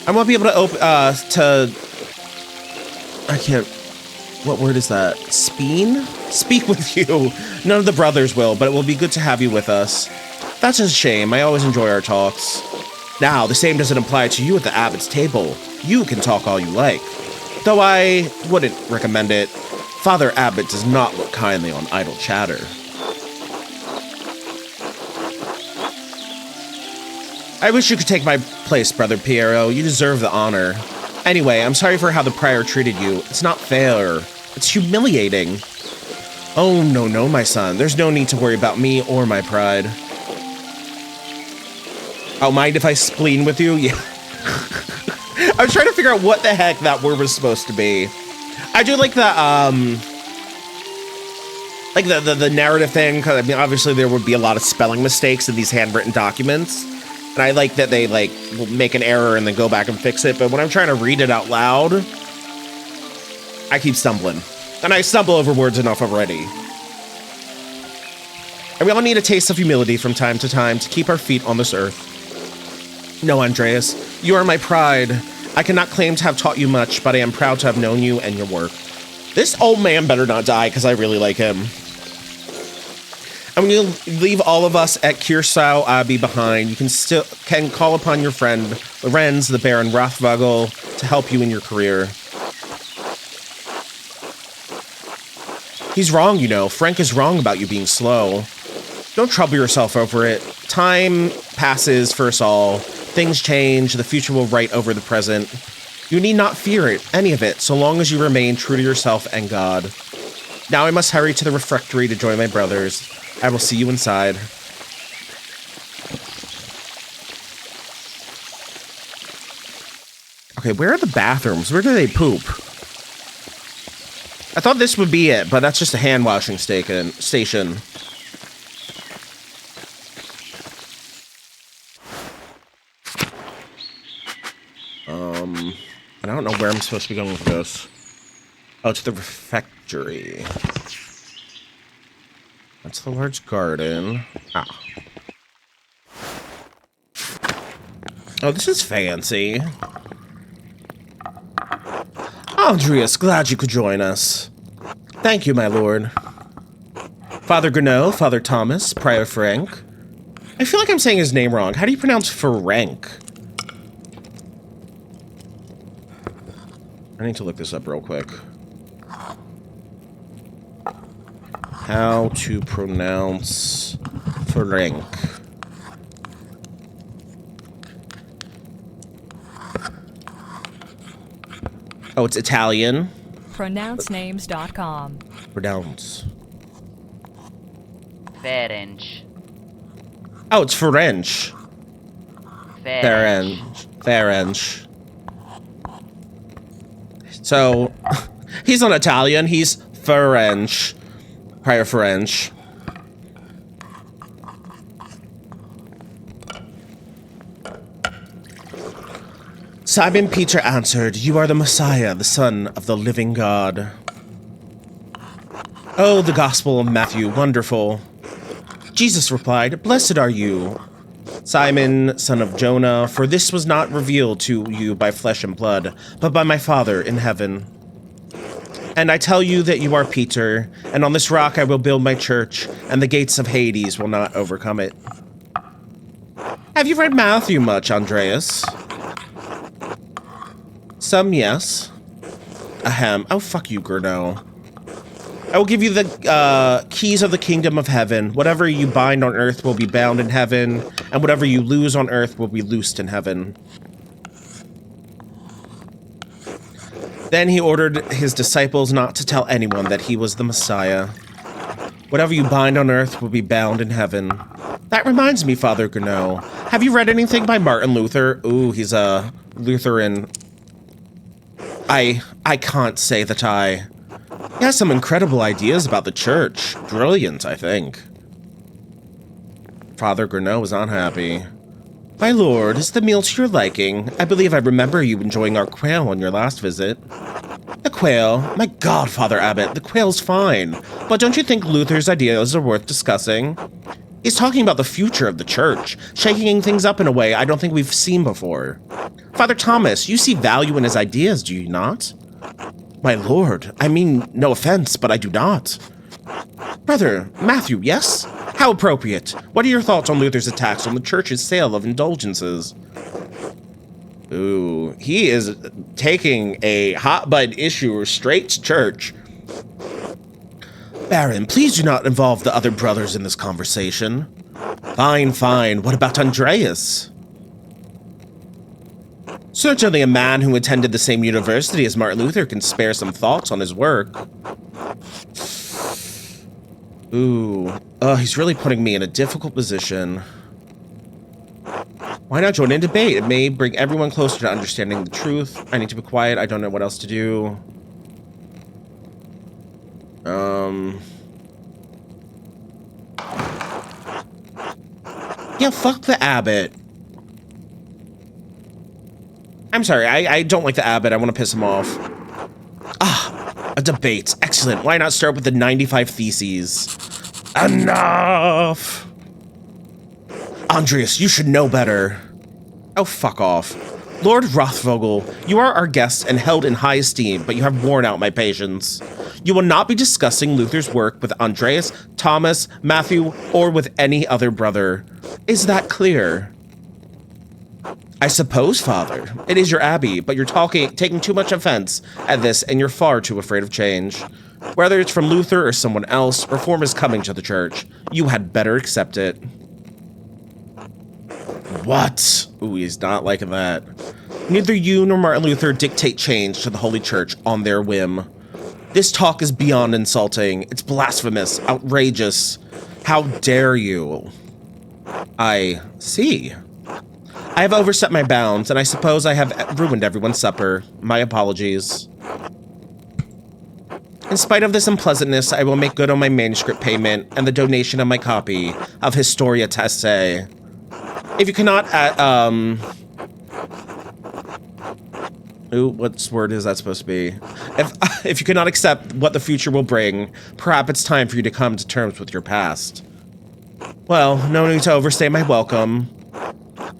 Speaker 1: I won't be able to I can't... What word is that? Speak with you. None of the brothers will, but it will be good to have you with us. That's a shame. I always enjoy our talks. Now, the same doesn't apply to you at the Abbot's table. You can talk all you like. Though I wouldn't recommend it. Father Abbot does not look kindly on idle chatter. I wish you could take my place, Brother Piero. You deserve the honor. Anyway, I'm sorry for how the prior treated you. It's not fair. It's humiliating. Oh, no, my son. There's no need to worry about me or my pride. Oh, mind if I spleen with you? Yeah. I was trying to figure out what the heck that word was supposed to be. I do like the narrative thing, because I mean, obviously there would be a lot of spelling mistakes in these handwritten documents. And I like that they like will make an error and then go back and fix it. But when I'm trying to read it out loud, I keep stumbling. And I stumble over words enough already. And we all need a taste of humility from time to time to keep our feet on this earth. No, Andreas, you are my pride. I cannot claim to have taught you much, but I am proud to have known you and your work. This old man better not die, because I really like him. And when you leave all of us at Kiersau Abbey behind, you can call upon your friend, Lorenz, the Baron Rothvogel, to help you in your career. He's wrong, you know. Frank is wrong about you being slow. Don't trouble yourself over it. Time passes for us all. Things change. The future will right over the present. You need not fear it, any of it, so long as you remain true to yourself and God. Now I must hurry to the refectory to join my brothers. I will see you inside. Okay, where are the bathrooms? Where do they poop? I thought this would be it, but that's just a hand washing station. I don't know where I'm supposed to be going with this. Oh, to the refectory. That's the large garden. Ah. Oh, this is fancy. Andreas, glad you could join us. Thank you, my lord. Father Grenot, Father Thomas, Prior Frank. I feel like I'm saying his name wrong. How do you pronounce Frank? I need to look this up real quick. How to pronounce Frank. Oh, it's Italian.
Speaker 3: Pronouncenames.com.
Speaker 1: Pronounce.
Speaker 4: Ferenc.
Speaker 1: Oh, it's French.
Speaker 4: Ferenc.
Speaker 1: Ferenc. So, he's not Italian, he's French. Prior French. Simon Peter answered, "You are the Messiah, the Son of the living God." Oh, the Gospel of Matthew, wonderful. Jesus replied, "Blessed are you, Simon, son of Jonah, for this was not revealed to you by flesh and blood, but by my Father in heaven. And I tell you that you are Peter, and on this rock I will build my church, and the gates of Hades will not overcome it." Have you read Matthew much, Andreas? Some, yes. Ahem. Oh, fuck you, Gurno. I will give you the keys of the kingdom of heaven. Whatever you bind on earth will be bound in heaven, and whatever you lose on earth will be loosed in heaven. Then he ordered his disciples not to tell anyone that he was the Messiah. Whatever you bind on earth will be bound in heaven. That reminds me, Father Gurno. Have you read anything by Martin Luther? Ooh, he's a Lutheran. I can't say that I... He has some incredible ideas about the church. Brilliant, I think. Father Gurno was unhappy. My lord, is the meal to your liking? I believe I remember you enjoying our quail on your last visit. The quail? My God, Father Abbot, the quail's fine. But don't you think Luther's ideas are worth discussing? He's talking about the future of the church, shaking things up in a way I don't think we've seen before. Father Thomas, you see value in his ideas, do you not? My lord, I mean, no offense, but I do not. Brother, Matthew, yes? How appropriate. What are your thoughts on Luther's attacks on the church's sale of indulgences? Ooh, he is taking a hot-button issue straight to church. Baron, please do not involve the other brothers in this conversation. Fine, fine. What about Andreas? Certainly a man who attended the same university as Martin Luther can spare some thoughts on his work. Ooh. He's really putting me in a difficult position. Why not join in debate? It may bring everyone closer to understanding the truth. I need to be quiet. I don't know what else to do. Yeah, fuck the abbot. I'm sorry, I don't like the abbot. I want to piss him off. Ah, a debate. Excellent. Why not start with the 95 Theses? Enough! Andreas, you should know better. Oh, fuck off. Lord Rothvogel, you are our guest and held in high esteem, but you have worn out my patience. You will not be discussing Luther's work with Andreas, Thomas, Matthew, or with any other brother. Is that clear? I suppose, Father. It is your abbey, but you're taking too much offense at this, and you're far too afraid of change. Whether it's from Luther or someone else, reform is coming to the church. You had better accept it. What? Ooh, he's not liking that. Neither you nor Martin Luther dictate change to the Holy Church on their whim. This talk is beyond insulting. It's blasphemous, outrageous. How dare you? I see. I have overstepped my bounds, and I suppose I have ruined everyone's supper. My apologies. In spite of this unpleasantness, I will make good on my manuscript payment and the donation of my copy of Historia Tessae. If you cannot, what word is that supposed to be? If you cannot accept what the future will bring, perhaps it's time for you to come to terms with your past. Well, no need to overstay my welcome.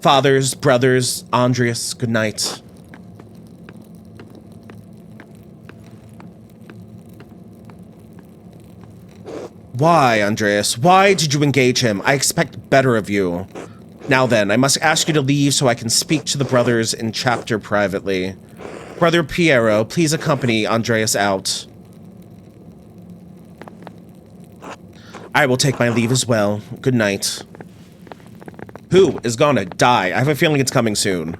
Speaker 1: Fathers, brothers, Andreas, good night. Why, Andreas? Why did you engage him? I expect better of you. Now then, I must ask you to leave so I can speak to the brothers in chapter privately. Brother Piero, please accompany Andreas out. I will take my leave as well. Good night. Who is gonna die? I have a feeling it's coming soon.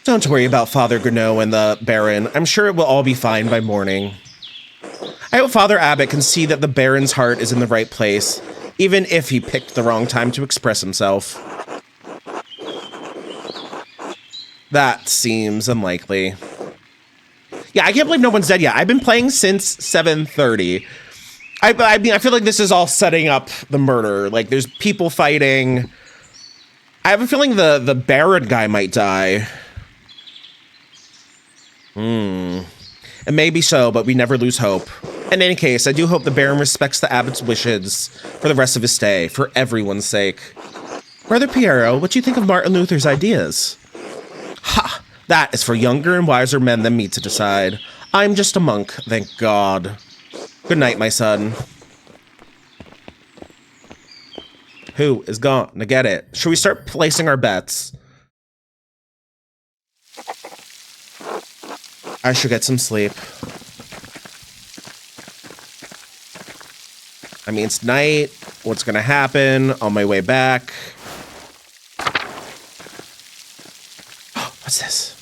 Speaker 1: Don't worry about Father Gurneau and the Baron. I'm sure it will all be fine by morning. I hope Father Abbot can see that the Baron's heart is in the right place, even if he picked the wrong time to express himself. That seems unlikely. Yeah, I can't believe no one's dead yet. I've been playing since 7:30. I mean, I feel like this is all setting up the murder. Like, there's people fighting. I have a feeling the Baron guy might die. And maybe so, but we never lose hope. In any case, I do hope the Baron respects the Abbot's wishes for the rest of his stay, for everyone's sake. Brother Piero, what do you think of Martin Luther's ideas? Ha! That is for younger and wiser men than me to decide. I'm just a monk, thank God. Good night, my son. Who is gonna get it? Should we start placing our bets? I should get some sleep. I mean, it's night. What's gonna happen on my way back? What's this?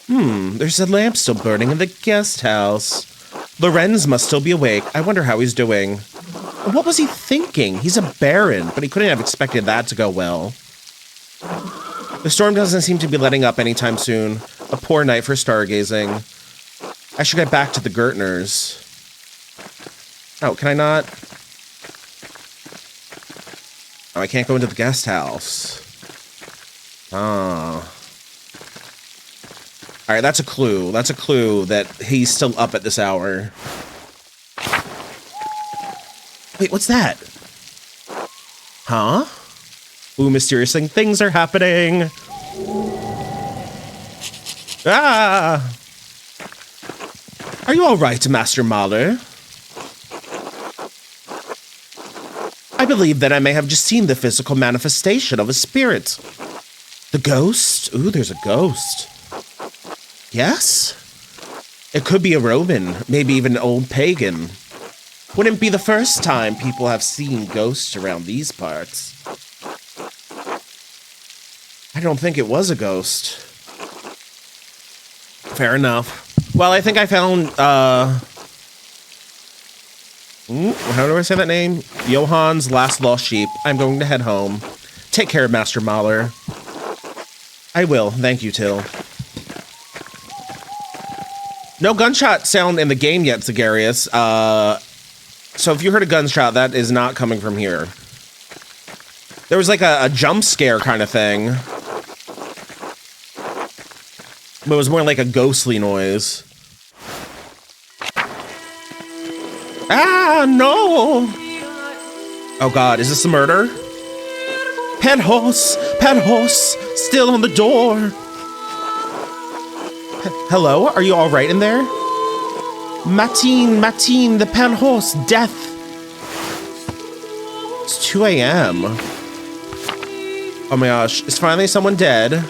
Speaker 1: There's a lamp still burning in the guest house. Lorenz must still be awake. I wonder how he's doing. What was he thinking? He's a baron, but he couldn't have expected that to go well. The storm doesn't seem to be letting up anytime soon. A poor night for stargazing. I should get back to the Gertners. Oh, can I not? Oh, I can't go into the guest house. Oh. Alright, that's a clue. That's a clue that he's still up at this hour. Wait, what's that? Huh? Ooh, mysterious things are happening. Ah! Are you alright, Master Mahler? I believe that I may have just seen the physical manifestation of a spirit. The ghost? Ooh, there's a ghost. Yes? It could be a Roman, maybe even an old pagan. Wouldn't be the first time people have seen ghosts around these parts. I don't think it was a ghost. Fair enough. Well, I think I found, how do I say that name? Johan's last lost sheep. I'm going to head home. Take care, Master Mahler. I will. Thank you, Till. No gunshot sound in the game yet, Zagarius. So if you heard a gunshot, that is not coming from here. There was like a jump scare kind of thing. But it was more like a ghostly noise. Ah, no! Oh god, is this a murder? Penhorse! Penhorse! Still on the door! Hello? Are you alright in there? Matine, Matine, the Penhorse, death! It's 2 a.m. Oh my gosh, is finally someone dead?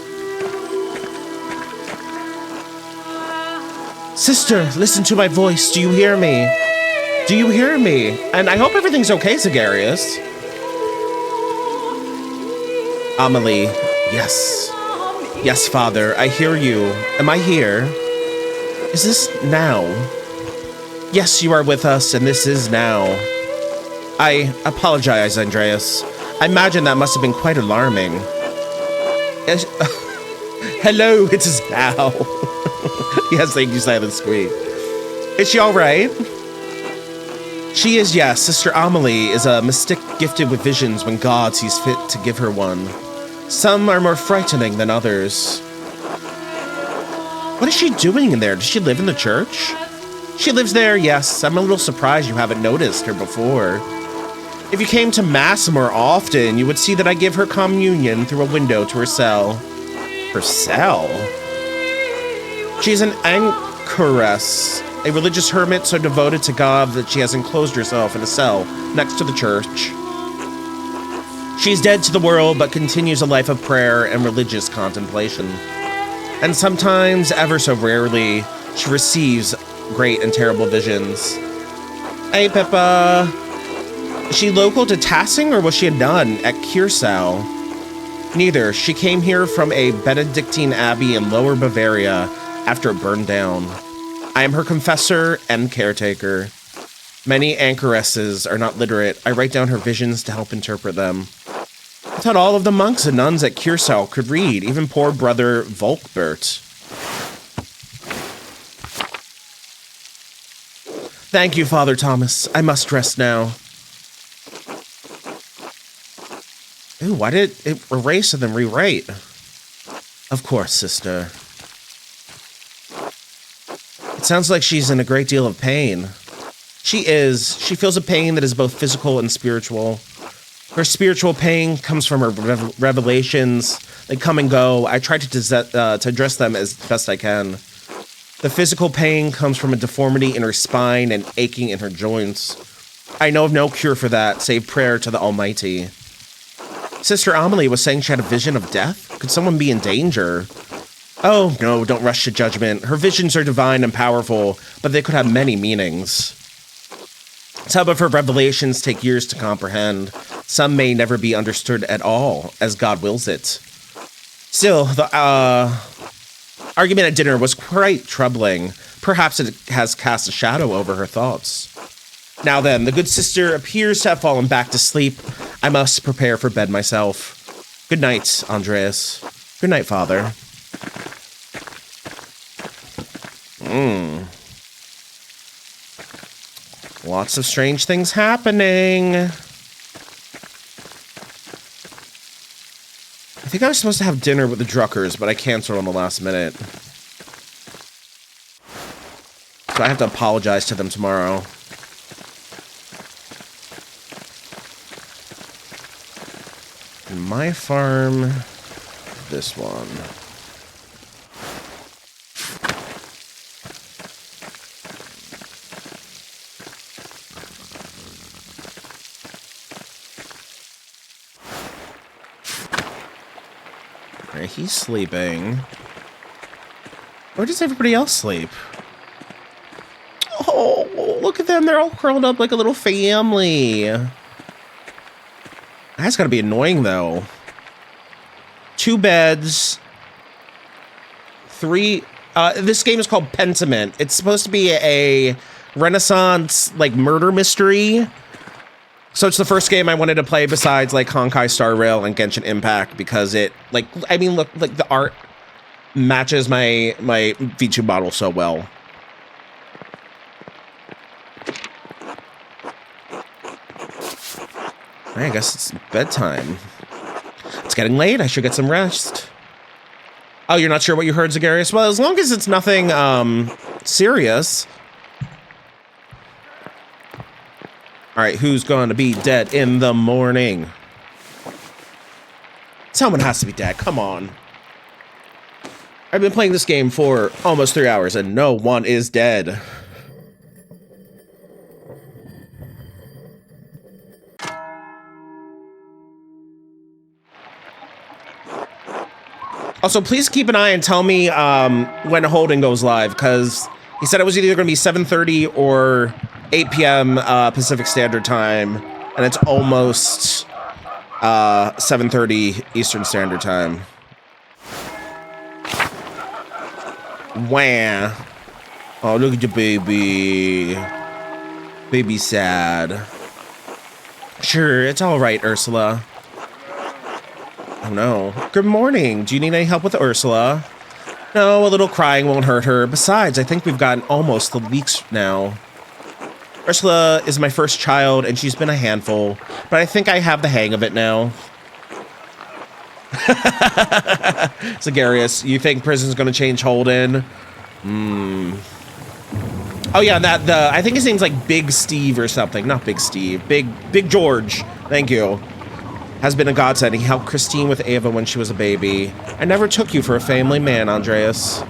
Speaker 1: Sister, listen to my voice. Do you hear me? Do you hear me? And I hope everything's okay, Zagarius. Amelie, yes. Yes, Father, I hear you. Am I here? Is this now? Yes, you are with us, and this is now. I apologize, Andreas. I imagine that must have been quite alarming. Hello, it is now. Yes, thank you, Silent Squeak. Is she alright? She is, yes. Sister Amelie is a mystic gifted with visions when God sees fit to give her one. Some are more frightening than others. What is she doing in there? Does she live in the church? She lives there, yes. I'm a little surprised you haven't noticed her before. If you came to Mass more often, you would see that I give her communion through a window to her cell. Her cell? She's an anchoress, a religious hermit so devoted to God that she has enclosed herself in a cell next to the church. She's dead to the world, but continues a life of prayer and religious contemplation. And sometimes, ever so rarely, she receives great and terrible visions. Hey, Pippa. Is she local to Tassing, or was she a nun at Kiersau? Neither. She came here from a Benedictine abbey in Lower Bavaria after it burned down. I am her confessor and caretaker. Many anchoresses are not literate. I write down her visions to help interpret them. I thought all of the monks and nuns at Kiersau could read, even poor brother Volkbert. Thank you, Father Thomas. I must rest now. Ooh, why did it erase and then rewrite? Of course, sister. It sounds like she's in a great deal of pain. She is. She feels a pain that is both physical and spiritual. Her spiritual pain comes from her revelations. They come and go. I try to address them as best I can. The physical pain comes from a deformity in her spine and aching in her joints. I know of no cure for that, save prayer to the Almighty. Sister Amelie was saying she had a vision of death? Could someone be in danger? Oh, no, don't rush to judgment. Her visions are divine and powerful, but they could have many meanings. Some of her revelations take years to comprehend. Some may never be understood at all, as God wills it. Still, the argument at dinner was quite troubling. Perhaps it has cast a shadow over her thoughts. Now then, the good sister appears to have fallen back to sleep. I must prepare for bed myself. Good night, Andreas. Good night, Father. Lots of strange things happening. I think I was supposed to have dinner with the Druckers, but I canceled on the last minute. So I have to apologize to them tomorrow. And my farm, this one. Okay, he's sleeping. Where does everybody else sleep? Oh, look at them. They're all curled up like a little family. That's gotta be annoying, though. 2 beds, 3. This game is called Pentiment. It's supposed to be a Renaissance like murder mystery. So it's the first game I wanted to play besides like Honkai Star Rail and Genshin Impact because it look, like the art matches my V2 model so well. I guess it's bedtime. It's getting late. I should get some rest. Oh, you're not sure what you heard, Zagarius? Well, as long as it's nothing serious. All right, who's going to be dead in the morning? Someone has to be dead. Come on. I've been playing this game for almost 3 hours and no one is dead. Also, please keep an eye and tell me when Holden goes live, because he said it was either going to be 7:30 or 8 p.m. Pacific Standard Time, and it's almost 7:30 Eastern Standard Time. Wah. Oh, look at your baby. Baby sad. Sure, it's all right, Ursula. Oh no. Good morning. Do you need any help with Ursula? No, a little crying won't hurt her. Besides, I think we've gotten almost the weeks now. Ursula is my first child, and she's been a handful, but I think I have the hang of it now. Zagarius, you think prison's gonna change Holden? Oh yeah, I think his name's like Big Steve or something. Not Big Steve. Big George. Thank you. Has been a godsend. He helped Christine with Ava when she was a baby. I never took you for a family man, Andreas.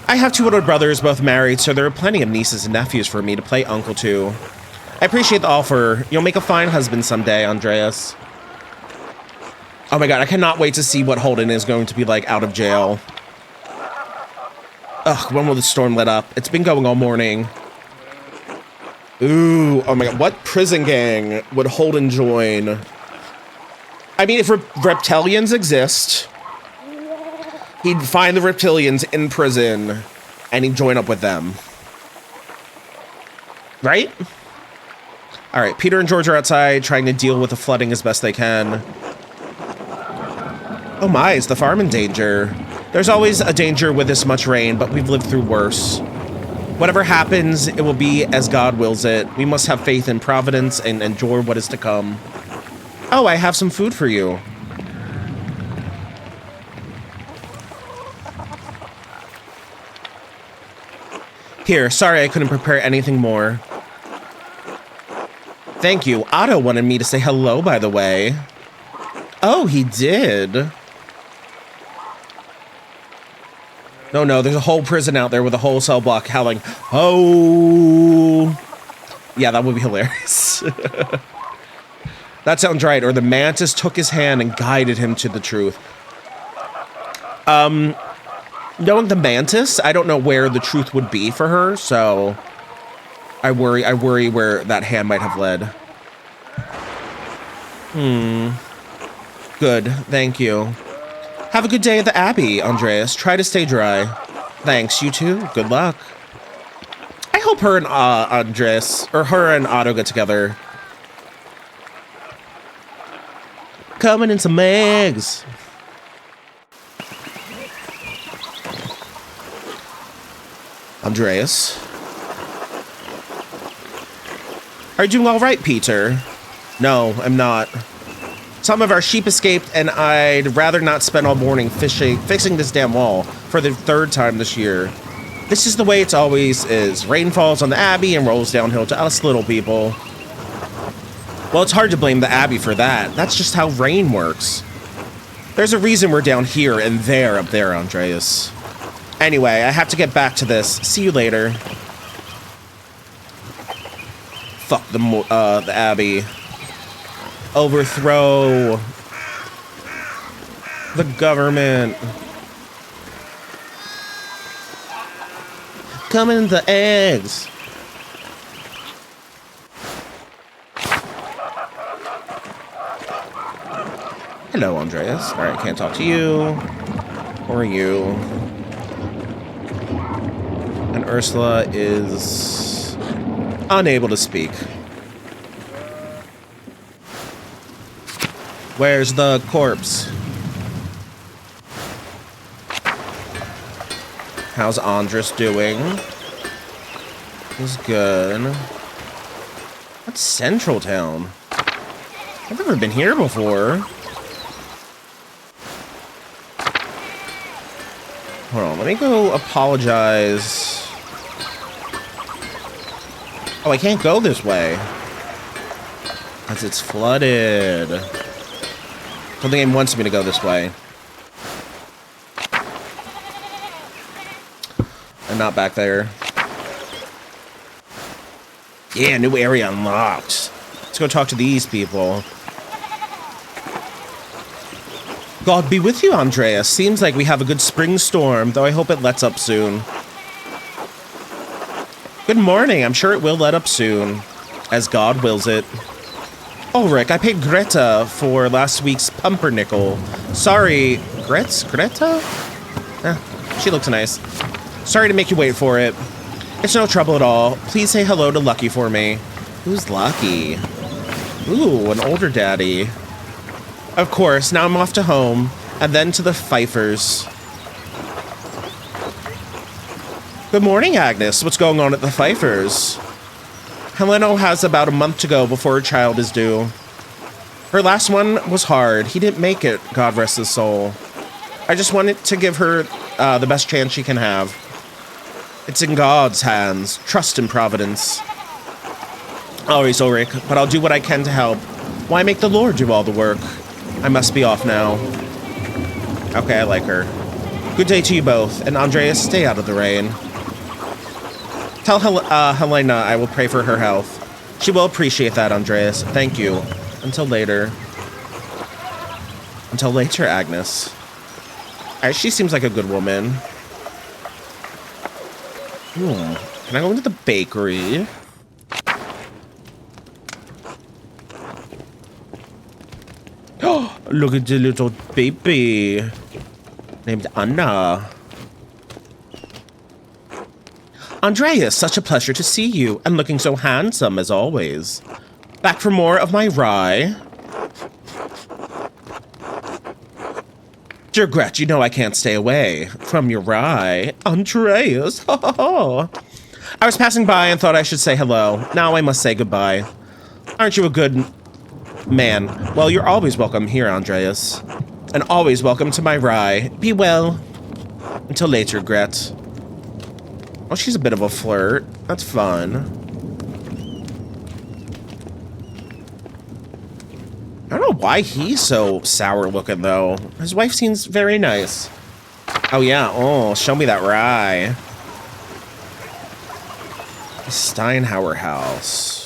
Speaker 1: I have 2 older brothers, both married, so there are plenty of nieces and nephews for me to play uncle to. I appreciate the offer. You'll make a fine husband someday, Andreas. Oh my god, I cannot wait to see what Holden is going to be like out of jail. Ugh, when will the storm let up? It's been going all morning. Ooh, oh my god, what prison gang would Holden join? I mean, if reptilians exist, he'd find the reptilians in prison and he'd join up with them. Right? All right, Peter and George are outside trying to deal with the flooding as best they can. Oh my, is the farm in danger? There's always a danger with this much rain, but we've lived through worse. Whatever happens, it will be as God wills it. We must have faith in Providence and endure what is to come. Oh, I have some food for you. Here, sorry I couldn't prepare anything more. Thank you. Otto wanted me to say hello, by the way. Oh, he did. No, there's a whole prison out there with a whole cell block howling, oh. Yeah, that would be hilarious. That sounds right. Or the mantis took his hand and guided him to the truth. Knowing the mantis, I don't know where the truth would be for her, so I worry where that hand might have led. Good, thank you. Have a good day at the Abbey, Andreas. Try to stay dry. Thanks, you too. Good luck. I hope her and Andreas, or her and Otto get together. Coming in some eggs. Andreas. Are you doing all right, Peter? No, I'm not. Some of our sheep escaped, and I'd rather not spend all morning fixing this damn wall for the 3rd time this year. This is the way it always is. Rain falls on the Abbey and rolls downhill to us little people. Well, it's hard to blame the Abbey for that. That's just how rain works. There's a reason we're down here and they're up there, Andreas. Anyway, I have to get back to this. See you later. Fuck the Abbey. Overthrow the government. Come in the eggs. Hello, Andreas. Alright, can't talk to you. Or you. And Ursula is unable to speak. Where's the corpse? How's Andres doing? He's good. What's Central Town? I've never been here before. Hold on, let me go apologize. Oh, I can't go this way. Because it's flooded. I don't think anyone wants me to go this way. I'm not back there. Yeah, new area unlocked. Let's go talk to these people. God be with you, Andreas. Seems like we have a good spring storm, though I hope it lets up soon. Good morning. I'm sure it will let up soon, as God wills it. Ulrich, I paid Greta for last week's pumpernickel. Sorry, Greta? She looks nice. Sorry to make you wait for it. It's no trouble at all. Please say hello to Lucky for me. Who's Lucky? Ooh, an older daddy. Of course, now I'm off to home, and then to the Pfeiffers. Good morning, Agnes. What's going on at the Pfeiffers? Helena has about a month to go before her child is due. Her last one was hard. He didn't make it, God rest his soul. I just wanted to give her the best chance she can have. It's in God's hands. Trust in Providence. Always, Ulrich, but I'll do what I can to help. Why make the Lord do all the work? I must be off now. Okay, I like her. Good day to you both, and Andreas, stay out of the rain. Tell Helena I will pray for her health. She will appreciate that, Andreas. Thank you. Until later. Until later, Agnes. She seems like a good woman. Can I go into the bakery? Oh, look at the little baby named Anna. Andreas, such a pleasure to see you, and looking so handsome as always. Back for more of my rye? Dear Gretch, you know I can't stay away from your rye. Andreas, ha ha ha. I was passing by and thought I should say hello. Now I must say goodbye. Aren't you a good man? Well, you're always welcome here, Andreas. And always welcome to my rye. Be well. Until later, Gret. Oh, she's a bit of a flirt. That's fun. I don't know why he's so sour looking, though. His wife seems very nice. Oh, yeah. Oh, show me that rye. The Steinhauer house.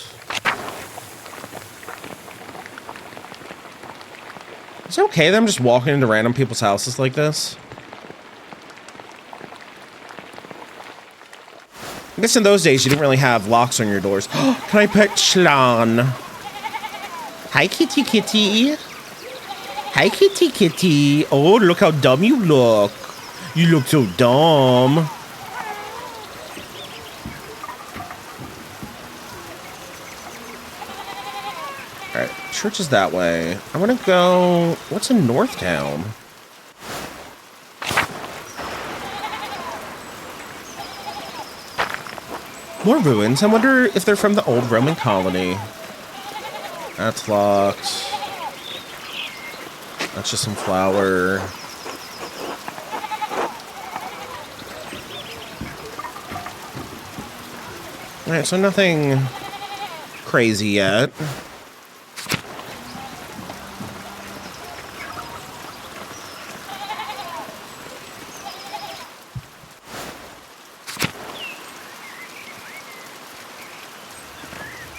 Speaker 1: Is it okay that I'm just walking into random people's houses like this? I guess in those days you didn't really have locks on your doors. Can I pet Schlan? Hi, kitty kitty. Hi, kitty kitty. Oh, look how dumb you look. You look so dumb. Alright, church is that way. I want to go... What's in Northtown? More ruins. I wonder if they're from the old Roman colony. That's locked. That's just some flour. Alright, so nothing crazy yet.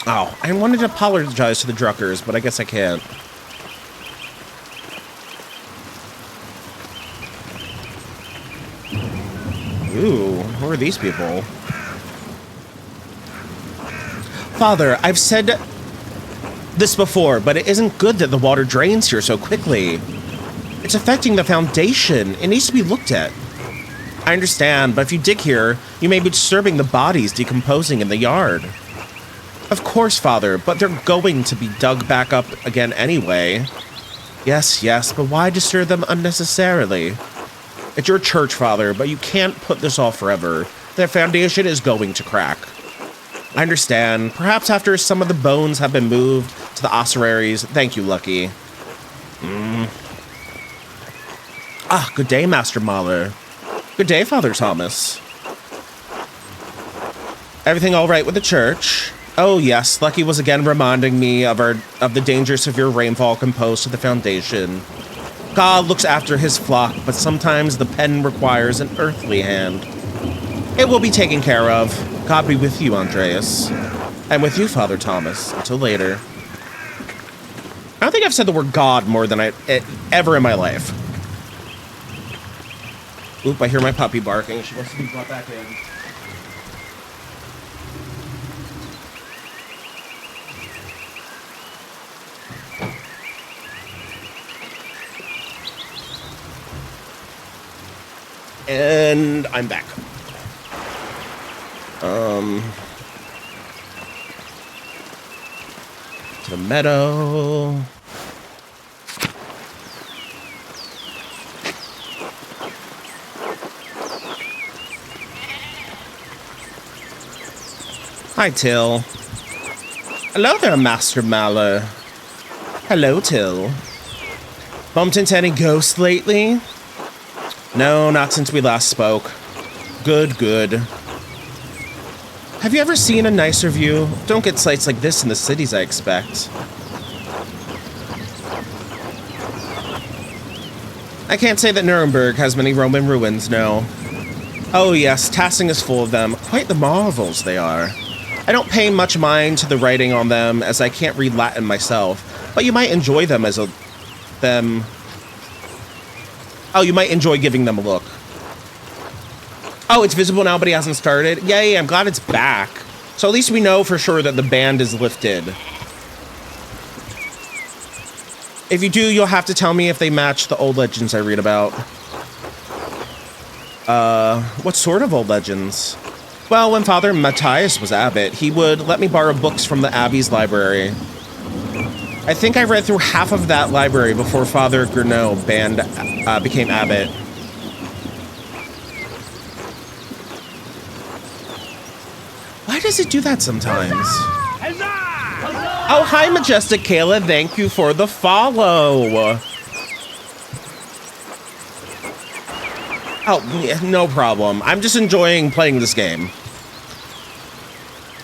Speaker 1: Oh, I wanted to apologize to the Druckers, but I guess I can't. Ooh, who are these people? Father, I've said this before, but it isn't good that the water drains here so quickly. It's affecting the foundation. It needs to be looked at. I understand, but if you dig here, you may be disturbing the bodies decomposing in the yard. Of course, Father, but they're going to be dug back up again anyway. Yes, but why disturb them unnecessarily? It's your church, Father, but you can't put this off forever. Their foundation is going to crack. I understand. Perhaps after some of the bones have been moved to the ossuaries. Thank you, Lucky. Ah, good day, Master Mahler. Good day, Father Thomas. Everything all right with the church? Oh yes, Lucky was again reminding me of the dangerous severe rainfall composed to the foundation. God looks after his flock, but sometimes the pen requires an earthly hand. It will be taken care of. God be with you, Andreas. And with you, Father Thomas. Until later. I don't think I've said the word God more than ever in my life. Oop, I hear my puppy barking. She wants to be brought back in. And I'm back. To the meadow. Hi, Till. Hello there, Master Mahler. Hello, Till. Bumped into any ghosts lately? No, not since we last spoke. Good. Have you ever seen a nicer view? Don't get sights like this in the cities, I expect. I can't say that Nuremberg has many Roman ruins, no. Oh yes, Tassing is full of them. Quite the marvels they are. I don't pay much mind to the writing on them, as I can't read Latin myself, but you might enjoy them Oh, you might enjoy giving them a look. Oh, it's visible now, but he hasn't started? Yay, I'm glad it's back. So at least we know for sure that the ban is lifted. If you do, you'll have to tell me if they match the old legends I read about. What sort of old legends? Well, when Father Matthias was abbot, he would let me borrow books from the abbey's library. I think I read through half of that library before Father Gurneau became abbot. Why does it do that sometimes? Oh, hi, Majestic Kayla. Thank you for the follow. Oh, yeah, no problem. I'm just enjoying playing this game.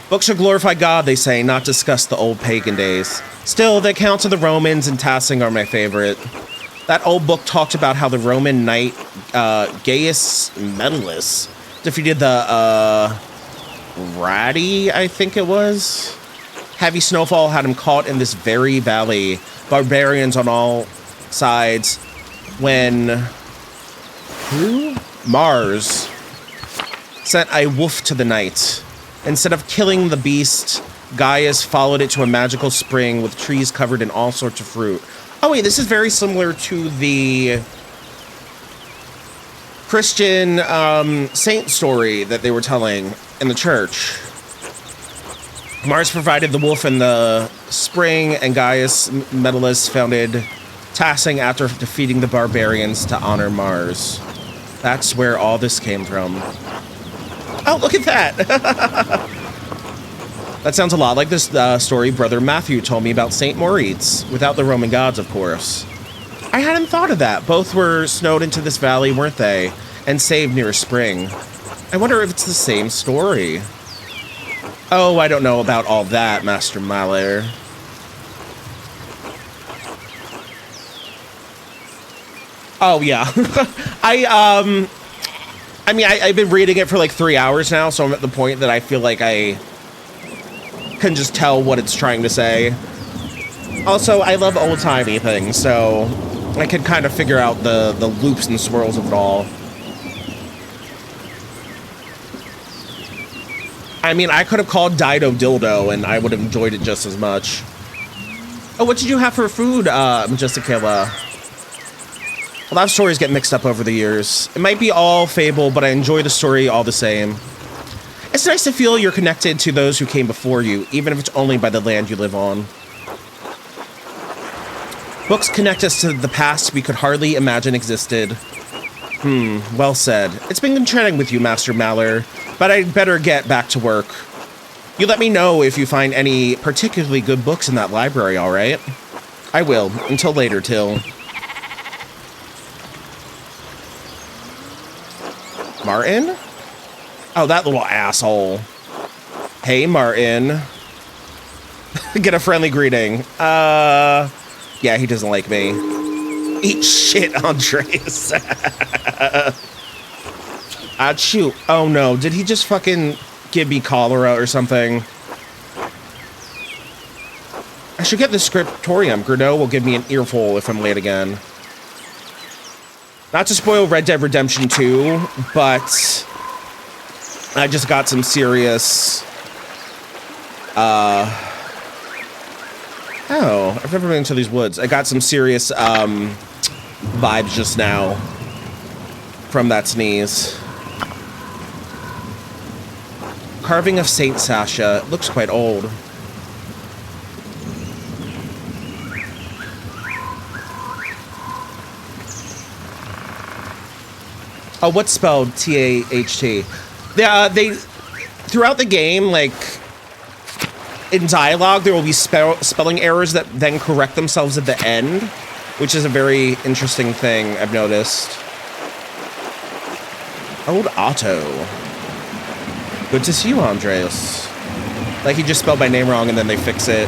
Speaker 1: Books should glorify God, they say, not discuss the old pagan days. Still, the accounts of the Romans and Tassing are my favorite. That old book talked about how the Roman knight Gaius Metellus defeated the Ratty, I think it was. Heavy snowfall had him caught in this very valley. Barbarians on all sides. When Mars sent a wolf to the night. Instead of killing the beast, Gaius followed it to a magical spring with trees covered in all sorts of fruit. Oh wait, this is very similar to the Christian saint story that they were telling in the church. Mars provided the wolf in the spring, and Gaius Metellus founded Tassing after defeating the barbarians to honor Mars. That's where all this came from. Oh, look at that! That sounds a lot like this story Brother Matthew told me about St. Moritz, without the Roman gods, of course. I hadn't thought of that. Both were snowed into this valley, weren't they? And saved near a spring. I wonder if it's the same story. Oh, I don't know about all that, Master Mahler. Oh, yeah. I've been reading it for like 3 hours now, so I'm at the point that I feel like I can just tell what it's trying to say. Also, I love old-timey things, so I can kind of figure out the loops and swirls of it all. I mean, I could have called Dido Dildo, and I would have enjoyed it just as much. Oh, what did you have for food, Majestic Kayla? A lot of stories get mixed up over the years. It might be all fable, but I enjoy the story all the same. It's nice to feel you're connected to those who came before you, even if it's only by the land you live on. Books connect us to the past we could hardly imagine existed. Well said. It's been good chatting with you, Master Maller, but I'd better get back to work. You let me know if you find any particularly good books in that library, all right? I will. Until later, Till. Martin? Oh, that little asshole. Hey, Martin. Get a friendly greeting. Yeah, he doesn't like me. Eat shit, Andres. Achoo. Oh no, did he just fucking give me cholera or something? I should get the scriptorium. Grenot will give me an earful if I'm late again. Not to spoil Red Dead Redemption 2, but I just got some serious... Oh, I've never been into these woods. I got some serious vibes just now from that sneeze. Carving of Saint Sasha. It looks quite old. Oh, what's spelled T-A-H-T? They throughout the game, like, in dialogue, there will be spelling errors that then correct themselves at the end, which is a very interesting thing I've noticed. Old Otto. Good to see you, Andreas. Like, he just spelled my name wrong and then they fix it.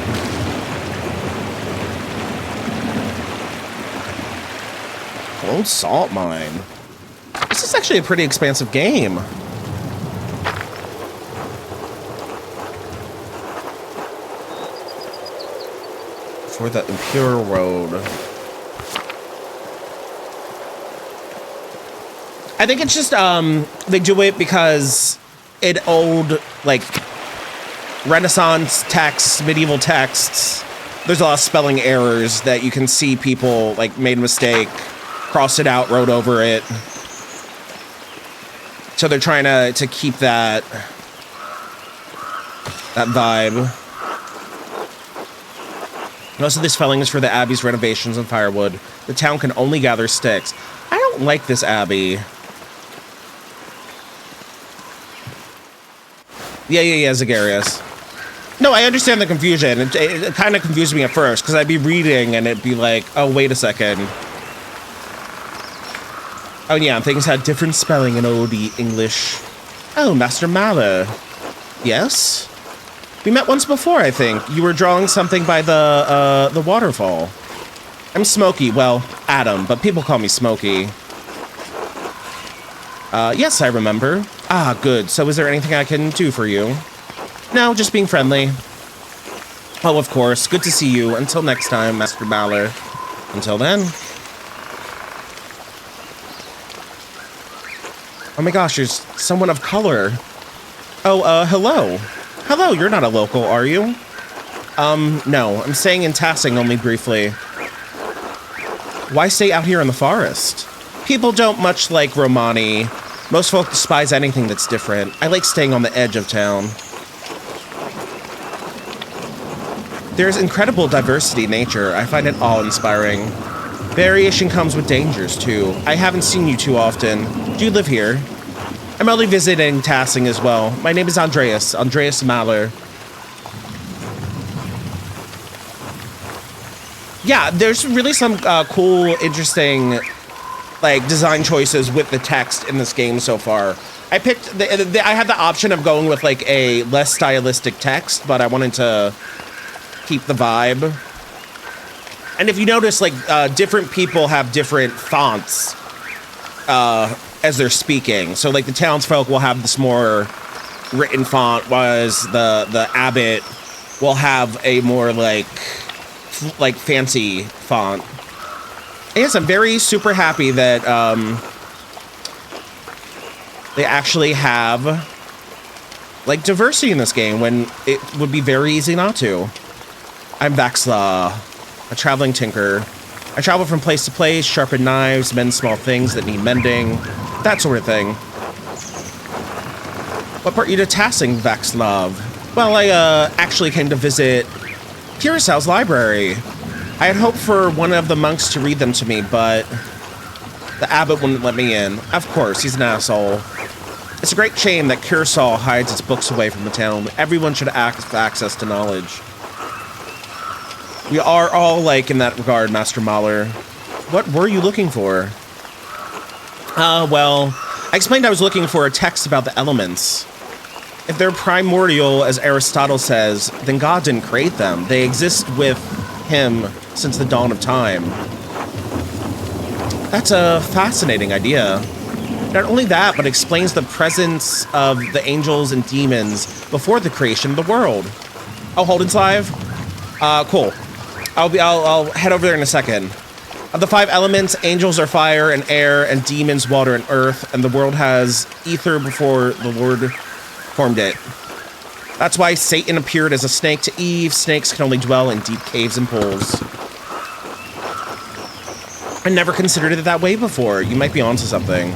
Speaker 1: Old salt mine. This is actually a pretty expansive game. For the Imperial Road. I think it's just, they do it because in old, like, Renaissance texts, medieval texts, there's a lot of spelling errors that you can see people, like, made a mistake, crossed it out, wrote over it. So they're trying to keep that vibe. Most of this felling is for the Abbey's renovations and firewood. The town can only gather sticks. I don't like this Abbey. Yeah, Zagarius. No, I understand the confusion. It kind of confused me at first, because I'd be reading and it'd be like, oh, wait a second. Oh, yeah, things had different spelling in Old English. Oh, Master Maller. Yes? We met once before, I think. You were drawing something by the waterfall. I'm Smokey. Well, Adam, but people call me Smokey. Yes, I remember. Ah, good. So is there anything I can do for you? No, just being friendly. Oh, of course. Good to see you. Until next time, Master Maller. Until then. Oh my gosh, there's someone of color. Oh, hello. Hello, you're not a local, are you? No, I'm staying in Tassing only briefly. Why stay out here in the forest? People don't much like Romani. Most folk despise anything that's different. I like staying on the edge of town. There's incredible diversity in nature. I find it awe-inspiring. Variation comes with dangers, too. I haven't seen you too often. Do you live here? I'm only visiting Tassing as well. My name is Andreas Maller. Yeah, there's really some cool, interesting, like, design choices with the text in this game so far. I picked, I had the option of going with, like, a less stylistic text, but I wanted to keep the vibe. And if you notice, like, different people have different fonts as they're speaking. So, like, the townsfolk will have this more written font, whereas the abbot will have a more, like fancy font. And yes, I'm very super happy that they actually have, like, diversity in this game when it would be very easy not to. I'm Vaxla, a traveling tinker. I travel from place to place, sharpen knives, mend small things that need mending, that sort of thing. What brought you to Tassing, Vaxlov? Well, I actually came to visit Kurosawa's library. I had hoped for one of the monks to read them to me, but the abbot wouldn't let me in. Of course, he's an asshole. It's a great shame that Kurosawa hides its books away from the town. Everyone should have access to knowledge. We are all like in that regard, Master Mahler. What were you looking for? Well, I explained I was looking for a text about the elements. If they're primordial, as Aristotle says, then God didn't create them. They exist with him since the dawn of time. That's a fascinating idea. Not only that, but explains the presence of the angels and demons before the creation of the world. Oh, Holden's live? Cool. I'll head over there in a second. Of the 5 elements, angels are fire and air, and demons water and earth, and the world has ether before the Lord formed it. That's why Satan appeared as a snake to Eve. Snakes can only dwell in deep caves and pools. I never considered it that way before. You might be onto something.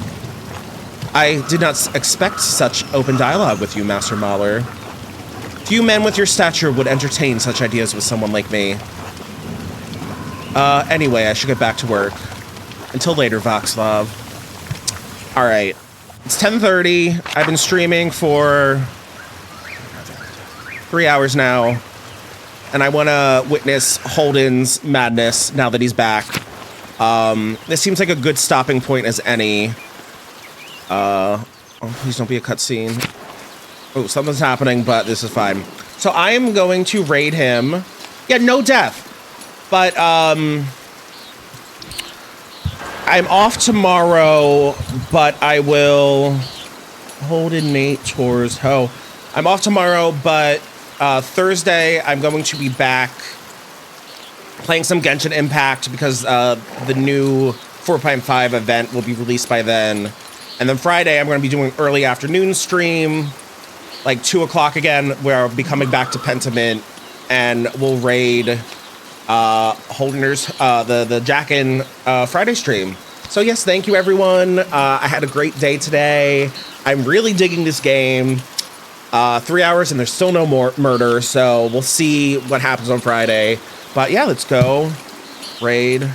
Speaker 1: I did not expect such open dialogue with you, Master Mahler. Few men with your stature would entertain such ideas with someone like me. Anyway, I should get back to work. Until later, Vaxlov. Alright. It's 10:30. I've been streaming for 3 hours now. And I want to witness Holden's madness now that he's back. This seems like a good stopping point as any. Oh, please don't be a cutscene. Oh, something's happening, but this is fine. So I am going to raid him. Yeah, no death. But, I'm off tomorrow, but I will... Holden Nate Tours. Oh, I'm off tomorrow, but Thursday I'm going to be back playing some Genshin Impact because the new 4.5 event will be released by then. And then Friday I'm going to be doing early afternoon stream, like 2 o'clock again, where I'll be coming back to Pentiment and we'll raid Holdener's, the Jackin Friday stream. So yes, thank you everyone. I had a great day today. I'm really digging this game. 3 hours and there's still no more murder, so we'll see what happens on Friday. But yeah, let's go. Raid.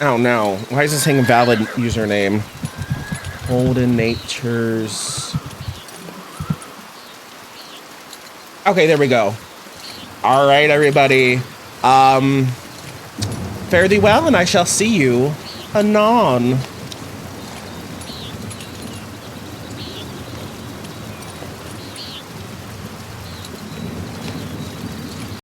Speaker 1: Oh no, why is this saying valid username? Holden Natures. Okay, there we go. All right, everybody. Fare thee well, and I shall see you anon.